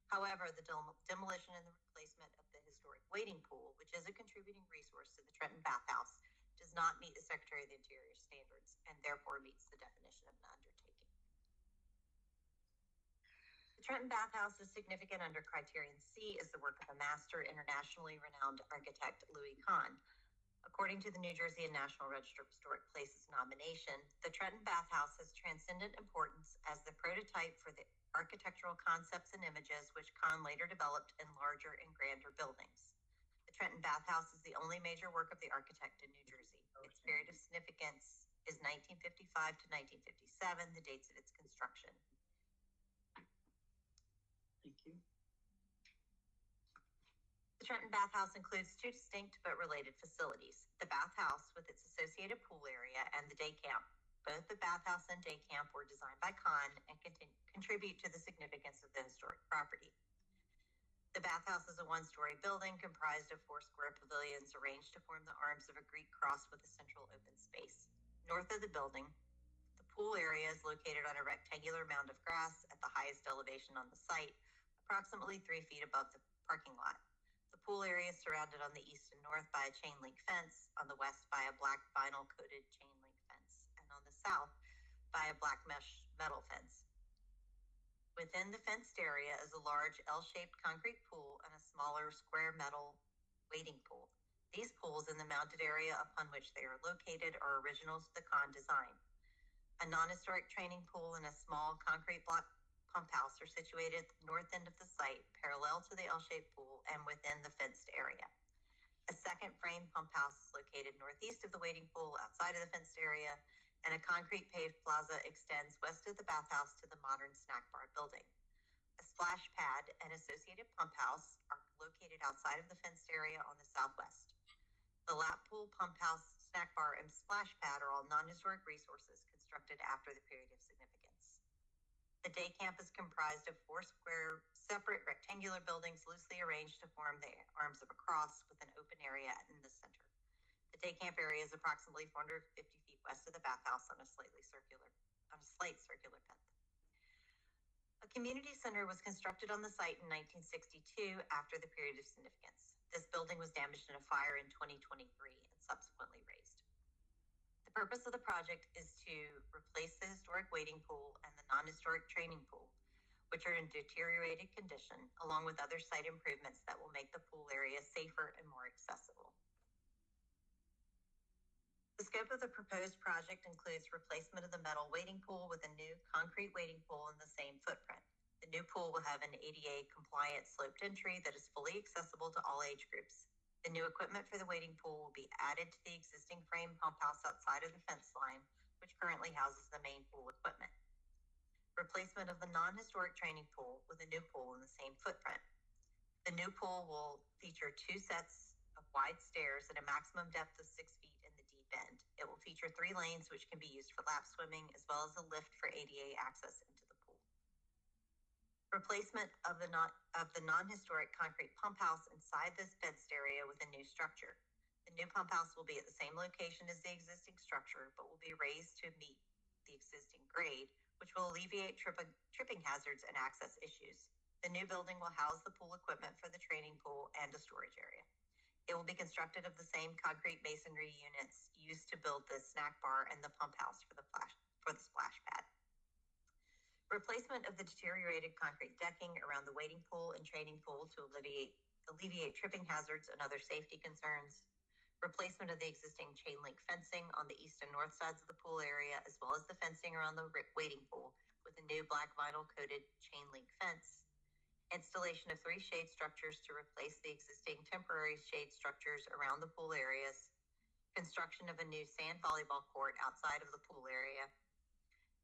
C: However, the demolition and the replacement of the historic wading pool, which is a contributing resource to the Trenton bathhouse, does not meet the Secretary of the Interior standards and therefore meets the definition of an undertaking. The Trenton bathhouse is significant under criterion C as the work of a master, internationally renowned architect, Louis Kahn. According to the New Jersey and National Register of Historic Places nomination, the Trenton bathhouse has transcendent importance as the prototype for the architectural concepts and images which Kahn later developed in larger and grander buildings. The Trenton bathhouse is the only major work of the architect in New Jersey. Its period of significance is 1955 to 1957, the dates of its construction.
H: Thank you.
C: The Trenton bathhouse includes two distinct but related facilities: the bathhouse with its associated pool area and the day camp. Both the bathhouse and day camp were designed by Kahn and contribute to the significance of the historic property. The bathhouse is a one-story building comprised of 4 square pavilions arranged to form the arms of a Greek cross with a central open space. North of the building, the pool area is located on a rectangular mound of grass at the highest elevation on the site, approximately 3 feet above the parking lot. The pool area is surrounded on the east and north by a chain link fence, on the west by a black vinyl coated chain link fence, and on the south by a black mesh metal fence. Within the fenced area is a large L-shaped concrete pool and a smaller square metal wading pool. These pools in the mounted area upon which they are located are originals to the Kahn design. A non-historic training pool and a small concrete block pump house are situated at the north end of the site, parallel to the L-shaped pool and within the fenced area. A second frame pump house is located northeast of the wading pool outside of the fenced area, and a concrete paved plaza extends west of the bathhouse to the modern snack bar building. A splash pad and associated pump house are located outside of the fenced area on the southwest. The lap pool, pump house, snack bar, and splash pad are all non-historic resources constructed after the period of significance. The day camp is comprised of 4 square separate rectangular buildings loosely arranged to form the arms of a cross with an open area in the center. The day camp area is approximately 450 feet west of the bathhouse on a slight circular plinth. A community center was constructed on the site in 1962 after the period of significance. This building was damaged in a fire in 2023 and subsequently razed. The purpose of the project is to replace the historic wading pool and the non-historic training pool, which are in deteriorated condition, along with other site improvements that will make the pool area safer and more accessible. The scope of the proposed project includes replacement of the metal wading pool with a new concrete wading pool in the same footprint. The new pool will have an ADA compliant sloped entry that is fully accessible to all age groups. The new equipment for the wading pool will be added to the existing frame pump house outside of the fence line, which currently houses the main pool equipment. Replacement of the non-historic training pool with a new pool in the same footprint. The new pool will feature 2 sets of wide stairs at a maximum depth of 6 feet in the deep end. It will feature 3 lanes which can be used for lap swimming, as well as a lift for ADA access into the pool. Replacement of the non-historic concrete pump house inside this fenced area with a new structure. The new pump house will be at the same location as the existing structure, but will be raised to meet the existing grade, which will alleviate tripping hazards and access issues. The new building will house the pool equipment for the training pool and a storage area. It will be constructed of the same concrete masonry units used to build the snack bar and the pump house for the splash pad. Replacement of the deteriorated concrete decking around the wading pool and training pool to alleviate tripping hazards and other safety concerns. Replacement of the existing chain link fencing on the east and north sides of the pool area, as well as the fencing around the wading pool with a new black vinyl coated chain link fence. installation of 3 shade structures to replace the existing temporary shade structures around the pool areas, construction of a new sand volleyball court outside of the pool area,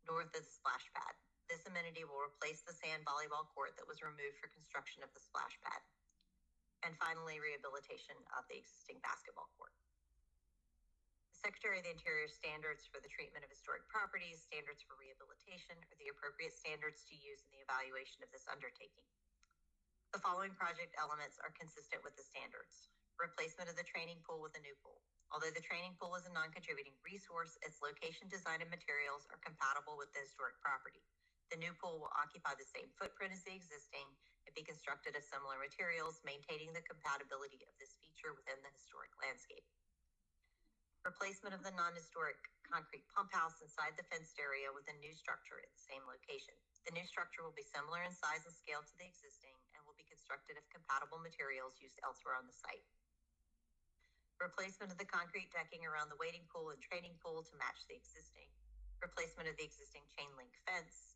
C: north of the splash pad. This amenity will replace the sand volleyball court that was removed for construction of the splash pad. And finally, rehabilitation of the existing basketball court. The Secretary of the Interior standards for the treatment of historic properties, standards for rehabilitation, are the appropriate standards to use in the evaluation of this undertaking. The following project elements are consistent with the standards. Replacement of the training pool with a new pool. Although the training pool is a non-contributing resource, its location, design, and materials are compatible with the historic property. The new pool will occupy the same footprint as the existing and be constructed of similar materials, maintaining the compatibility of this feature within the historic landscape. Replacement of the non-historic concrete pump house inside the fenced area with a new structure in the same location. The new structure will be similar in size and scale to the existing and will be constructed of compatible materials used elsewhere on the site. Replacement of the concrete decking around the wading pool and training pool to match the existing. Replacement of the existing chain link fence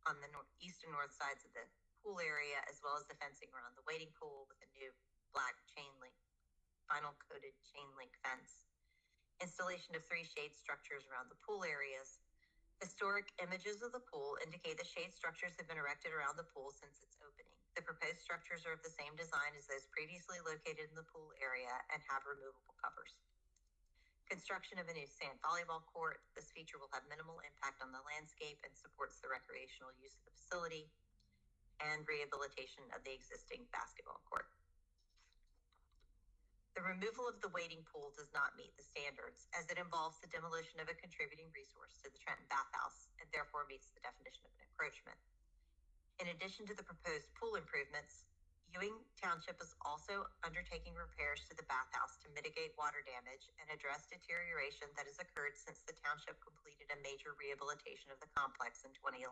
C: on the east and north sides of the pool area, as well as the fencing around the wading pool with a new black chain link, vinyl coated chain link fence. Installation of 3 shade structures around the pool areas. Historic images of the pool indicate that shade structures have been erected around the pool since its opening. The proposed structures are of the same design as those previously located in the pool area and have removable covers. Construction of a new sand volleyball court. This feature will have minimal impact on the landscape and supports the recreational use of the facility. And rehabilitation of the existing basketball court. The removal of the wading pool does not meet the standards, as it involves the demolition of a contributing resource to the Trenton bathhouse and therefore meets the definition of an encroachment. In addition to the proposed pool improvements, Ewing Township is also undertaking repairs to the bathhouse to mitigate water damage and address deterioration that has occurred since the township completed a major rehabilitation of the complex in 2011.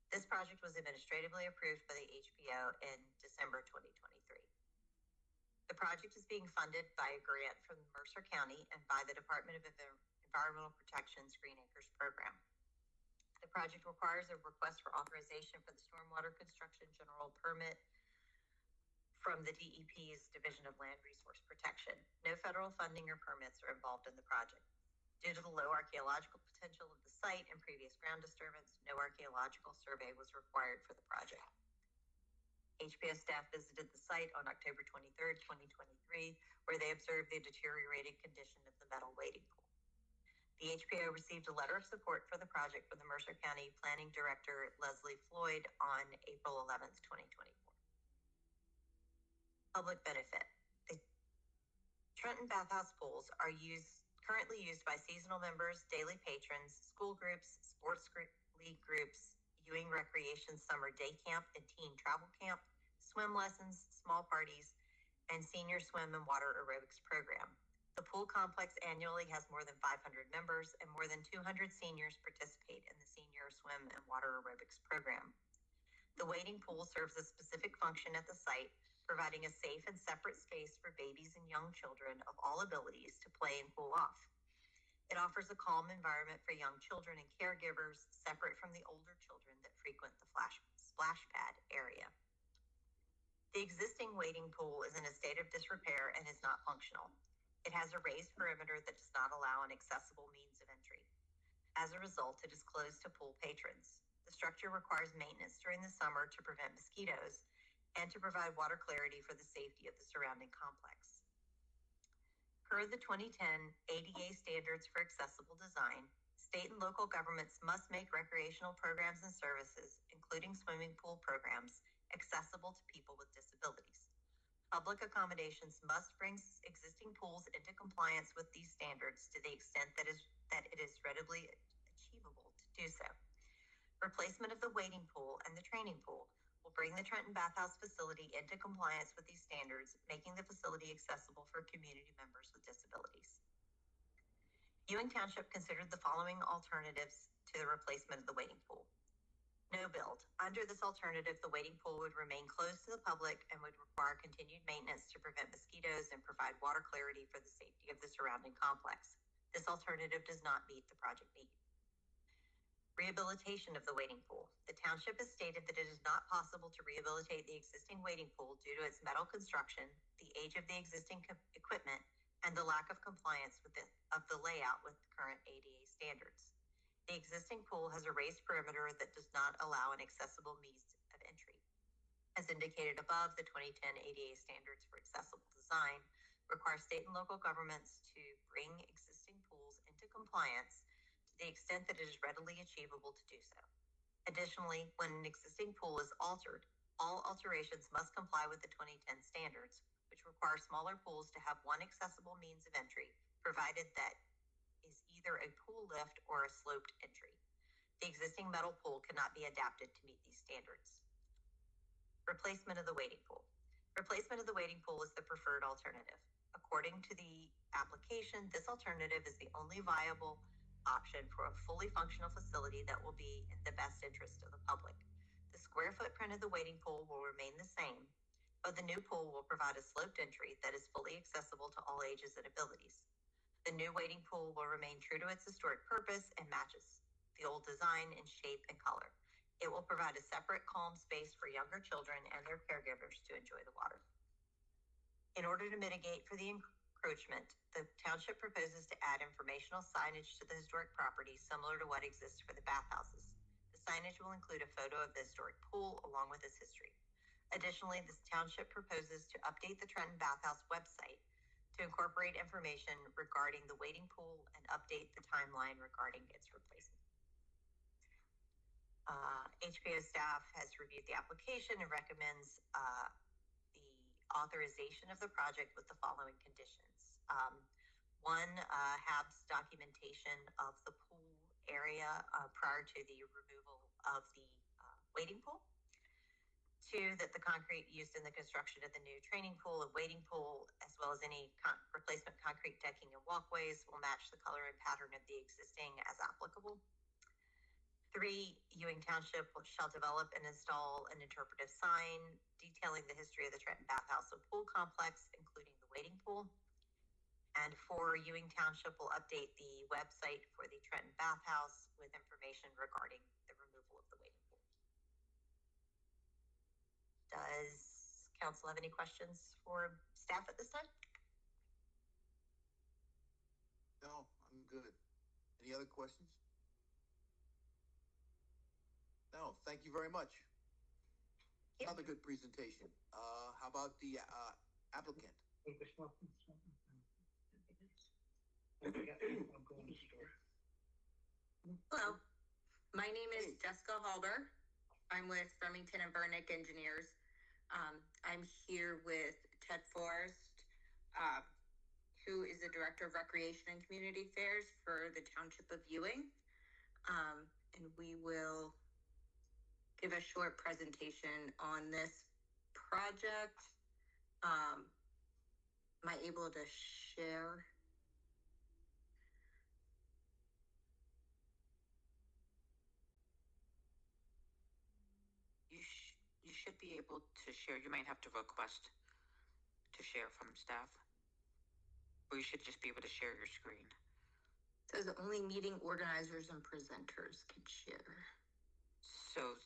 C: This project was administratively approved by the HPO in December 2023. The project is being funded by a grant from Mercer County and by the Department of Environmental Protection's Green Acres program. The project requires a request for authorization for the stormwater construction general permit from the DEP's Division of Land Resource Protection. No federal funding or permits are involved in the project. Due to the low archaeological potential of the site and previous ground disturbance, no archaeological survey was required for the project. HPO staff visited the site on October 23rd, 2023, where they observed the deteriorated condition of the metal wading pool. The HPO received a letter of support for the project from the Mercer County Planning Director, Leslie Floyd, on April 11th, 2024. Public benefit. The Trenton bathhouse pools are currently used by seasonal members, daily patrons, school groups, sports league groups, Ewing Recreation Summer Day Camp and Teen Travel Camp, swim lessons, small parties, and senior swim and water aerobics program. The pool complex annually has more than 500 members and more than 200 seniors participate in the senior swim and water aerobics program. The wading pool serves a specific function at the site, providing a safe and separate space for babies and young children of all abilities to play and cool off. It offers a calm environment for young children and caregivers, separate from the older children that frequent the splash pad area. The existing wading pool is in a state of disrepair and is not functional. It has a raised perimeter that does not allow an accessible means of entry. As a result, it is closed to pool patrons. The structure requires maintenance during the summer to prevent mosquitoes and to provide water clarity for the safety of the surrounding complex. Per the 2010 ADA standards for accessible design, state and local governments must make recreational programs and services, including swimming pool programs, accessible to people with disabilities. Public accommodations must bring existing pools into compliance with these standards to the extent that it is readily achievable to do so. Replacement of the wading pool and the training pool will bring the Trenton bathhouse facility into compliance with these standards, making the facility accessible for community members with disabilities. Ewing Township considered the following alternatives to the replacement of the wading pool. No build. Under this alternative, the wading pool would remain closed to the public and would require continued maintenance to prevent mosquitoes and provide water clarity for the safety of the surrounding complex. This alternative does not meet the project need. Rehabilitation of the wading pool. The township has stated that it is not possible to rehabilitate the existing wading pool due to its metal construction, the age of the existing equipment, and the lack of compliance with the layout with current ADA standards. The existing pool has a raised perimeter that does not allow an accessible means of entry. As indicated above, the 2010 ADA standards for accessible design require state and local governments to bring existing pools into compliance to the extent that it is readily achievable to do so. Additionally, when an existing pool is altered, all alterations must comply with the 2010 standards, which require smaller pools to have one accessible means of entry, provided that is either a pool lift or a sloped entry. The existing metal pool cannot be adapted to meet these standards. Replacement of the wading pool. Replacement of the wading pool is the preferred alternative. According to the application, this alternative is the only viable option for a fully functional facility that will be in the best interest of the public. The square footprint of the wading pool will remain the same, but the new pool will provide a sloped entry that is fully accessible to all ages and abilities. The new wading pool will remain true to its historic purpose and matches the old design in shape and color. It will provide a separate calm space for younger children and their caregivers to enjoy the water. In order to mitigate for the encroachment, the township proposes to add informational signage to the historic property similar to what exists for the bathhouses. The signage will include a photo of the historic pool along with its history. Additionally, the township proposes to update the Trenton Bathhouse website to incorporate information regarding the wading pool and update the timeline regarding its replacement. HPO staff has reviewed the application and recommends the authorization of the project with the following conditions. One, HAB's documentation of the pool area prior to the removal of the wading pool. Two, that the concrete used in the construction of the new training pool and wading pool, as well as any replacement concrete decking and walkways, will match the color and pattern of the existing as applicable. Three, Ewing Township shall develop and install an interpretive sign detailing the history of the Trenton Bathhouse and Pool Complex, including the wading pool. And four, Ewing Township will update the website for the Trenton Bathhouse with information regarding the removal of the wading pool. Does council have any questions for staff at this time?
A: No, I'm good. Any other questions? No, thank you very much.
C: Yep.
A: Another good presentation. How about the applicant?
O: Hello, my name is Jessica Halber. I'm with Remington and Burnick Engineers. I'm here with Ted Forrest, who is the Director of Recreation and Community Affairs for the Township of Ewing. And we will give a short presentation on this project. Am I able to share?
B: You should be able to share. You might have to request to share from staff. Or you should just be able to share your screen.
O: It says only meeting organizers and presenters can share.
B: So,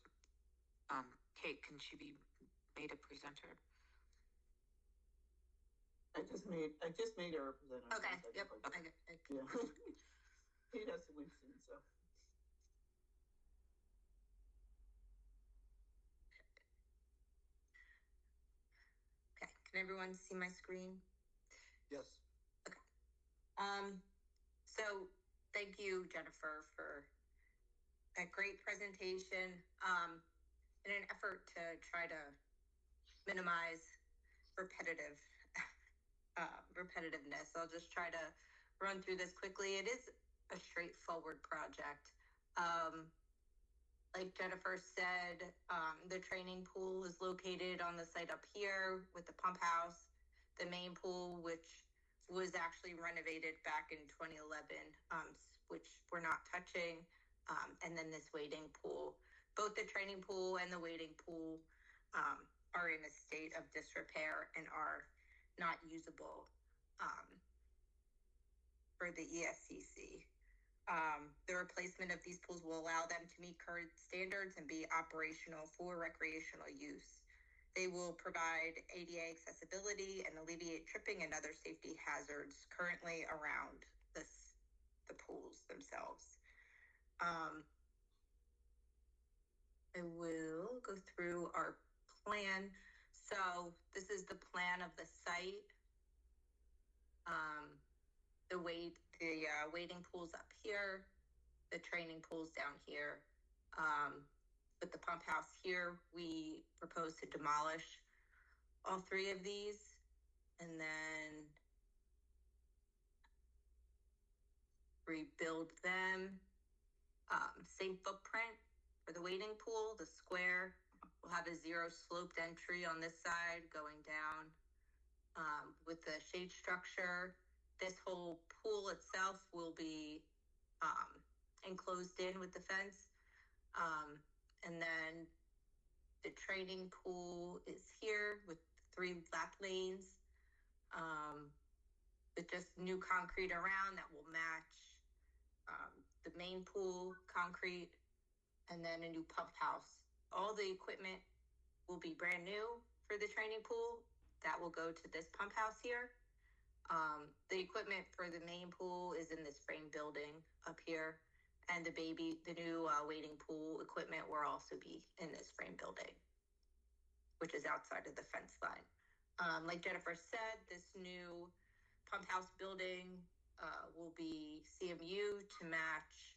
B: Kate, can she be made a presenter?
J: I just made her a presenter.
O: Okay, yep.
J: Okay. Yeah. He has to listen, so.
O: Okay, can everyone see my screen?
A: Yes.
O: Okay. So thank you, Jennifer, for that great presentation. In an effort to try to minimize repetitiveness, I'll just try to run through this quickly. It is a straightforward project. Like Jennifer said, the training pool is located on the site up here with the pump house. The main pool, which was actually renovated back in 2011, which we're not touching, and then this wading pool. Both the training pool and the wading pool are in a state of disrepair and are not usable for the ESCC. The replacement of these pools will allow them to meet current standards and be operational for recreational use. They will provide ADA accessibility and alleviate tripping and other safety hazards currently around the pools themselves. I will go through our plan. So this is the plan of the site. The wading pool's up here, the training pool's down here. With the pump house here, we propose to demolish all three of these and then rebuild them. Same footprint for the wading pool. The square will have a zero sloped entry on this side going down. With the shade structure, this whole pool itself will be enclosed in with the fence. And then the training pool is here with 3 lap lanes, with just new concrete around that will match the main pool concrete, and then a new pump house. All the equipment will be brand new for the training pool. That will go to this pump house here. The equipment for the main pool is in this frame building up here, and the new wading pool equipment will also be in this frame building, which is outside of the fence line. Like Jennifer said, this new pump house building will be CMU to match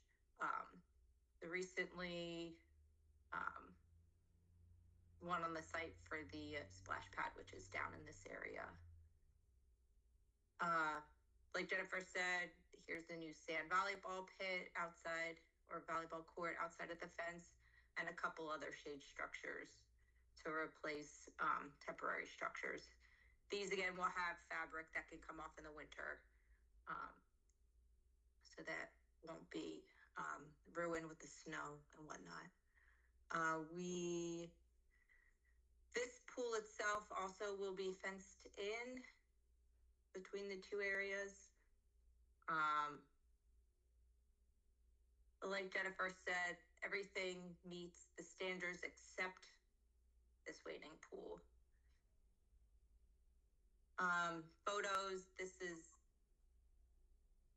O: the recently one on the site for the splash pad, which is down in this area. Like Jennifer said, here's the new sand volleyball pit outside, or volleyball court outside of the fence, and a couple other shade structures to replace temporary structures. These again will have fabric that can come off in the winter, so that won't be ruined with the snow and whatnot. This pool itself also will be fenced in between the two areas. Like Jennifer said, everything meets the standards except this wading pool. Photos, this is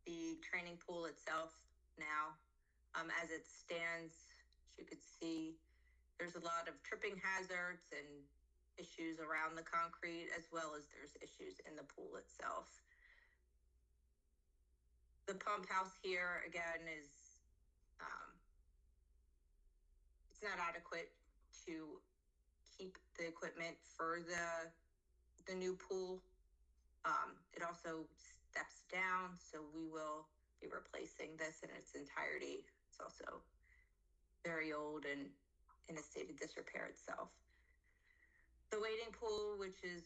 O: the training pool itself now. As it stands, as you could see, there's a lot of tripping hazards and issues around the concrete, as well as there's issues in the pool itself. The pump house here, again, is it's not adequate to keep the equipment for the new pool. It also steps down, so we will be replacing this in its entirety. It's also very old and in a state of disrepair itself. The wading pool, which is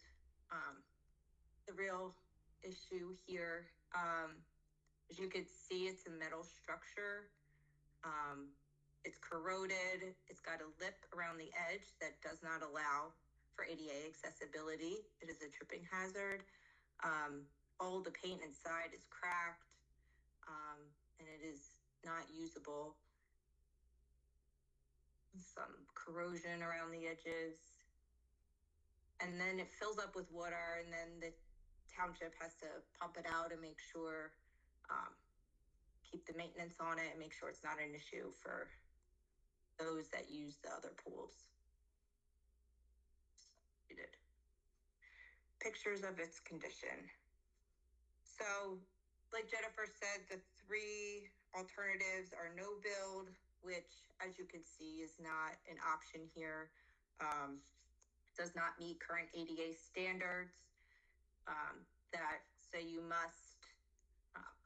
O: the real issue here, as you can see, it's a metal structure. It's corroded. It's got a lip around the edge that does not allow for ADA accessibility. It is a tripping hazard. All the paint inside is cracked, and it is not usable. Some corrosion around the edges. And then it fills up with water, and then the township has to pump it out and make sure, keep the maintenance on it and make sure it's not an issue for those that use the other pools. Pictures of its condition. So, like Jennifer said, the 3 alternatives are no build, which, as you can see, is not an option here. Does not meet current ADA standards. That say you must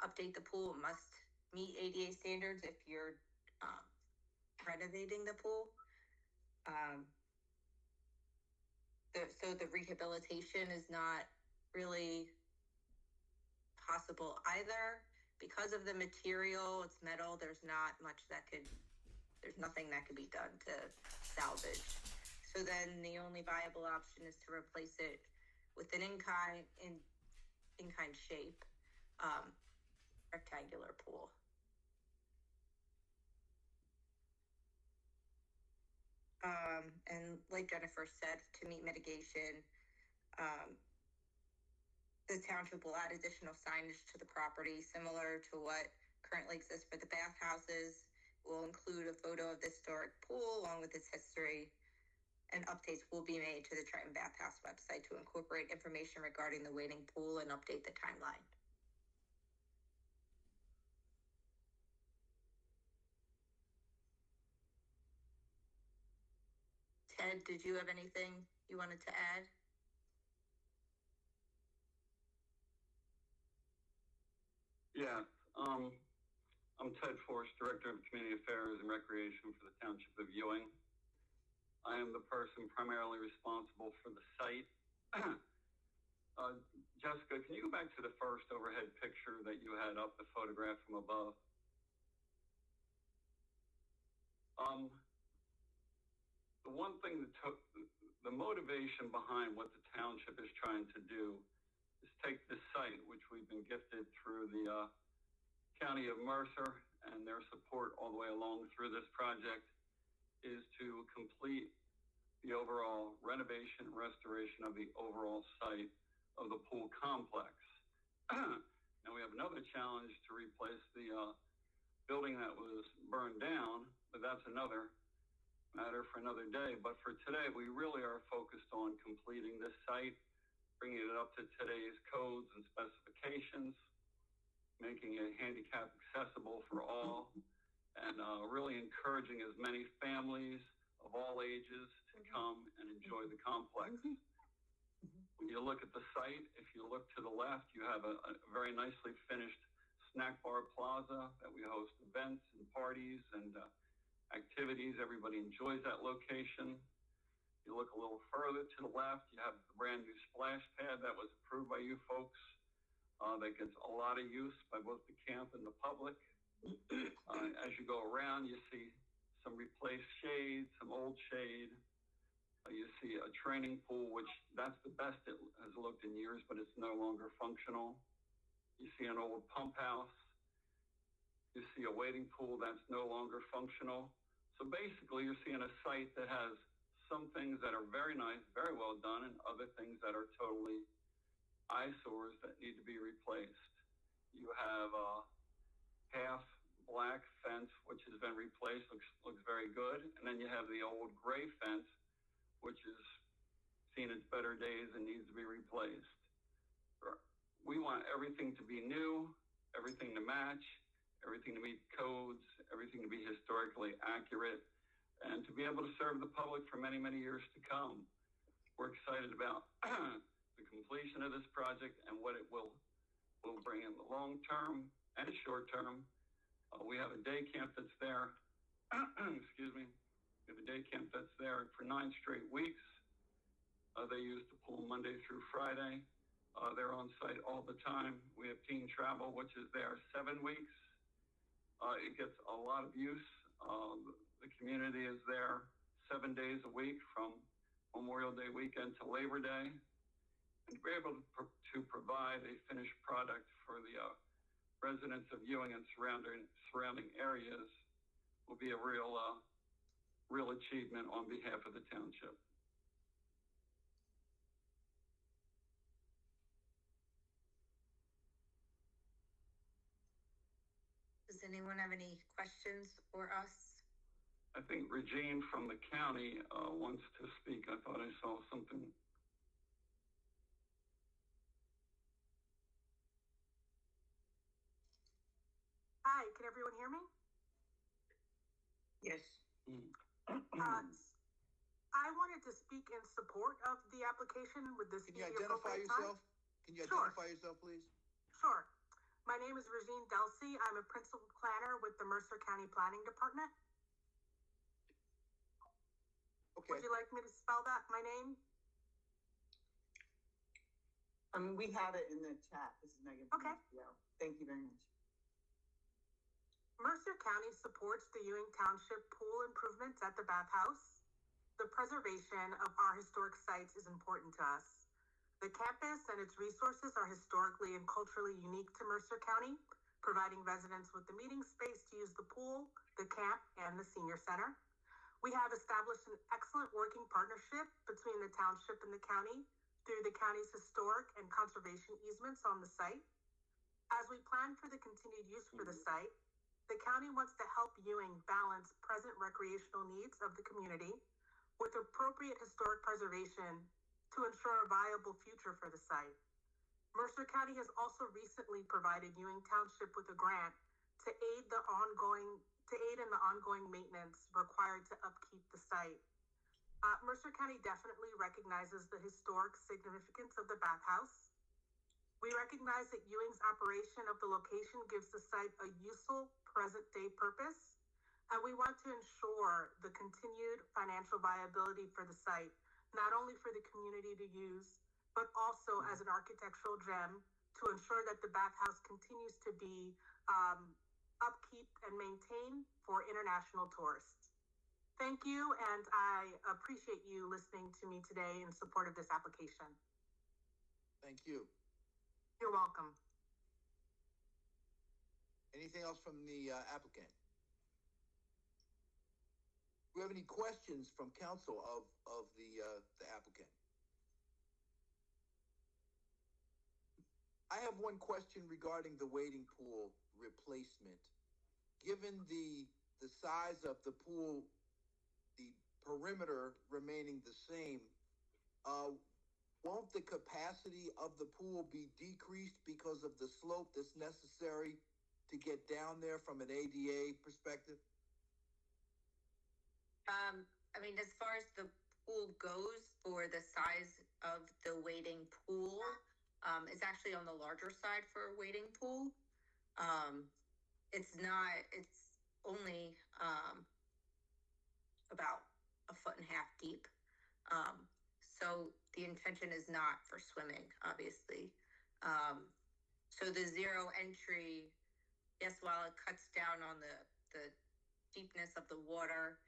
O: update the pool, must meet ADA standards if you're renovating the pool. So the rehabilitation is not really possible either. Because of the material, it's metal, there's nothing that could be done to salvage. So then the only viable option is to replace it with an in-kind shape, rectangular pool. And like Jennifer said, to meet mitigation, the township will add additional signage to the property, similar to what currently exists for the bathhouses. Will include a photo of the historic pool along with its history, and updates will be made to the Trenton Bathhouse website to incorporate information regarding the waiting pool and update the timeline. Ted, did you have anything you wanted to add?
P: Yeah, I'm Ted Force, Director of Community Affairs and Recreation for the Township of Ewing. I am the person primarily responsible for the site. Jessica, can you go back to the first overhead picture that you had up, the photograph from above? The one thing that took the motivation behind what the township is trying to do is take this site, which we've been gifted through the County of Mercer and their support all the way along through this project, is to complete the overall renovation and restoration of the overall site of the pool complex. Now we have another challenge to replace the building that was burned down, but that's another matter for another day. But for today, we really are focused on completing this site, bringing it up to today's codes and specifications, making it handicap accessible for all, and really encouraging as many families of all ages to come and enjoy the complex. When you look at the site, if you look to the left, you have a very nicely finished snack bar plaza that we host events and parties and activities. Everybody enjoys that location. You look a little further to the left, you have the brand new splash pad that was approved by you folks. That gets a lot of use by both the camp and the public. As you go around, you see some replaced shade, some old shade. You see a training pool, which that's the best it has looked in years, but it's no longer functional. You see an old pump house. You see a waiting pool that's no longer functional. So basically, you're seeing a site that has some things that are very nice, very well done, and other things that are totally eyesores that need to be replaced. You have a half black fence, which has been replaced, looks very good. And then you have the old gray fence, which has seen its better days and needs to be replaced. We want everything to be new, everything to match, everything to meet codes, everything to be historically accurate, and to be able to serve the public for many, many years to come. We're excited about the completion of this project and what it will bring in the long term and short term. We have a day camp that's there. Excuse me. We have a day camp that's there for 9 straight weeks. They use the pool Monday through Friday. They're on site all the time. We have teen travel, which is there 7 weeks. It gets a lot of use. The community is there 7 days a week from Memorial Day weekend to Labor Day. And to be able to provide a finished product for the residents of Ewing and surrounding areas will be a real achievement on behalf of the township.
O: Does anyone have any questions for us?
P: I think Regine from the county wants to speak. I thought I saw something.
Q: Hi, can everyone hear me?
H: Yes.
Q: I wanted to speak in support of the application with this.
A: Can you identify yourself? Can you identify yourself, please?
Q: Sure. My name is Regine Delsey. I'm a principal planner with the Mercer County Planning Department.
A: Okay.
Q: Would you like me to spell that, my name?
J: We have it in the chat. This is Megan.
Q: Okay.
J: Yeah. Thank you very much.
Q: Mercer County supports the Ewing Township pool improvements at the bathhouse. The preservation of our historic sites is important to us. The campus and its resources are historically and culturally unique to Mercer County, providing residents with the meeting space to use the pool, the camp, and the senior center. We have established an excellent working partnership between the township and the county through the county's historic and conservation easements on the site. As we plan for the continued use for the site, the county wants to help Ewing balance present recreational needs of the community with appropriate historic preservation to ensure a viable future for the site. Mercer County has also recently provided Ewing Township with a grant to aid in the ongoing maintenance required to upkeep the site. Mercer County definitely recognizes the historic significance of the bathhouse. We recognize that Ewing's operation of the location gives the site a useful present-day purpose, and we want to ensure the continued financial viability for the site, not only for the community to use, but also as an architectural gem to ensure that the bathhouse continues to be upkeep and maintained for international tourists. Thank you, and I appreciate you listening to me today in support of this application.
A: Thank you.
Q: You're welcome.
A: Anything else from the applicant? Do we have any questions from council of the applicant? I have one question regarding the wading pool replacement. Given the size of the pool, the perimeter remaining the same, won't the capacity of the pool be decreased because of the slope that's necessary to get down there from an ADA perspective?
O: I mean, as far as the pool goes, for the size of the wading pool, it's actually on the larger side for a wading pool. It's only about 1.5 feet deep. So the intention is not for swimming, obviously. So the zero entry, yes, while it cuts down on the deepness of the water,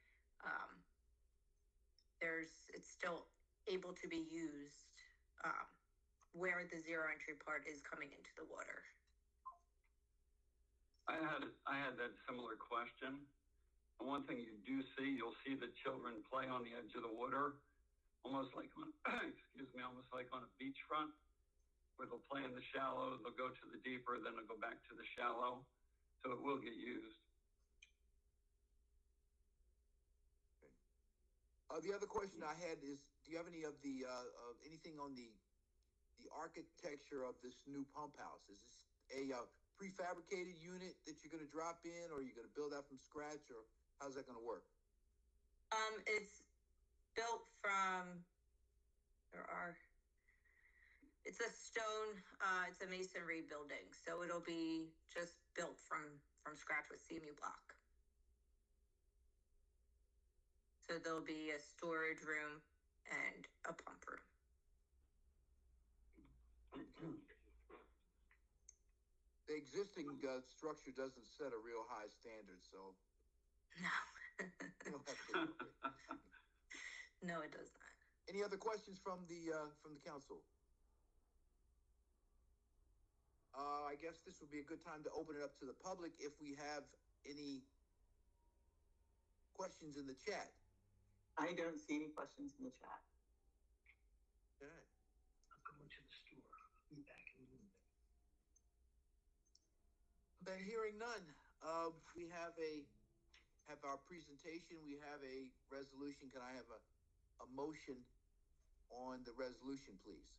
O: it's still able to be used where the zero entry part is coming into the water.
P: I had that similar question. And one thing you'll see the children play on the edge of the water, almost like on, almost like on a beachfront, where they'll play in the shallow, they'll go to the deeper, then they'll go back to the shallow. So it will get used.
A: The other question I had is, do you have any of the anything on the architecture of this new pump house? Is this a prefabricated unit that you're going to drop in, or are you going to build out from scratch, or how's that going to work?
O: It's built from, it's a stone, it's a masonry building, so it'll be just built from scratch with CMU block. So there'll be a storage room and a pump room.
A: The existing structure doesn't set a real high standard, so.
O: No. No, it does not.
A: Any other questions from the council? I guess this would be a good time to open it up to the public if we have any questions in the chat.
J: I don't see any questions in the chat.
A: Okay.
R: I'm going to the store. I'll be back in a little bit.
A: Then hearing none, we have our presentation. We have a resolution. Can I have a motion on the resolution, please?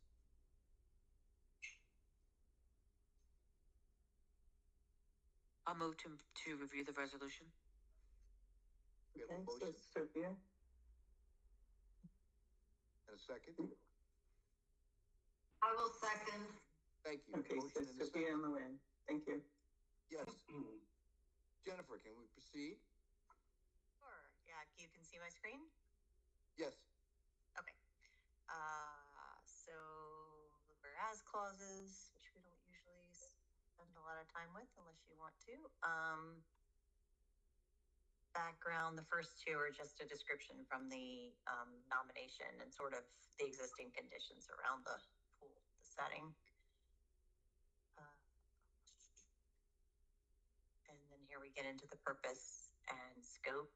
B: I'll move to review the resolution.
A: We have a
J: Okay,
A: motion
J: so Sophia.
A: and a second.
G: I will second.
A: Thank you.
J: Okay,
A: Motion
J: so
A: and a
J: Sophia
A: second.
J: on the win. Thank you.
A: Yes. Jennifer, can we proceed?
C: Sure. Yeah, you can see my screen?
A: Yes.
C: Okay. So the whereas clauses, which we don't usually spend a lot of time with unless you want to. Background, the first two are just a description from the nomination and sort of the existing conditions around the pool, the setting. And then here we get into the purpose and scope.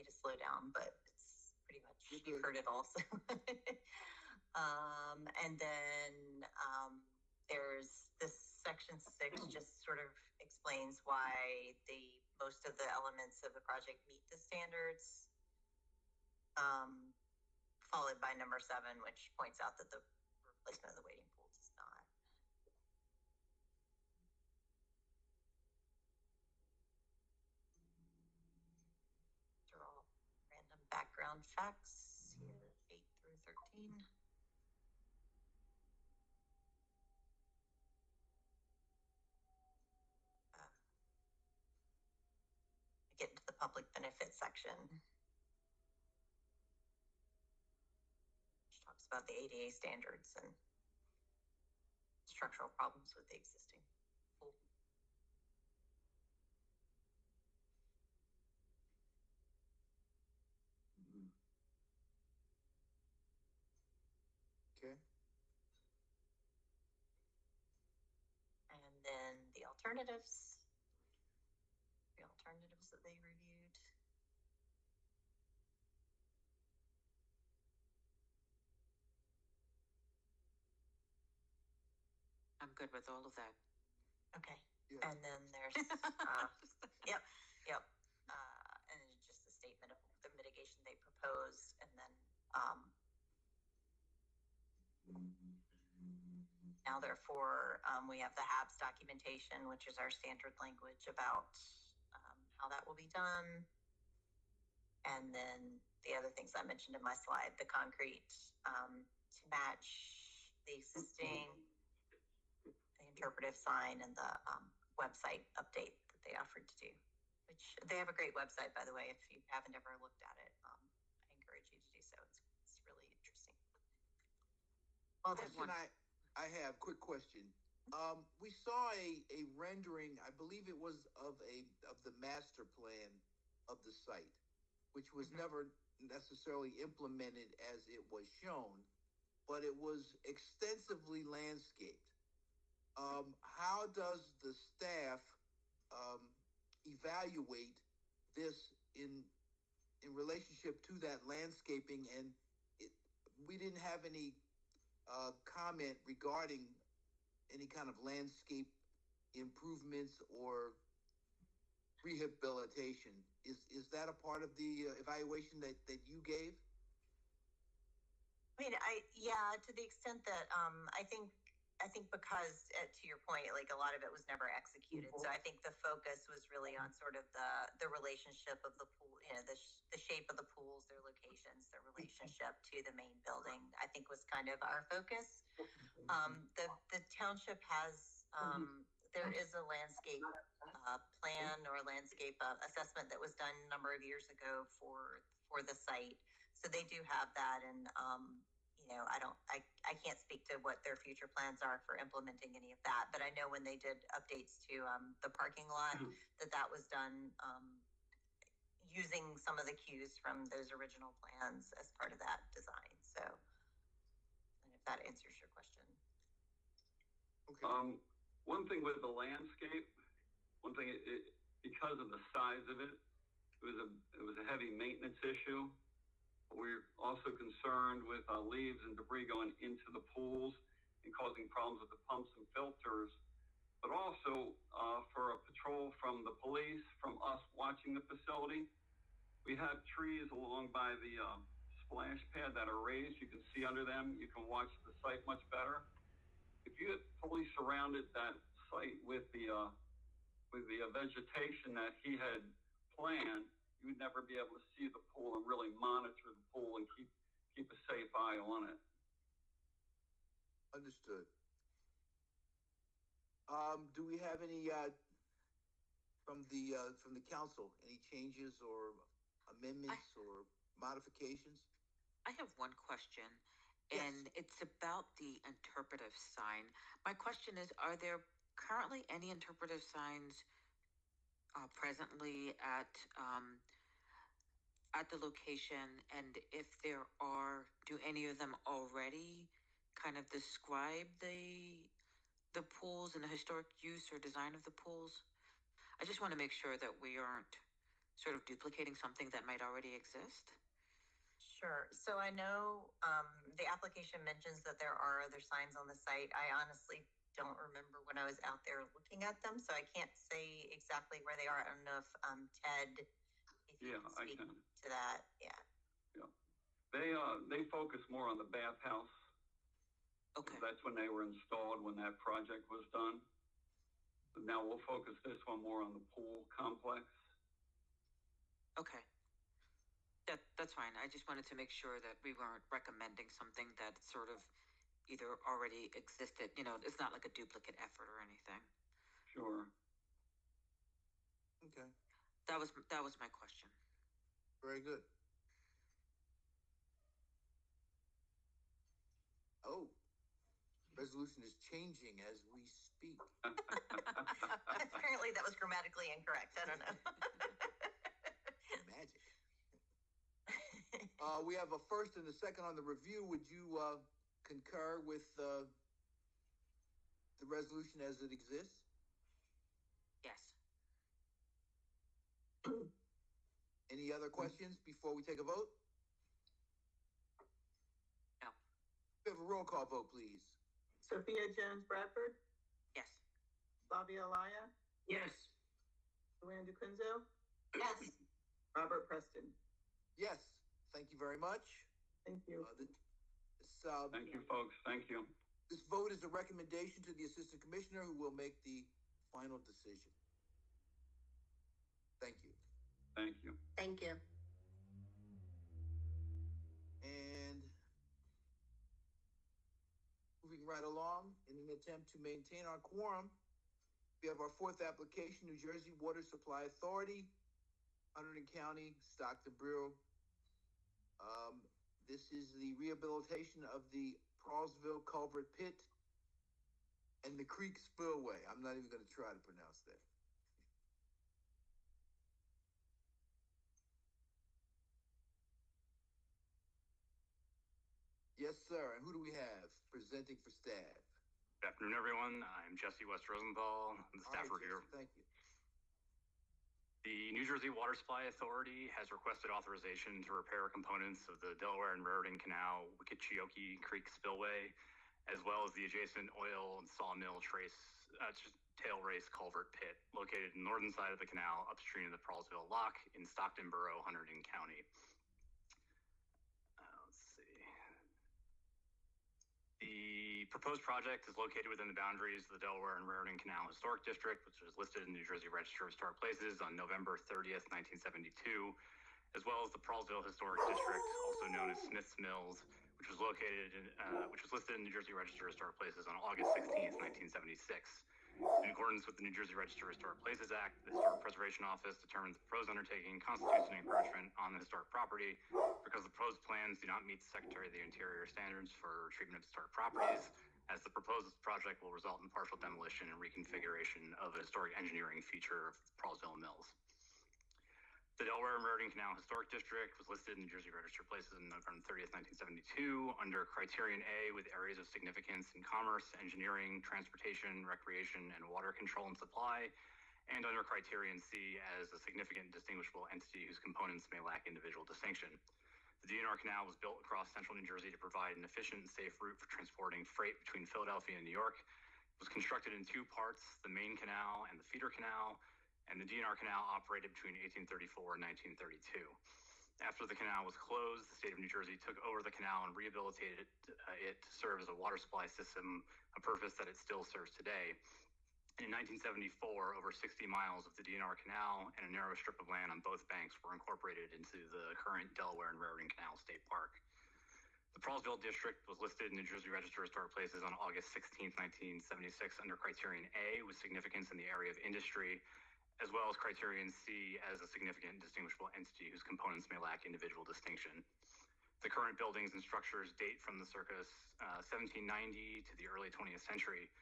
C: to slow down, but it's pretty much, you've heard it all. So. And then there's this section 6 just sort of explains why most of the elements of the project meet the standards. Followed by number 7, which points out that the replacement of the wading pool does not. These are all random background facts here, 8 through 13. Get into the public benefit section, which talks about the ADA standards and structural problems with the existing pool.
A: Okay.
C: And then the alternatives that they reviewed.
B: I'm good with all of that.
C: Okay.
A: Yeah.
C: And then there's, yep. And then just a statement of the mitigation they propose. And then now therefore, we have the HABs documentation, which is our standard language about how that will be done. And then the other things I mentioned in my slide, the concrete to match the existing, the interpretive sign, and the website update that they offered to do, which they have a great website, by the way. If you haven't ever looked at it, I encourage you to do so. It's really interesting.
A: Well, I have quick question. We saw a rendering, I believe it was of the master plan of the site, which was never necessarily implemented as it was shown, but it was extensively landscaped. How does the staff evaluate this in relationship to that landscaping? And we didn't have any comment regarding any kind of landscape improvements or rehabilitation. Is that a part of the evaluation that you gave?
C: I mean, to the extent that I think because to your point, like a lot of it was never executed. So I think the focus was really on sort of the relationship of the pool, the shape of the pools, their locations, their relationship to the main building, I think was kind of our focus. The township has, there is a landscape plan or landscape assessment that was done a number of years ago for the site. So they do have that, and I can't speak to what their future plans are for implementing any of that, but I know when they did updates to the parking lot, that was done using some of the cues from those original plans as part of that design. So, and if that answers your question.
P: Okay. One thing with the landscape, because of the size of it, it was a heavy maintenance issue. We're also concerned with leaves and debris going into the pools and causing problems with the pumps and filters. But also for a patrol from the police, from us watching the facility, we have trees along by the splash pad that are raised. You can see under them. You can watch the site much better. If you had fully surrounded that site with the vegetation that he had planned, you would never be able to see the pool and really monitor the pool and keep a safe eye on it.
A: Understood. Do we have any from the council, any changes or amendments or modifications?
B: I have one question, and it's about the interpretive sign. My question is, are there currently any interpretive signs presently at the location? And if there are, do any of them already kind of describe the pools and the historic use or design of the pools? I just want to make sure that we aren't sort of duplicating something that might already exist?
C: Sure. So I know the application mentions that there are other signs on the site. I honestly don't remember when I was out there looking at them, so I can't say exactly where they are. I don't know if Ted, if you can speak to that. Yeah.
P: Yeah. They focus more on the bathhouse.
B: Okay.
P: That's when they were installed, when that project was done. But now we'll focus this one more on the pool complex.
B: Okay. That's fine. I just wanted to make sure that we weren't recommending something that sort of either already existed. You know, it's not like a duplicate effort or anything.
P: Sure.
A: Okay.
B: That was my question.
A: Very good. Oh, resolution is changing as we speak.
C: Apparently that was grammatically incorrect. I don't know.
A: Magic. We have a first and a second on the review. Would you concur with the resolution as it exists?
B: Yes.
A: Any other questions before we take a vote?
B: No.
A: We have a roll call vote, please.
J: Sophia Jones Bradford,
B: Yes.
J: Flavia Alaya,
H: Yes.
J: Luann DeQuinzo,
G: Yes.
J: Robert Preston.
A: Yes. Thank you very much.
J: Thank you.
P: Thank you, folks. Thank you.
A: This vote is a recommendation to the Assistant Commissioner, who will make the final decision. Thank you.
P: Thank you.
G: Thank you.
A: And moving right along, in an attempt to maintain our quorum, we have our fourth application, New Jersey Water Supply Authority, Hunterdon County, Stockton Borough. This is the rehabilitation of the Prallsville culvert pit and the creek spillway. I'm not even going to try to pronounce that. Yes, sir. And who do we have presenting for staff?
S: Good afternoon, everyone. I'm Jesse West Rosenthal, the staff reviewer.
A: Thank you.
S: The New Jersey Water Supply Authority has requested authorization to repair components of the Delaware and Raritan Canal Wickichioke Creek Spillway, as well as the adjacent oil and sawmill tail race culvert pit located in the northern side of the canal upstream of the Prallsville Lock in Stockton Borough, Hunterdon County. The proposed project is located within the boundaries of the Delaware and Raritan Canal Historic District, which was listed in the New Jersey Register of Historic Places on November 30th, 1972, as well as the Prallsville Historic District, also known as Smith's Mills, which was listed in the New Jersey Register of Historic Places on August 16th, 1976. In accordance with the New Jersey Register of Historic Places Act, the Historic Preservation Office determines the proposed undertaking constitutes an encroachment on the historic property because the proposed plans do not meet the Secretary of the Interior standards for treatment of historic properties, as the proposed project will result in partial demolition and reconfiguration of a historic engineering feature of Prallsville Mills. The Delaware and Raritan Canal Historic District was listed in the New Jersey Register of Places on November 30th, 1972 under Criterion A with areas of significance in commerce, engineering, transportation, recreation, and water control and supply, and under Criterion C as a significant distinguishable entity whose components may lack individual distinction. The DNR Canal was built across central New Jersey to provide an efficient and safe route for transporting freight between Philadelphia and New York. It was constructed in two parts, the main canal and the feeder canal, and the DNR Canal operated between 1834 and 1932. After the canal was closed, the state of New Jersey took over the canal and rehabilitated it to serve as a water supply system, a purpose that it still serves today. In 1974, over 60 miles of the DNR Canal and a narrow strip of land on both banks were incorporated into the current Delaware and Raritan Canal State Park. The Prallsville District was listed in the New Jersey Register of Historic Places on August 16, 1976 under Criterion A with significance in the area of industry, as well as Criterion C as a significant distinguishable entity whose components may lack individual distinction. The current buildings and structures date from the circa 1790 to the early 20th century.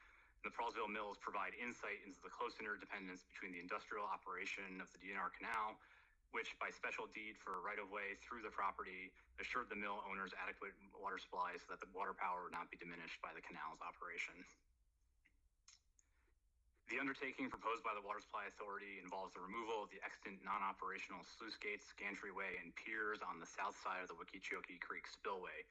S: The Prallsville Mills provide insight into the close interdependence between the industrial operation of the DNR Canal, which by special deed for right-of-way through the property assured the mill owners adequate water supply so that the water power would not be diminished by the canal's operation. The The undertaking proposed by the Water Supply Authority involves the removal of the extant non-operational sluice gates, gantry-way, and piers on the south side of the Wickichioki Creek spillway.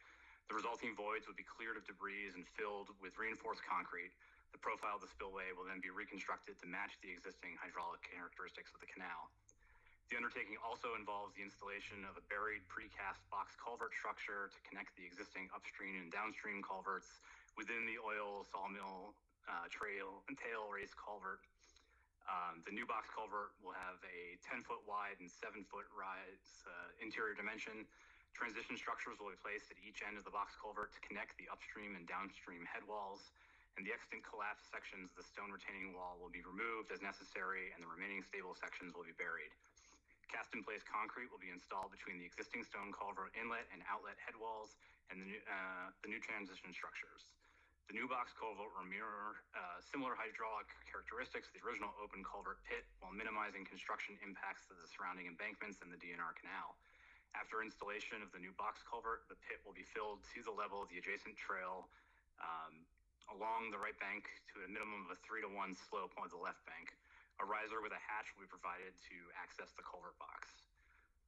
S: The resulting voids would be cleared of debris and filled with reinforced concrete. The profile of the spillway will then be reconstructed to match the existing hydraulic characteristics of the canal. The undertaking also involves the installation of a buried precast box culvert structure to connect the existing upstream and downstream culverts within the oil sawmill tail race culvert. The new box culvert will have a 10-foot wide and 7-foot rise interior dimension. Transition structures will be placed at each end of the box culvert to connect the upstream and downstream head walls, and the extant collapsed sections of the stone retaining wall will be removed as necessary, and the remaining stable sections will be buried. Cast-in-place concrete will be installed between the existing stone culvert inlet and outlet head walls and the new transition structures. The new box culvert will mirror similar hydraulic characteristics to the original open culvert pit while minimizing construction impacts to the surrounding embankments and the DNR canal. After installation of the new box culvert, the pit will be filled to the level of the adjacent trail along the right bank to a minimum of a 3-to-1 slope on the left bank. A riser with a hatch will be provided to access the culvert box.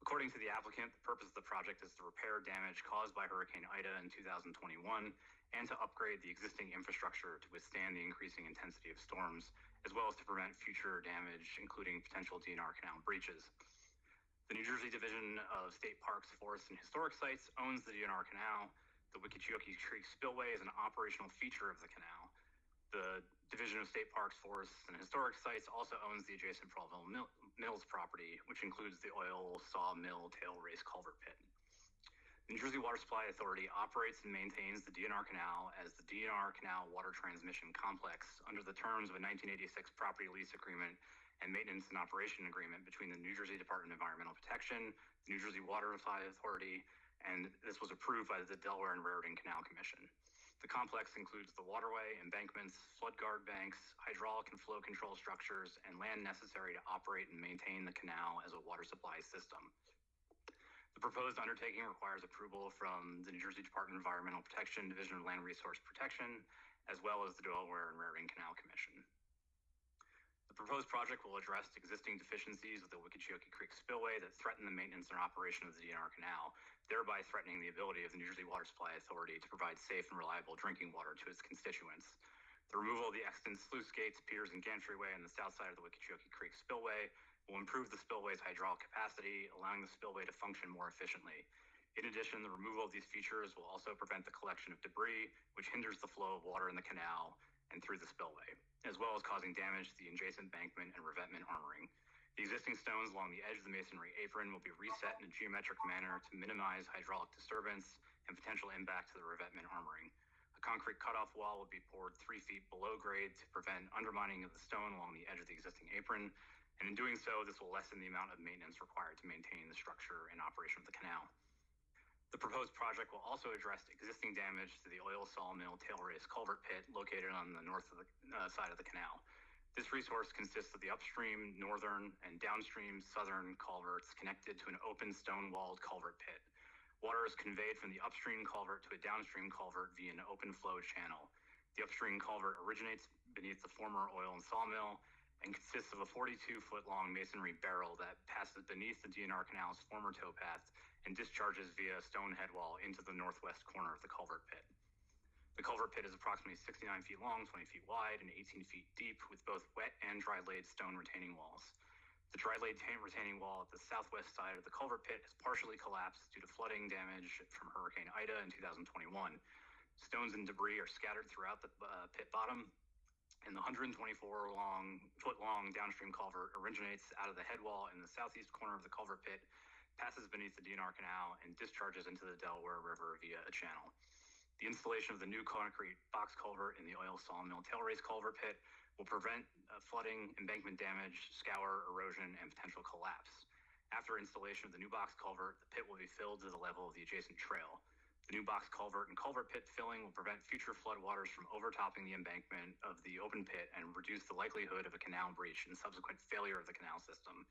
S: According to the applicant, the purpose of the project is to repair damage caused by Hurricane Ida in 2021 and to upgrade the existing infrastructure to withstand the increasing intensity of storms, as well as to prevent future damage, including potential DNR canal breaches. The New Jersey Division of State Parks, Forests, and Historic Sites owns the DNR Canal. The Wickichioki Creek Spillway is an operational feature of the canal. The Division of State Parks, Forests, and Historic Sites also owns the adjacent Prallsville Mills property, which includes the oil sawmill tail race culvert pit. The New Jersey Water Supply Authority operates and maintains the DNR Canal as the DNR Canal Water Transmission Complex under the terms of a 1986 property lease agreement and maintenance and operation agreement between the New Jersey Department of Environmental Protection, the New Jersey Water Supply Authority, and this was approved by the Delaware and Raritan Canal Commission. The complex includes the waterway, embankments, flood guard banks, hydraulic and flow control structures, and land necessary to operate and maintain the canal as a water supply system. The proposed undertaking requires approval from the New Jersey Department of Environmental Protection, Division of Land Resource Protection, as well as the Delaware and Raritan Canal Commission. The proposed project will address existing deficiencies of the Wickichioki Creek spillway that threaten the maintenance and operation of the DNR Canal, thereby threatening the ability of the New Jersey Water Supply Authority to provide safe and reliable drinking water to its constituents. The removal of the extant sluice gates, piers, and gantryway on the south side of the Wickichioki Creek spillway will improve the spillway's hydraulic capacity, allowing the spillway to function more efficiently. In addition, the removal of these features will also prevent the collection of debris, which hinders the flow of water in the canal and through the spillway, as well as causing damage to the adjacent embankment and revetment armoring. The existing stones along the edge of the masonry apron will be reset in a geometric manner to minimize hydraulic disturbance and potential impact to the revetment armoring. A concrete cutoff wall will be poured 3 feet below grade to prevent undermining of the stone along the edge of the existing apron, and in doing so, this will lessen the amount of maintenance required to maintain the structure and operation of the canal. The proposed project will also address existing damage to the oil sawmill tail race culvert pit located on the north of the side of the canal. This resource consists of the upstream, northern, and downstream southern culverts connected to an open stone-walled culvert pit. Water is conveyed from the upstream culvert to a downstream culvert via an open flow channel. The upstream culvert originates beneath the former oil and sawmill and consists of a 42-foot-long masonry barrel that passes beneath the DNR Canal's former towpath and discharges via a stone head wall into the northwest corner of the culvert pit. The culvert pit is approximately 69 feet long, 20 feet wide, and 18 feet deep, with both wet and dry-laid stone retaining walls. The dry-laid retaining wall at the southwest side of the culvert pit has partially collapsed due to flooding damage from Hurricane Ida in 2021. Stones and debris are scattered throughout the pit bottom, and the 124-foot-long downstream culvert originates out of the head wall in the southeast corner of the culvert pit, passes beneath the DNR Canal, and discharges into the Delaware River via a channel. The installation of the new concrete box culvert in the oil sawmill tail race culvert pit will prevent flooding, embankment damage, scour, erosion, and potential collapse. After installation of the new box culvert, the pit will be filled to the level of the adjacent trail. The new box culvert and culvert pit filling will prevent future floodwaters from overtopping the embankment of the open pit and reduce the likelihood of a canal breach and subsequent failure of the canal system.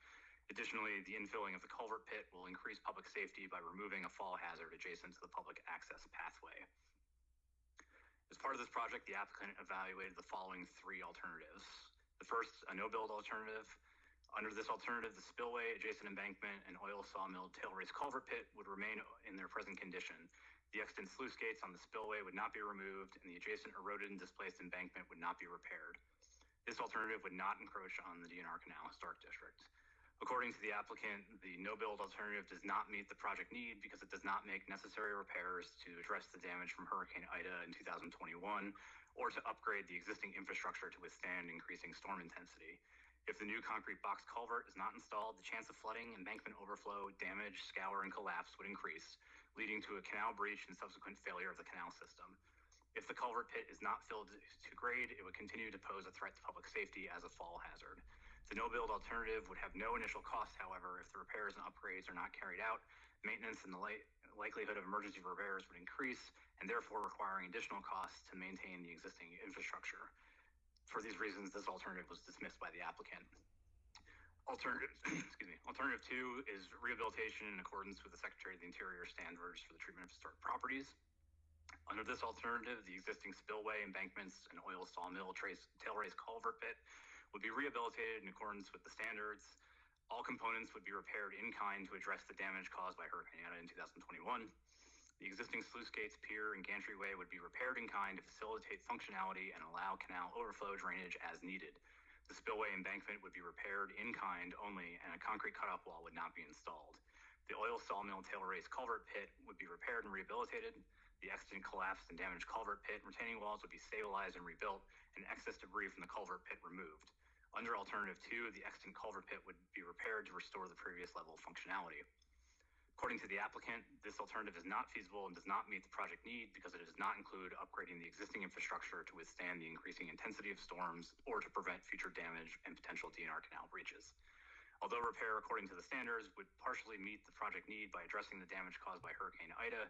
S: Additionally, the infilling of the culvert pit will increase public safety by removing a fall hazard adjacent to the public access pathway. As part of this project, the applicant evaluated the following 3 alternatives. The first, a no-build alternative. Under this alternative, the spillway, adjacent embankment, and oil sawmill tailrace culvert pit would remain in their present condition. The extant sluice gates on the spillway would not be removed, and the adjacent eroded and displaced embankment would not be repaired. This alternative would not encroach on the DNR Canal Historic District. According to the applicant, the no-build alternative does not meet the project need because it does not make necessary repairs to address the damage from Hurricane Ida in 2021 or to upgrade the existing infrastructure to withstand increasing storm intensity. If the new concrete box culvert is not installed, the chance of flooding, embankment overflow, damage, scour, and collapse would increase, leading to a canal breach and subsequent failure of the canal system. If the culvert pit is not filled to grade, it would continue to pose a threat to public safety as a fall hazard. The no-build alternative would have no initial cost, however, if the repairs and upgrades are not carried out. Maintenance and the likelihood of emergency repairs would increase, and therefore requiring additional costs to maintain the existing infrastructure. For these reasons, this alternative was dismissed by the applicant. Alternative 2 is rehabilitation in accordance with the Secretary of the Interior standards for the treatment of historic properties. Under this alternative, the existing spillway, embankments, and oil sawmill tailrace culvert pit would be rehabilitated in accordance with the standards. All components would be repaired in kind to address the damage caused by Hurricane Ida in 2021. The existing sluice gates, pier, and gantry-way would be repaired in kind to facilitate functionality and allow canal overflow drainage as needed. The spillway embankment would be repaired in kind only, and a concrete cutoff wall would not be installed. The oil sawmill tailrace culvert pit would be repaired and rehabilitated. The extant collapsed and damaged culvert pit and retaining walls would be stabilized and rebuilt, and excess debris from the culvert pit removed. Under alternative 2, the extant culvert pit would be repaired to restore the previous level of functionality. According to the applicant, this alternative is not feasible and does not meet the project need because it does not include upgrading the existing infrastructure to withstand the increasing intensity of storms or to prevent future damage and potential DNR canal breaches. Although repair according to the standards would partially meet the project need by addressing the damage caused by Hurricane Ida,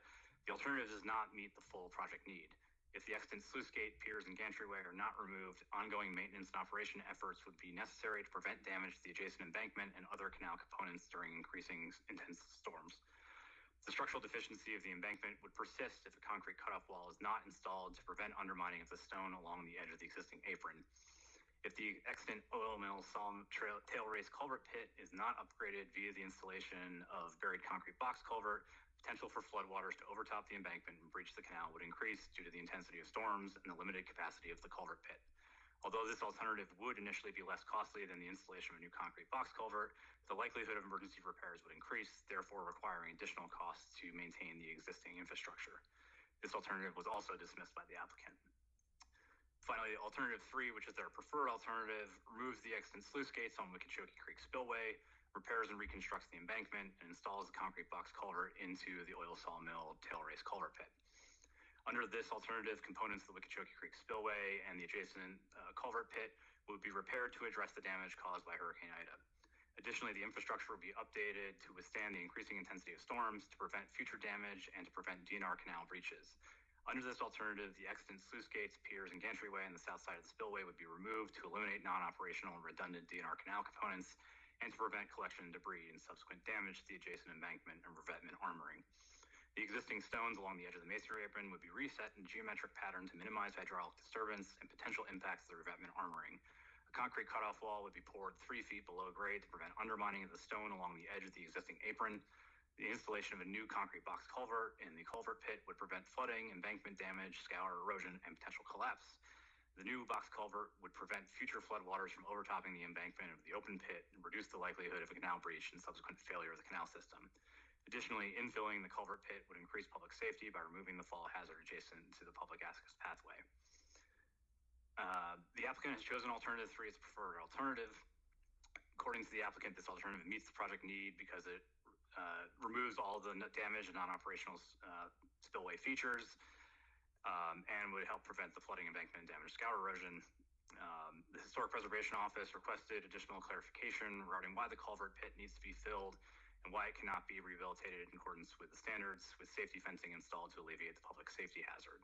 S: the alternative does not meet the full project need. If the extant sluice gate, piers, and gantry-way are not removed, ongoing maintenance and operation efforts would be necessary to prevent damage to the adjacent embankment and other canal components during increasing intense storms. The structural deficiency of the embankment would persist if a concrete cutoff wall is not installed to prevent undermining of the stone along the edge of the existing apron. If the extant oil mill tailrace culvert pit is not upgraded via the installation of buried concrete box culvert, potential for floodwaters to overtop the embankment and breach the canal would increase due to the intensity of storms and the limited capacity of the culvert pit. Although this alternative would initially be less costly than the installation of a new concrete box culvert, the likelihood of emergency repairs would increase, therefore requiring additional costs to maintain the existing infrastructure. This alternative was also dismissed by the applicant. Finally, alternative 3, which is their preferred alternative, removes the extant sluice gates on Wickechoke Creek Spillway, repairs and reconstructs the embankment, and installs the concrete box culvert into the oil sawmill tailrace culvert pit. Under this alternative, components of the Wickechoke Creek Spillway and the adjacent culvert pit would be repaired to address the damage caused by Hurricane Ida. Additionally, the infrastructure would be updated to withstand the increasing intensity of storms, to prevent future damage, and to prevent DNR canal breaches. Under this alternative, the extant sluice gates, piers, and gantry-way on the south side of the spillway would be removed to eliminate non-operational and redundant DNR canal components, and to prevent collection of debris and subsequent damage to the adjacent embankment and revetment armoring. The existing stones along the edge of the masonry apron would be reset in geometric pattern to minimize hydraulic disturbance and potential impacts to the revetment armoring. A concrete cutoff wall would be poured 3 feet below grade to prevent undermining of the stone along the edge of the existing apron. The installation of a new concrete box culvert in the culvert pit would prevent flooding, embankment damage, scour erosion, and potential collapse. The new box culvert would prevent future floodwaters from overtopping the embankment of the open pit and reduce the likelihood of a canal breach and subsequent failure of the canal system. Additionally, infilling the culvert pit would increase public safety by removing the fall hazard adjacent to the public access pathway. The applicant has chosen alternative 3 as preferred alternative. According to the applicant, this alternative meets the project need because it removes all the damage and non-operational spillway features, and would help prevent the flooding, embankment, damage, scour erosion. The Historic Preservation Office requested additional clarification regarding why the culvert pit needs to be filled and why it cannot be rehabilitated in accordance with the standards, with safety fencing installed to alleviate the public safety hazard.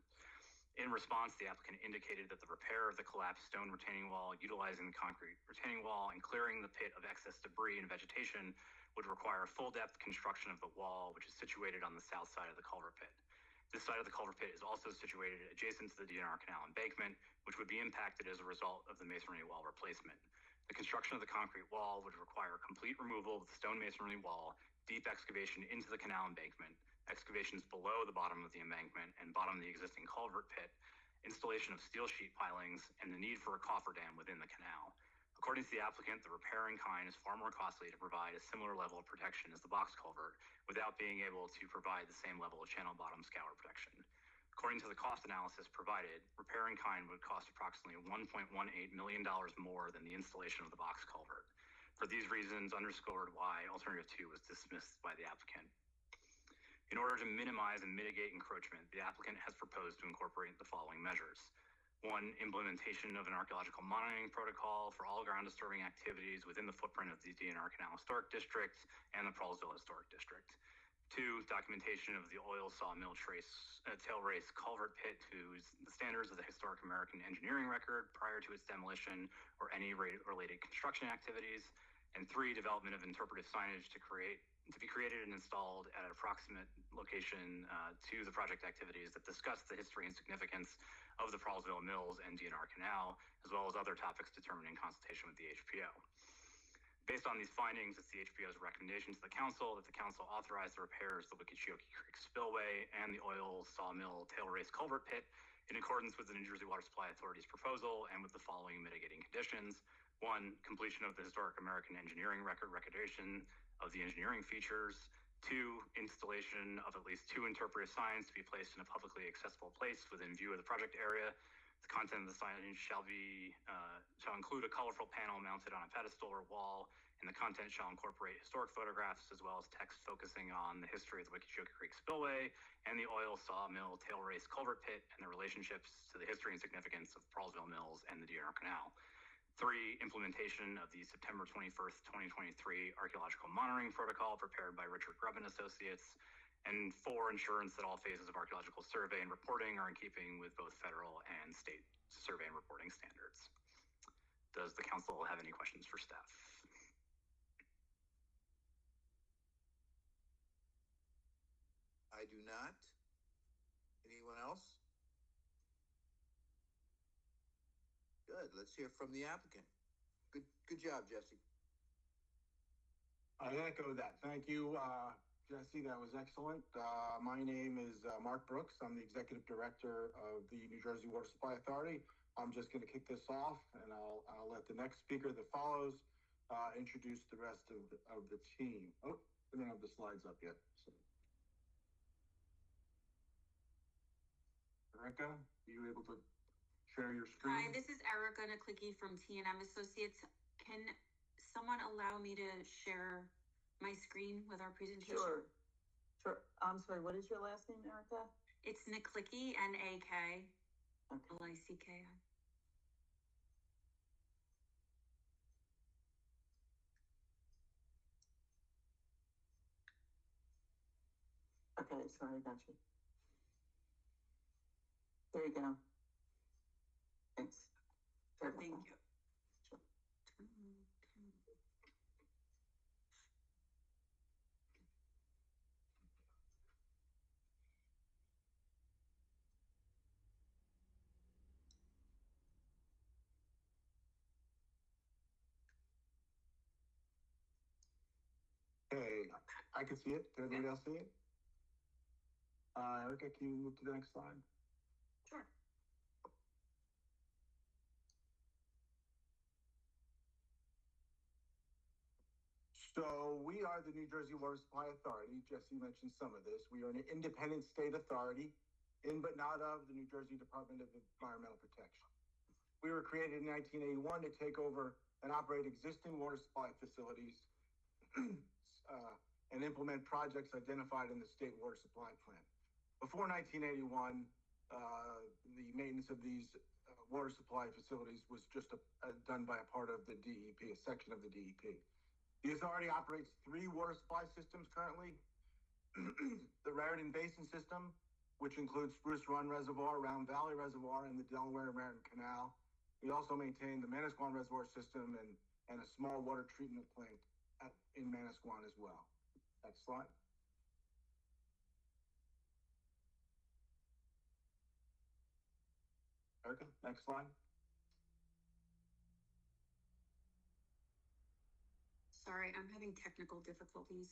S: In response, the applicant indicated that the repair of the collapsed stone retaining wall, utilizing the concrete retaining wall, and clearing the pit of excess debris and vegetation would require full-depth construction of the wall, which is situated on the south side of the culvert pit. This side of the culvert pit is also situated adjacent to the DNR Canal embankment, which would be impacted as a result of the masonry wall replacement. The construction of the concrete wall would require complete removal of the stone masonry wall, deep excavation into the canal embankment, excavations below the bottom of the embankment and bottom of the existing culvert pit, installation of steel sheet pilings, and the need for a cofferdam within the canal. According to the applicant, the repair in kind is far more costly to provide a similar level of protection as the box culvert without being able to provide the same level of channel bottom scour protection. According to the cost analysis provided, repair in kind would cost approximately $1.18 million more than the installation of the box culvert. For these reasons, underscored why alternative 2 was dismissed by the applicant. In order to minimize and mitigate encroachment, the applicant has proposed to incorporate the following measures. 1, implementation of an archaeological monitoring protocol for all ground disturbing activities within the footprint of the DNR Canal Historic District and the Prallsville Historic District. 2, documentation of the oil sawmill tail race culvert pit to the standards of the Historic American Engineering Record prior to its demolition or any related construction activities. And 3, development of interpretive signage to be created and installed at an approximate location to the project activities that discuss the history and significance of the Prallsville Mills and DNR Canal, as well as other topics determined in consultation with the HPO. Based on these findings, it's the HPO's recommendation to the council that the council authorize the repairs of the Wickichioki Creek Spillway and the oil sawmill tail race culvert pit in accordance with the New Jersey Water Supply Authority's proposal and with the following mitigating conditions. 1, completion of the Historic American Engineering Record recordation of the engineering features. 2, installation of at least 2 interpretive signs to be placed in a publicly accessible place within view of the project area. The content of the signage shall include a colorful panel mounted on a pedestal or wall, and the content shall incorporate historic photographs as well as text focusing on the history of the Wickichioki Creek Spillway and the oil sawmill tail race culvert pit and their relationships to the history and significance of Prallsville Mills and the DNR Canal. 3, implementation of the September 21st, 2023 archaeological monitoring protocol prepared by Richard Grubb and Associates. And 4, assurance that all phases of archaeological survey and reporting are in keeping with both federal and state survey and reporting standards. Does the council have any questions for staff?
A: I do not. Anyone else? Good. Let's hear from the applicant. Good job, Jesse.
T: I echo that. Thank you, Jesse. That was excellent. My name is Mark Brooks. I'm the Executive Director of the New Jersey Water Supply Authority. I'm just going to kick this off, and I'll let the next speaker that follows introduce the rest of the team. Oh, I don't have the slides up yet. So. Erica, are you able to share your screen?
U: Hi, this is Erica Naklicki from T&M Associates. Can someone allow me to share my screen with our presentation?
J: Sure. I'm sorry, what is your last name, Erica?
U: It's Naklicki, N-A-K, L-I-C-K-I.
J: Okay, sorry, I got you. There you go. Thanks.
U: Thank you.
J: Sure.
T: Hey, I can see it. Can everybody else see it? Erica, can you move to the next slide?
U: Sure.
T: So we are the New Jersey Water Supply Authority. Jesse mentioned some of this. We are an independent state authority in but not of the New Jersey Department of Environmental Protection. We were created in 1981 to take over and operate existing water supply facilities and implement projects identified in the state water supply plan. Before 1981, the maintenance of these water supply facilities was just done by a part of the DEP, a section of the DEP. The authority operates 3 water supply systems currently. The Raritan Basin System, which includes Spruce Run Reservoir, Round Valley Reservoir, and the Delaware and Raritan Canal. We also maintain the Manasquan Reservoir System and a small water treatment plant in Manasquan as well. Next slide. Erica, next slide.
U: Sorry, I'm having technical difficulties.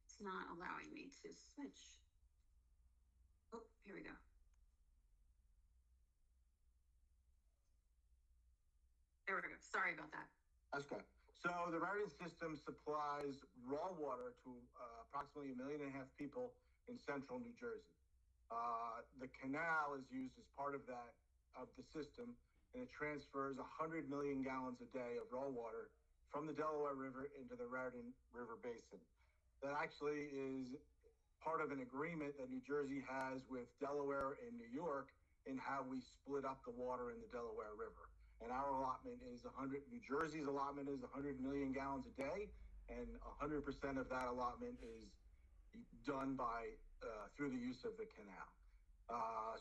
U: It's not allowing me to switch. Oh, here we go. There we go. Sorry about that.
T: That's good. So the Raritan system supplies raw water to approximately 1.5 million people in central New Jersey. The canal is used as part of the system, and it transfers 100 million gallons a day of raw water from the Delaware River into the Raritan River Basin. That actually is part of an agreement that New Jersey has with Delaware and New York in how we split up the water in the Delaware River. And our allotment is New Jersey's allotment is 100 million gallons a day, and 100% of that allotment is done through the use of the canal.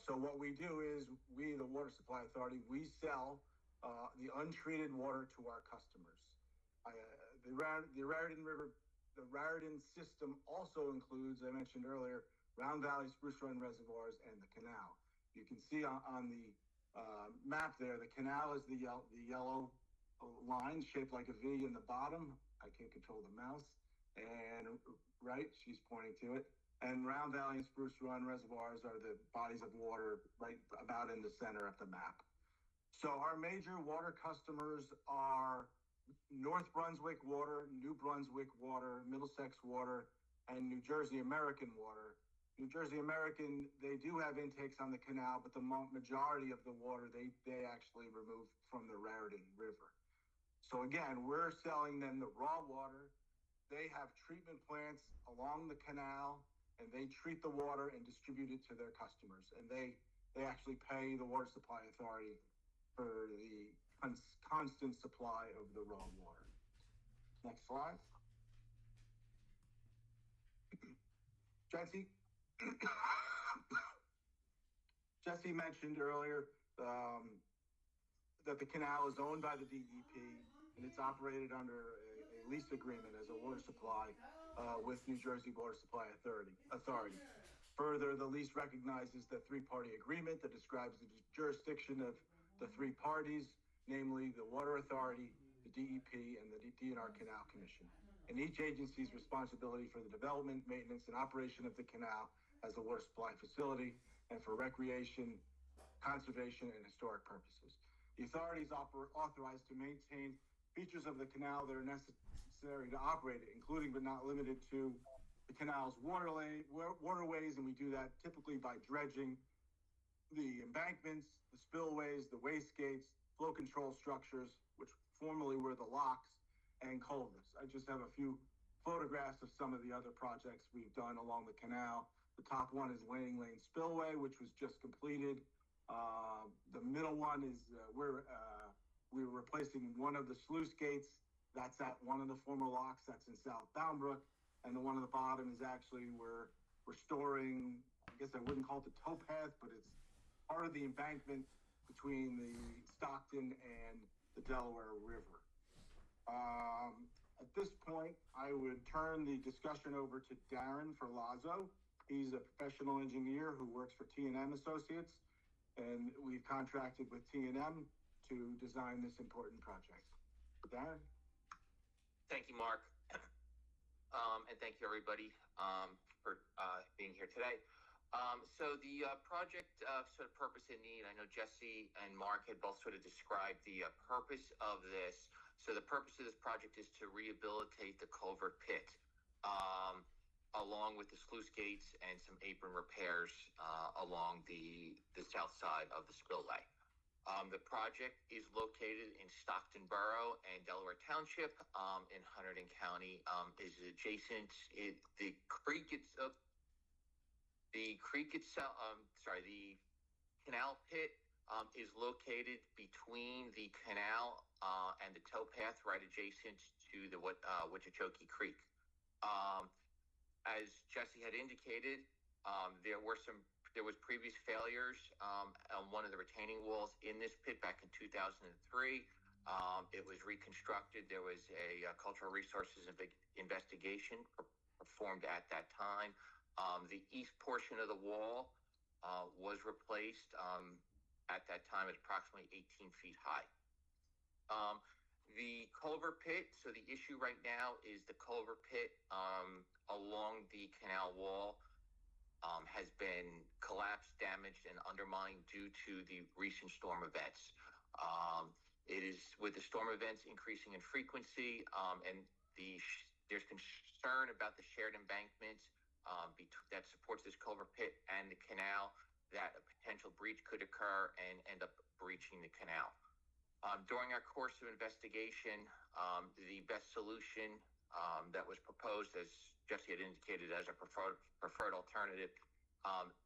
T: So what we do is we, the Water Supply Authority, we sell the untreated water to our customers. The Raritan system also includes, I mentioned earlier, Round Valley, Spruce Run reservoirs, and the canal. You can see on the map there, the canal is the yellow line shaped like a V in the bottom. I can't control the mouse. And right, she's pointing to it. And Round Valley and Spruce Run reservoirs are the bodies of water right about in the center of the map. So our major water customers are North Brunswick Water, New Brunswick Water, Middlesex Water, and New Jersey American Water. New Jersey American, they do have intakes on the canal, but the majority of the water they actually remove from the Raritan River. So again, we're selling them the raw water. They have treatment plants along the canal, and they treat the water and distribute it to their customers. And they actually pay the Water Supply Authority for the constant supply of the raw water. Next slide. Jesse mentioned earlier that the canal is owned by the DEP, and it's operated under a lease agreement as a water supply with New Jersey Water Supply Authority. Further, the lease recognizes the three-party agreement that describes the jurisdiction of the three parties, namely the Water Authority, the DEP, and the DNR Canal Commission, and each agency's responsibility for the development, maintenance, and operation of the canal as a water supply facility and for recreation, conservation, and historic purposes. The authority is authorized to maintain features of the canal that are necessary to operate it, including but not limited to the canal's waterways, and we do that typically by dredging the embankments, the spillways, the waste gates, flow control structures, which formerly were the locks, and culverts. I just have a few photographs of some of the other projects we've done along the canal. The top one is Lanning Lane Spillway, which was just completed. The middle one is we're replacing one of the sluice gates. That's at one of the former locks. That's in South Boundbrook. And the one at the bottom is actually we're restoring, I guess I wouldn't call it the towpath, but it's part of the embankment between the Stockton and the Delaware River. At this point, I would turn the discussion over to Darren Ferlazzo. He's a professional engineer who works for T&M Associates, and we've contracted with T&M to design this important project. Darren?
E: Thank you, Mark. And thank you, everybody, for being here today. So the project sort of purpose and need, I know Jesse and Mark had both sort of described the purpose of this. So the purpose of this project is to rehabilitate the culvert pit, along with the sluice gates and some apron repairs along the south side of the spillway. The project is located in Stockton Borough and Delaware Township in Hunterdon County. Is adjacent. The canal pit is located between the canal and the towpath, right adjacent to the Wichita Creek. As Jesse had indicated, there was previous failures on one of the retaining walls in this pit back in 2003. It was reconstructed. There was a cultural resources investigation performed at that time. The east portion of the wall was replaced at that time at approximately 18 feet high. The culvert pit, so the issue right now is the culvert pit along the canal wall has been collapsed, damaged, and undermined due to the recent storm events. It is with the storm events increasing in frequency, and there's concern about the shared embankment that supports this culvert pit and the canal, that a potential breach could occur and end up breaching the canal. During our course of investigation, the best solution that was proposed, as Jesse had indicated, as a preferred alternative,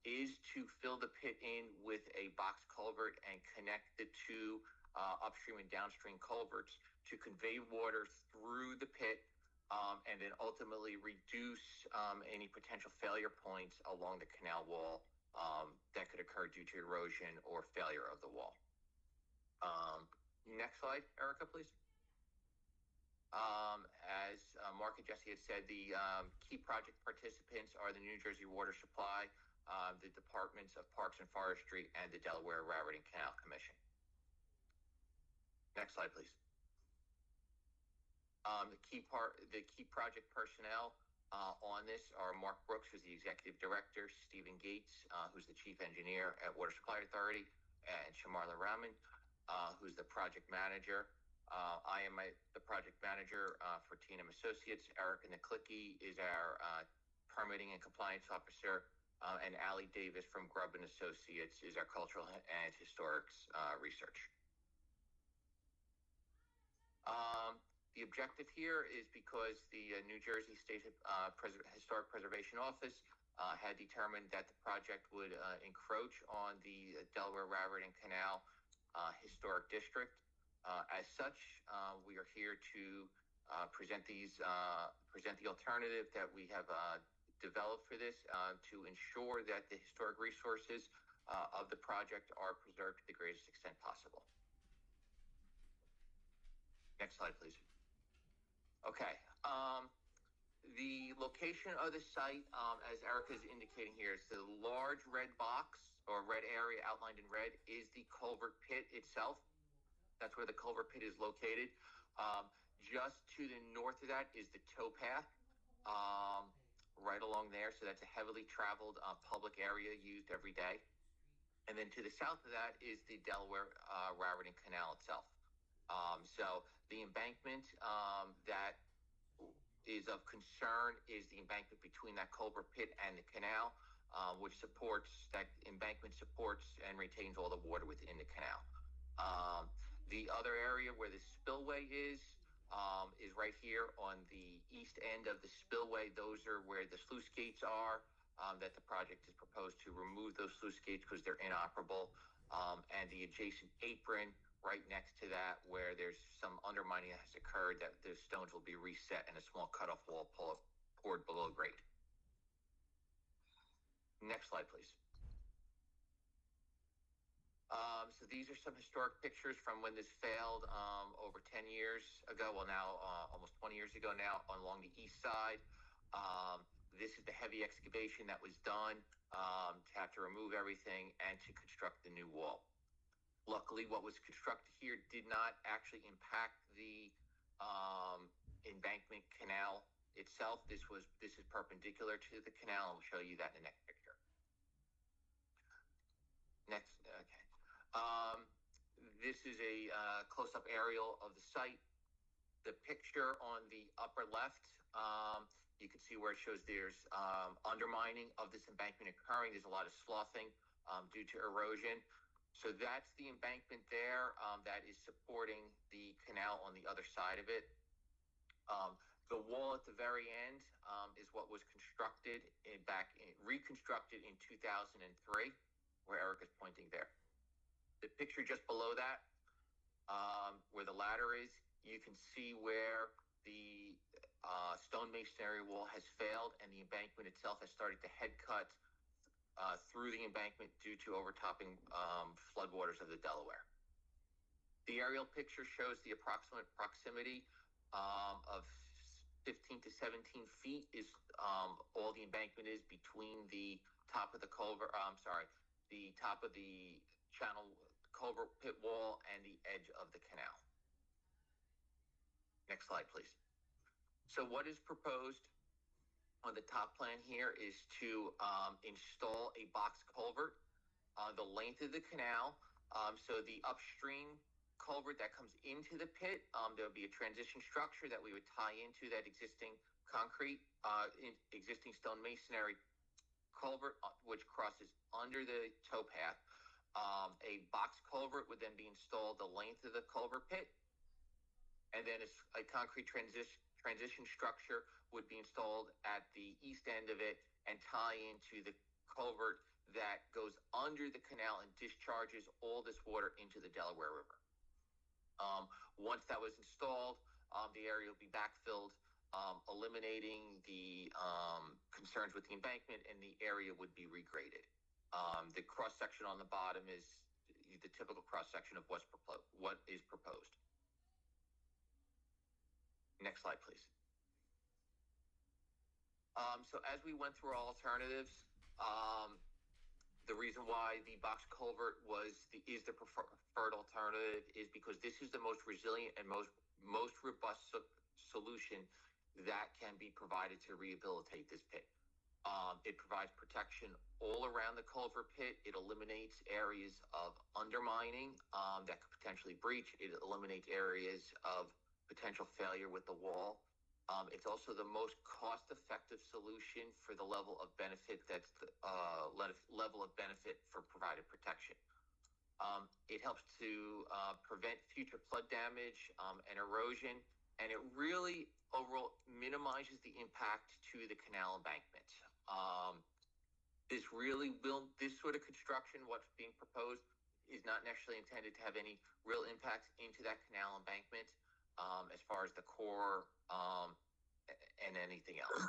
E: is to fill the pit in with a box culvert and connect the two upstream and downstream culverts to convey water through the pit, and then ultimately reduce any potential failure points along the canal wall that could occur due to erosion or failure of the wall. Next slide, Erica, please. As Mark and Jesse had said, the key project participants are the New Jersey Water Supply, the Departments of Parks and Forestry, and the Delaware Raritan Canal Commission. Next slide, please. The key project personnel on this are Mark Brooks, who's the Executive Director, Stephen Gates, who's the Chief Engineer at Water Supply Authority, and Shamarla Rahman, who's the project manager. I am the project manager for T&M Associates. Erica Niklicki is our permitting and compliance officer, and Allie Davis from Grubb and Associates is our cultural and historics research. The objective here is because the New Jersey State Historic Preservation Office had determined that the project would encroach on the Delaware Raritan Canal Historic District. As such, we are here to present the alternative that we have developed for this to ensure that the historic resources of the project are preserved to the greatest extent possible. Next slide, please. Okay. The location of the site, as Erica is indicating here, is the large red box or red area outlined in red is the culvert pit itself. That's where the culvert pit is located. Just to the north of that is the towpath, right along there. So that's a heavily traveled public area used every day. And then to the south of that is the Delaware Raritan Canal itself. So the embankment that is of concern is the embankment between that culvert pit and the canal, which supports, that embankment supports and retains all the water within the canal. The other area where the spillway is right here on the east end of the spillway. Those are where the sluice gates are, that the project is proposed to remove those sluice gates because they're inoperable. And the adjacent apron right next to that, where there's some undermining that has occurred, that the stones will be reset and a small cutoff wall poured below grade. Next slide, please. So these are some historic pictures from when this failed over 10 years ago, well now almost 20 years ago now, along the east side. This is the heavy excavation that was done to have to remove everything and to construct the new wall. Luckily, what was constructed here did not actually impact the embankment canal itself. This is perpendicular to the canal, and we'll show you that in the next picture. Next, okay. This is a close-up aerial of the site. The picture on the upper left, you can see where it shows there's undermining of this embankment occurring. There's a lot of sloughing due to erosion. So that's the embankment there that is supporting the canal on the other side of it. The wall at the very end is what was constructed reconstructed in 2003, where Erica's pointing there. The picture just below that, where the ladder is, you can see where the stone masonry wall has failed and the embankment itself has started to head cut through the embankment due to overtopping floodwaters of the Delaware. The aerial picture shows the approximate proximity of 15 to 17 feet is all the embankment is between the top of the culvert, the top of the channel, culvert pit wall and the edge of the canal. Next slide, please. So what is proposed on the top plan here is to install a box culvert the length of the canal. So the upstream culvert that comes into the pit, there'll be a transition structure that we would tie into that existing concrete, existing stone masonry culvert, which crosses under the towpath. A box culvert would then be installed the length of the culvert pit, and then a concrete transition structure would be installed at the east end of it and tie into the culvert that goes under the canal and discharges all this water into the Delaware River. Once that was installed, the area will be backfilled, eliminating the concerns with the embankment, and the area would be regraded. The cross-section on the bottom is the typical cross-section of what is proposed. Next slide, please. So as we went through our alternatives, the reason why the box culvert is the preferred alternative is because this is the most resilient and most robust solution that can be provided to rehabilitate this pit. It provides protection all around the culvert pit. It eliminates areas of undermining that could potentially breach. It eliminates areas of potential failure with the wall. It's also the most cost-effective solution for the level of benefit level of benefit for provided protection. It helps to prevent future flood damage and erosion, and it really overall minimizes the impact to the canal embankment. This sort of construction, what's being proposed, is not necessarily intended to have any real impacts into that canal embankment as far as the core and anything else.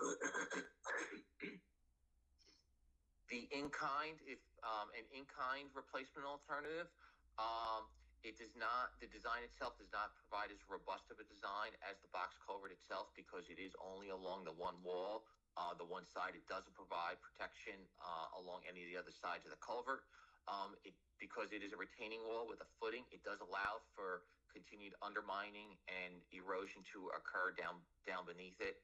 E: The in-kind, an in-kind replacement alternative, the design itself does not provide as robust of a design as the box culvert itself because it is only along the one wall. The one side, it doesn't provide protection along any of the other sides of the culvert. Because it is a retaining wall with a footing, it does allow for continued undermining and erosion to occur down beneath it.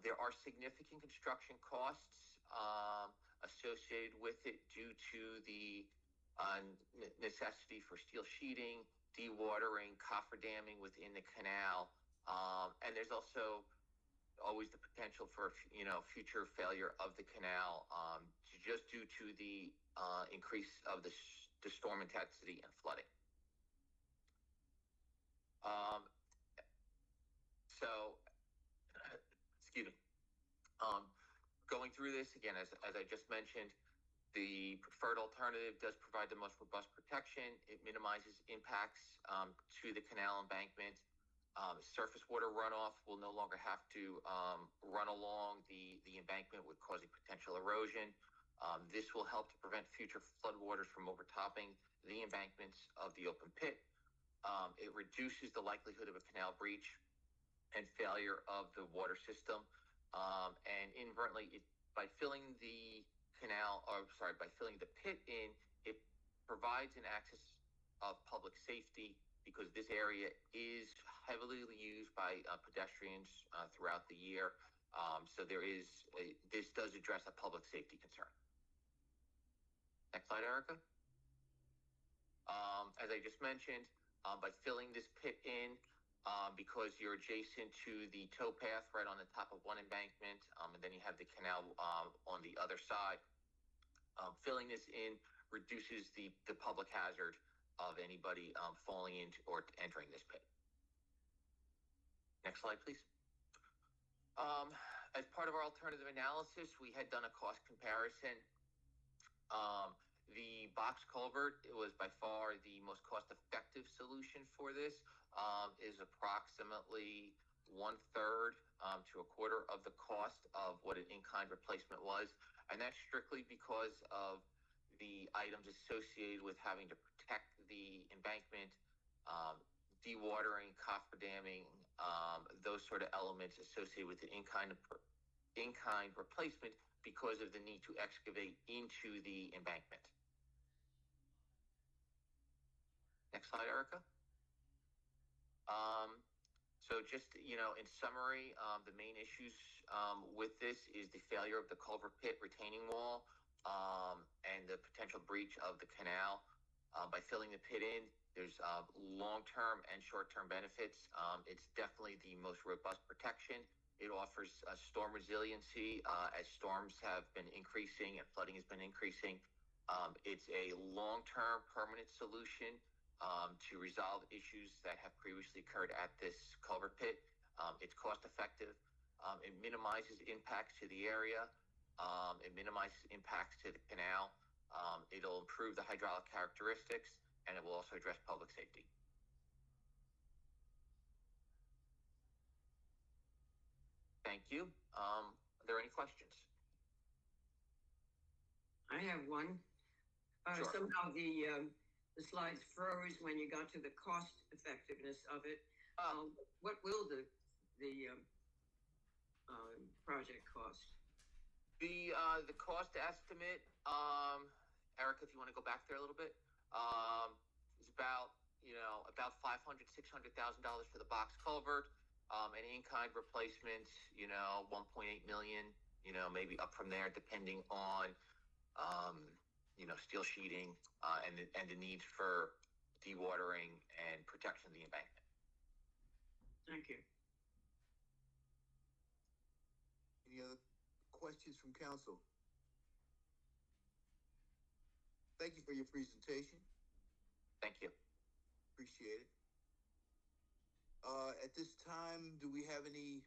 E: There are significant construction costs associated with it due to the necessity for steel sheeting, dewatering, coffer-damming within the canal, and there's also always the potential for future failure of the canal just due to the increase of the storm intensity and flooding. Excuse me. Going through this again, as I just mentioned, the preferred alternative does provide the most robust protection. It minimizes impacts to the canal embankment. Surface water runoff will no longer have to run along the embankment with causing potential erosion. This will help to prevent future floodwaters from overtopping the embankments of the open pit. It reduces the likelihood of a canal breach and failure of the water system. And inadvertently, by filling the pit in, it provides an access of public safety because this area is heavily used by pedestrians throughout the year. So this does address a public safety concern. Next slide, Erica. As I just mentioned, by filling this pit in, because you're adjacent to the towpath right on the top of one embankment, and then you have the canal on the other side. Filling this in reduces the public hazard of anybody falling into or entering this pit. Next slide, please. As part of our alternative analysis, we had done a cost comparison. The box culvert was by far the most cost-effective solution for this. Is approximately 1/3 to a quarter of the cost of what an in-kind replacement was, and that's strictly because of the items associated with having to protect the embankment, dewatering, coffer damming, those sort of elements associated with the in-kind replacement because of the need to excavate into the embankment. Next slide, Erica. So just, in summary, the main issues with this is the failure of the culvert pit retaining wall and the potential breach of the canal. By filling the pit in, there's long-term and short-term benefits. It's definitely the most robust protection. It offers storm resiliency as storms have been increasing and flooding has been increasing. It's a long-term permanent solution to resolve issues that have previously occurred at this culvert pit. It's cost-effective. It minimizes impacts to the area. It minimizes impacts to the canal. It'll improve the hydraulic characteristics, and it will also address public safety. Thank you. Are there any questions?
H: I have one.
E: Sure.
H: Somehow the slides froze when you got to the cost effectiveness of it. What will the project cost?
E: The cost estimate, Erica, if you want to go back there a little bit, is about $500,000, $600,000 for the box culvert, and in-kind replacements, $1.8 million, maybe up from there, depending on steel sheeting and the needs for dewatering and protection of the embankment.
H: Thank you.
A: Any other questions from council? Thank you for your presentation.
E: Thank you.
A: Appreciate it. At this time, do we have any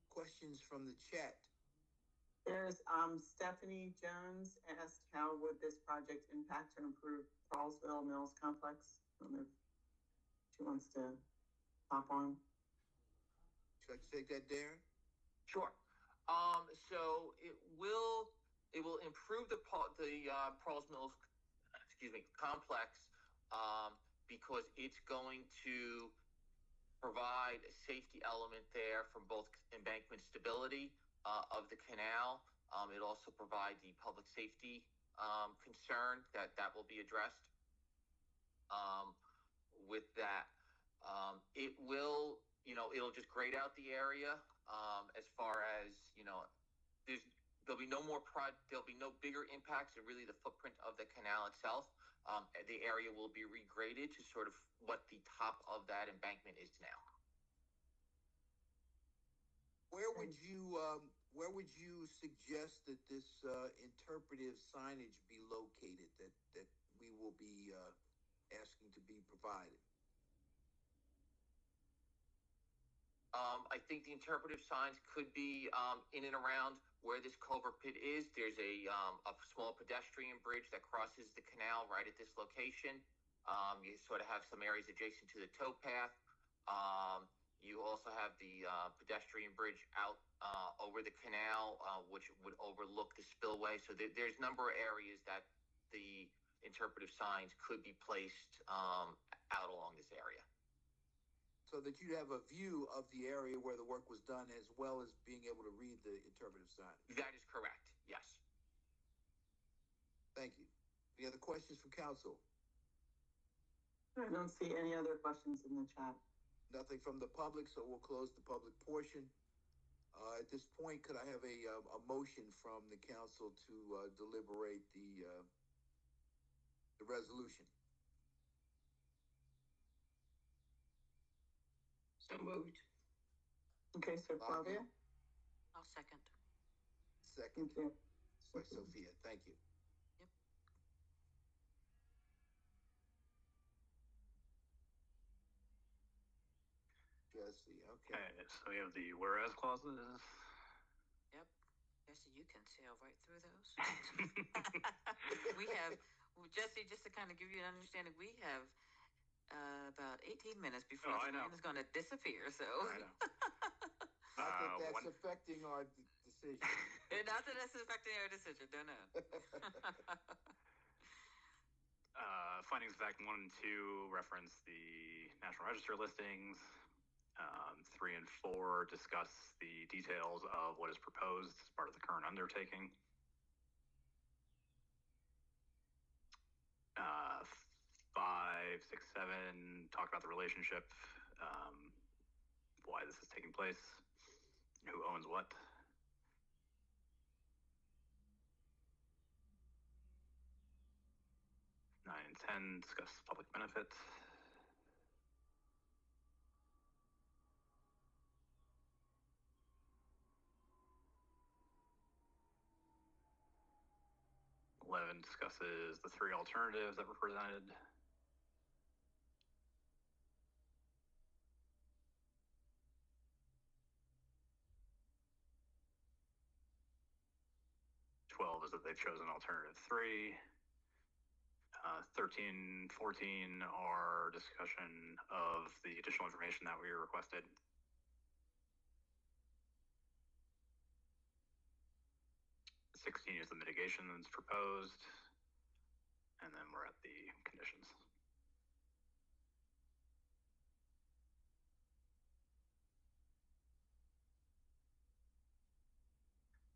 A: questions from the chat?
J: There's Stephanie Jones asked, how would this project impact and improve Prallsville Mills Complex? I don't know if she wants to hop on.
A: Should I take that, Darren?
E: Sure. So it will improve the Prallsville complex because it's going to provide a safety element there from both embankment stability of the canal. It'll also provide the public safety concern that will be addressed with that. It will, it'll just grade out the area as far as, there'll be no bigger impacts in really the footprint of the canal itself. The area will be regraded to sort of what the top of that embankment is now.
A: Where would you suggest that this interpretive signage be located that we will be asking to be provided?
E: I think the interpretive signs could be in and around where this culvert pit is. There's a small pedestrian bridge that crosses the canal right at this location. You sort of have some areas adjacent to the towpath. You also have the pedestrian bridge out over the canal, which would overlook the spillway. So there's a number of areas that the interpretive signs could be placed out along this area.
A: So that you'd have a view of the area where the work was done as well as being able to read the interpretive sign.
E: That is correct, yes.
A: Thank you. Any other questions from council?
J: I don't see any other questions in the chat.
A: Nothing from the public, so we'll close the public portion. At this point, could I have a motion from the council to deliberate the resolution?
H: So moved.
J: Okay, so Flavia?
B: I'll second.
A: Second.
J: Thank you.
A: By Sophia, thank you.
B: Yep.
A: Jesse, okay.
S: Okay, so we have the whereas clauses.
B: Yep. Jesse, you can sail right through those. We have, Jesse, just to kind of give you an understanding, we have about 18 minutes before the line is going to disappear, so.
S: I know.
A: Not that that's affecting our decision.
B: Not that that's affecting our decision, no.
S: Findings of fact 1 and 2 reference the National Register listings. 3 and 4 discuss the details of what is proposed as part of the current undertaking. 5 5, 6, 7 talk about the relationship, why this is taking place, who owns what. Nine and 10 discuss public benefit. Eleven discusses the three alternatives that were presented. 12 is that they've chosen alternative 3. 13, 14 are discussion of the additional information that we requested. '16 is the mitigation that's proposed, and then we're at the conditions.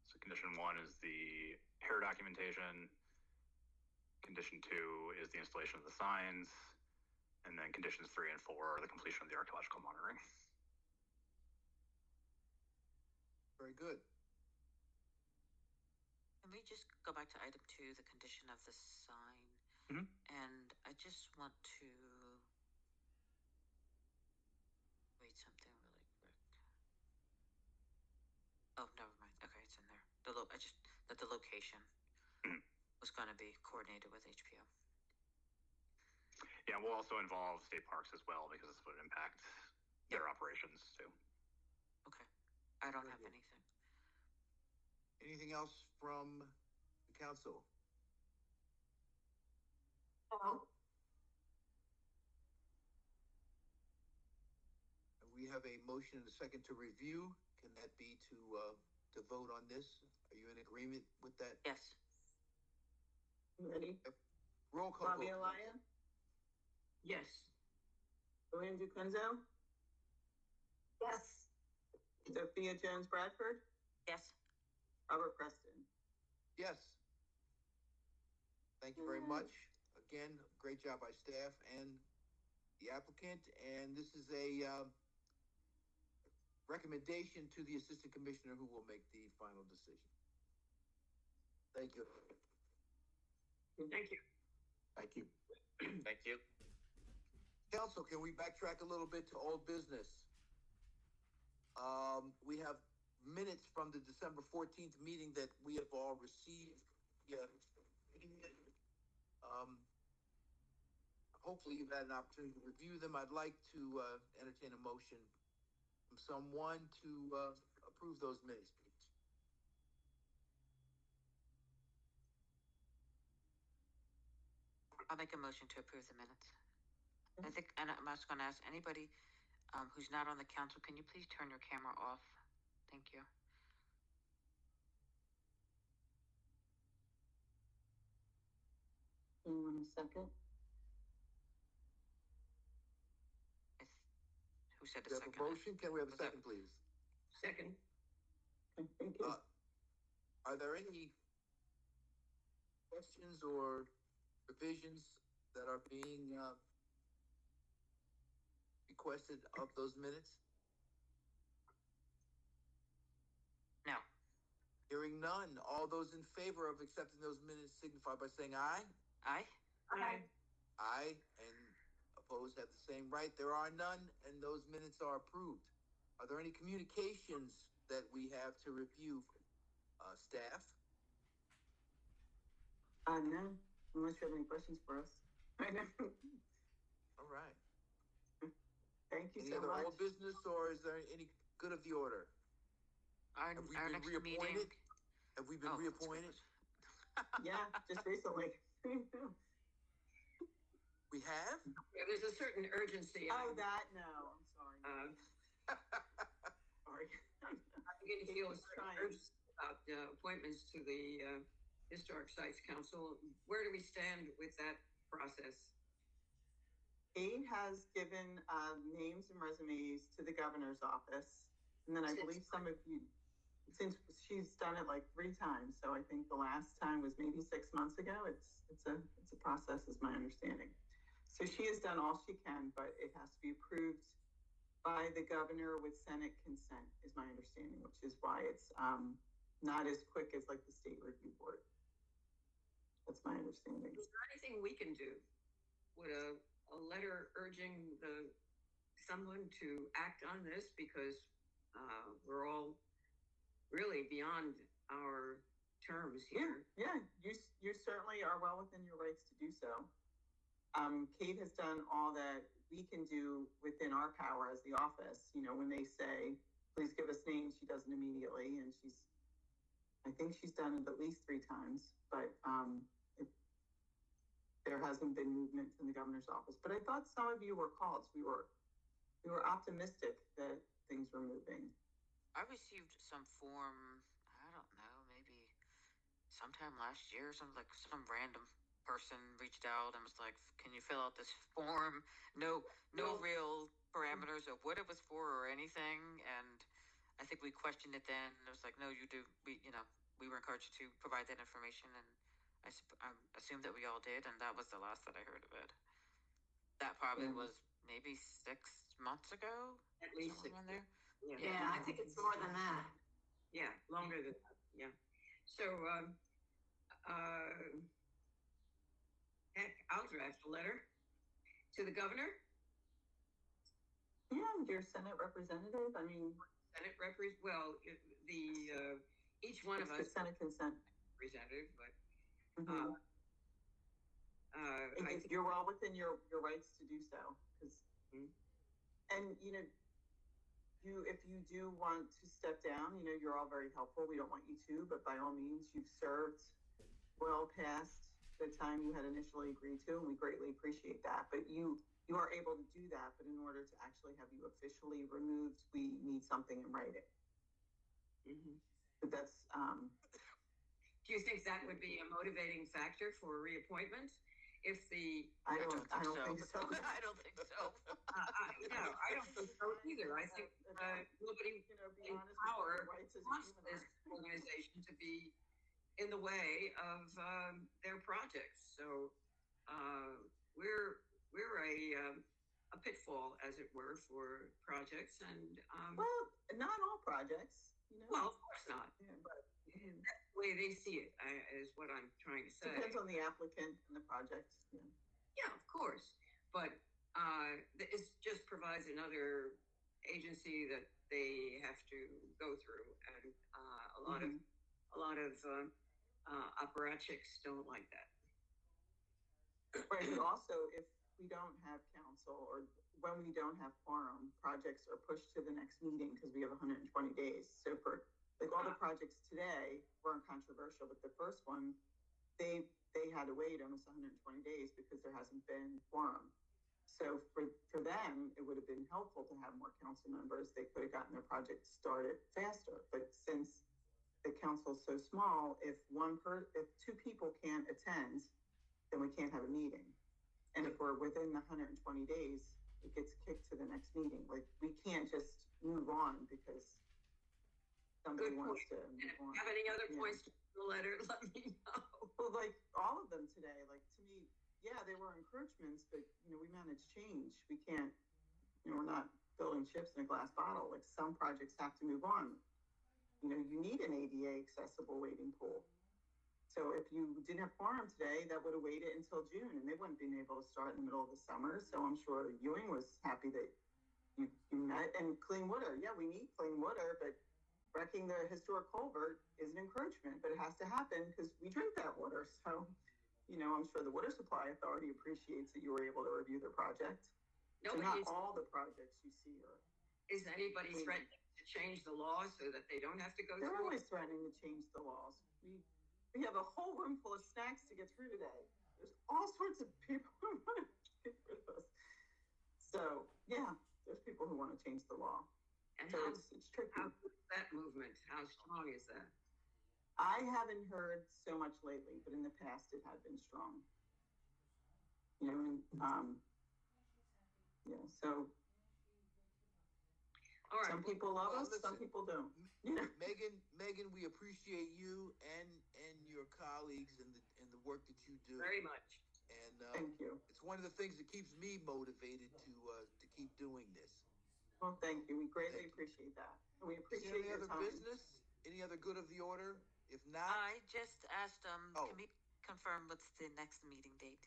S: So condition 1 is the hair documentation. Condition 2 is the installation of the signs. And then conditions 3 and 4 are the completion of the archaeological monitoring.
A: Very good.
B: Can we just go back to item 2, the condition of the sign?
S: Mm-hmm.
B: And I just want to read something really quick. Oh, never mind. Okay, it's in there. That the location was going to be coordinated with HPO.
S: Yeah, we'll also involve state parks as well because this would impact their operations too.
B: Okay, I don't have anything.
A: Anything else from the council?
G: No.
A: We have a motion and a second to review. Can that be to vote on this? Are you in agreement with that?
B: Yes.
J: Ready?
A: Roll call.
J: Bobby Elia?
H: Yes.
J: William DiCenzo?
G: Yes.
J: Sophia Jones Bradford?
B: Yes.
J: Robert Preston?
A: Yes. Thank you very much. Again, great job by staff and the applicant. And this is a recommendation to the assistant commissioner who will make the final decision. Thank you.
H: Thank you.
T: Thank you.
E: Thank you.
A: Council, can we backtrack a little bit to old business? We have minutes from the December 14th meeting that we have all received. Yeah. Hopefully you've had an opportunity to review them. I'd like to entertain a motion from someone to approve those minutes, please.
B: I'll make a motion to approve the minutes. I think, and I'm just going to ask anybody who's not on the council, can you please turn your camera off? Thank you.
J: One second.
B: Who said
A: We
B: the
A: have
B: second?
A: a motion. Can we have a second, please?
H: Second.
J: Thank you.
A: Are there any questions or revisions that are being requested of those minutes?
B: No.
A: Hearing none. All those in favor of accepting those minutes signify by saying aye.
B: Aye.
H: Aye.
A: Aye, and opposed have the same right. There are none, and those minutes are approved. Are there any communications that we have to review, staff?
J: No, unless you have any questions for us.
A: All right.
J: Thank you
A: Any
J: so
A: other
J: much.
A: old business, or is there any good of the order?
B: Our next
A: reappointed?
B: meeting.
A: Have we been reappointed?
J: Yeah, just recently.
A: We have?
H: Yeah, there's a certain urgency.
J: Oh, that, no, I'm sorry. Sorry.
H: I'm getting feels urgency about appointments to the Historic Sites Council. Where do we stand with that process?
J: He has given names and resumes to the governor's office. And then I believe some of you, since she's done it like 3 times, so I think the last time was maybe 6 months ago. It's a process, is my understanding. So she has done all she can, but it has to be approved by the governor with Senate consent, is my understanding, which is why it's not as quick as like the state review board. That's my understanding.
H: Is there anything we can do? Would a letter urging someone to act on this, because we're all really beyond our terms here?
J: Yeah, you certainly are well within your rights to do so. Kate has done all that we can do within our power as the office. You know, when they say, please give us names, she does it immediately. And I think she's done it at least 3 times, but there hasn't been movement from the governor's office. But I thought some of you were called. So we were optimistic that things were moving.
B: I received some form, I don't know, maybe sometime last year or something, like some random person reached out and was like, can you fill out this form? No real parameters of what it was for or anything. And I think we questioned it then. And it was like, no, you do. We were encouraged to provide that information. And I assumed that we all did. And that was the last that I heard of it. That probably was maybe 6 months ago.
H: At least 6
B: in there.
G: Yeah, I think it's more than that.
H: Yeah, longer than that. Yeah. So, heck, I'll draft a letter to the governor.
J: Yeah, your Senate representative. I mean,
H: Senate representative. Well, each one of us.
J: Senate consent
H: representative, but
J: I think you're well within your rights to do so. And you know, if you do want to step down, you know, you're all very helpful. We don't want you to, but by all means, you've served well past the time you had initially agreed to, and we greatly appreciate that. But you are able to do that, but in order to actually have you officially removed, we need something in writing. But that's
H: do you think that would be a motivating factor for reappointment? If
J: I don't think so.
B: I don't think so.
H: No, I don't think so either. I think nobody in power wants this organization to be in the way of their projects. So we're a pitfall, as it were, for projects. And
J: well, not all projects. You know?
H: Well, of course not. Yeah, but that's the way they see it is what I'm trying to say.
J: Depends on the applicant and the project.
H: Yeah, of course. But it just provides another agency that they have to go through, and a lot of apparatchiks don't like that.
J: Right. But also, if we don't have council, or when we don't have quorum, projects are pushed to the next meeting because we have 120 days. So for like all the projects today weren't controversial, but the first one, they had to wait almost 120 days because there hasn't been quorum. So for them, it would have been helpful to have more council members. They could have gotten their project started faster. But since the council's so small, if 2 people can't attend, then we can't have a meeting. And if we're within the 120 days, it gets kicked to the next meeting. Like, we can't just move on because somebody wants to move on.
H: Have any other points to the letter? Let me know.
J: Well, like all of them today, like to me, yeah, they were encouragements, but you know, we manage change. We can't, you know, we're not building chips in a glass bottle. Like some projects have to move on. You know, you need an ADA accessible waiting pool. So if you didn't have quorum today, that would have waited until June, and they wouldn't been able to start in the middle of the summer. So I'm sure Ewing was happy that you met. And clean water, yeah, we need clean water, but wrecking the historic culvert is an encouragement, but it has to happen because we drink that water. So, you know, I'm sure the Water Supply Authority appreciates that you were able to review their project. So not all the projects you see are.
H: Is anybody threatening to change the law so that they don't have to go through?
J: They're always threatening to change the laws. We have a whole room full of snacks to get through today. There's all sorts of people who want to get rid of us. So, yeah, there's people who want to change the law.
H: And
J: so
H: it's tricky. How is that movement? How strong is that?
J: I haven't heard so much lately, but in the past it had been strong. You know, yeah, so
H: all right.
J: Some people love us, some people don't.
A: Megan, we appreciate you and your colleagues and the work that you do
H: very much.
A: And
J: Thank you.
A: it's one of the things that keeps me motivated to keep doing this.
J: Well, thank you. We greatly appreciate that. And we
A: Is
J: appreciate
A: there any
J: your
A: other
J: time.
A: business? Any other good of the order? If not,
B: I just asked,
A: Oh.
B: can we confirm what's the next meeting date?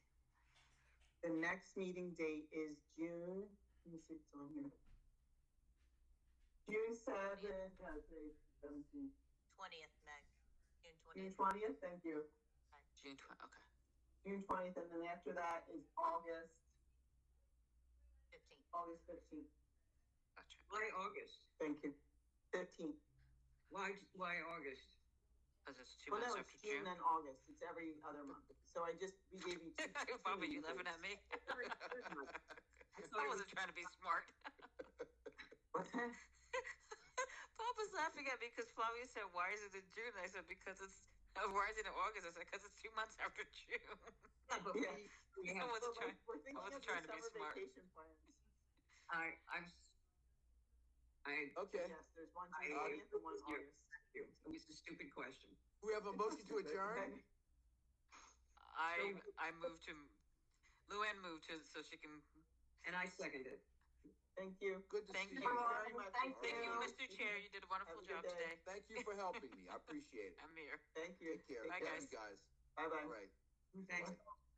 J: The next meeting date is June, let me see if it's on here. June 7th, 17th.
C: 20th, Meg.
J: June 20th, thank you.
B: June 20th, okay.
J: June 20th, and then after that is August
C: 15th.
J: August 15th.
B: Gotcha.
H: Why August?
J: Thank you. 15th.
H: Why August?
B: Because it's 2
J: Well,
B: months
J: no,
B: after
J: it's June
B: June.
J: and August. It's every other month. So we gave you two.
B: Bobby, you
J: meeting
B: laughing at
J: dates.
B: me?
H: I
B: I wasn't trying to be smart.
J: What's that?
B: Bob was laughing at me because Flavia said, why is it in June? I said, because it's, why is it in August? I said, because it's 2 months after June.
H: Yeah, but
J: Yeah.
H: we
B: I
H: have,
B: wasn't trying,
J: We're thinking
B: I wasn't
J: of
B: trying
J: your
B: to be
J: summer
B: smart.
J: vacation plans.
A: okay.
J: Yes, there's one
H: I-
J: June 20th and one
H: you.
J: August.
H: it was a stupid question.
A: We have a motion to adjourn.
J: Okay.
B: I moved to, Luann moved to, so she can,
H: And I seconded.
J: Thank you.
A: Good to
B: Thank
A: see
B: you.
A: you very much.
C: Thank
B: thank you,
A: Luann.
B: Mr. Chair. You did a wonderful
J: Have a
B: job
J: good day.
B: today.
A: Thank you for helping me. I appreciate it.
B: I'm here.
J: Thank you.
A: Take care.
B: Bye,
A: Thank
B: guys.
A: you guys.
J: Bye-bye.
A: All right.
H: Thanks.
A: Bye.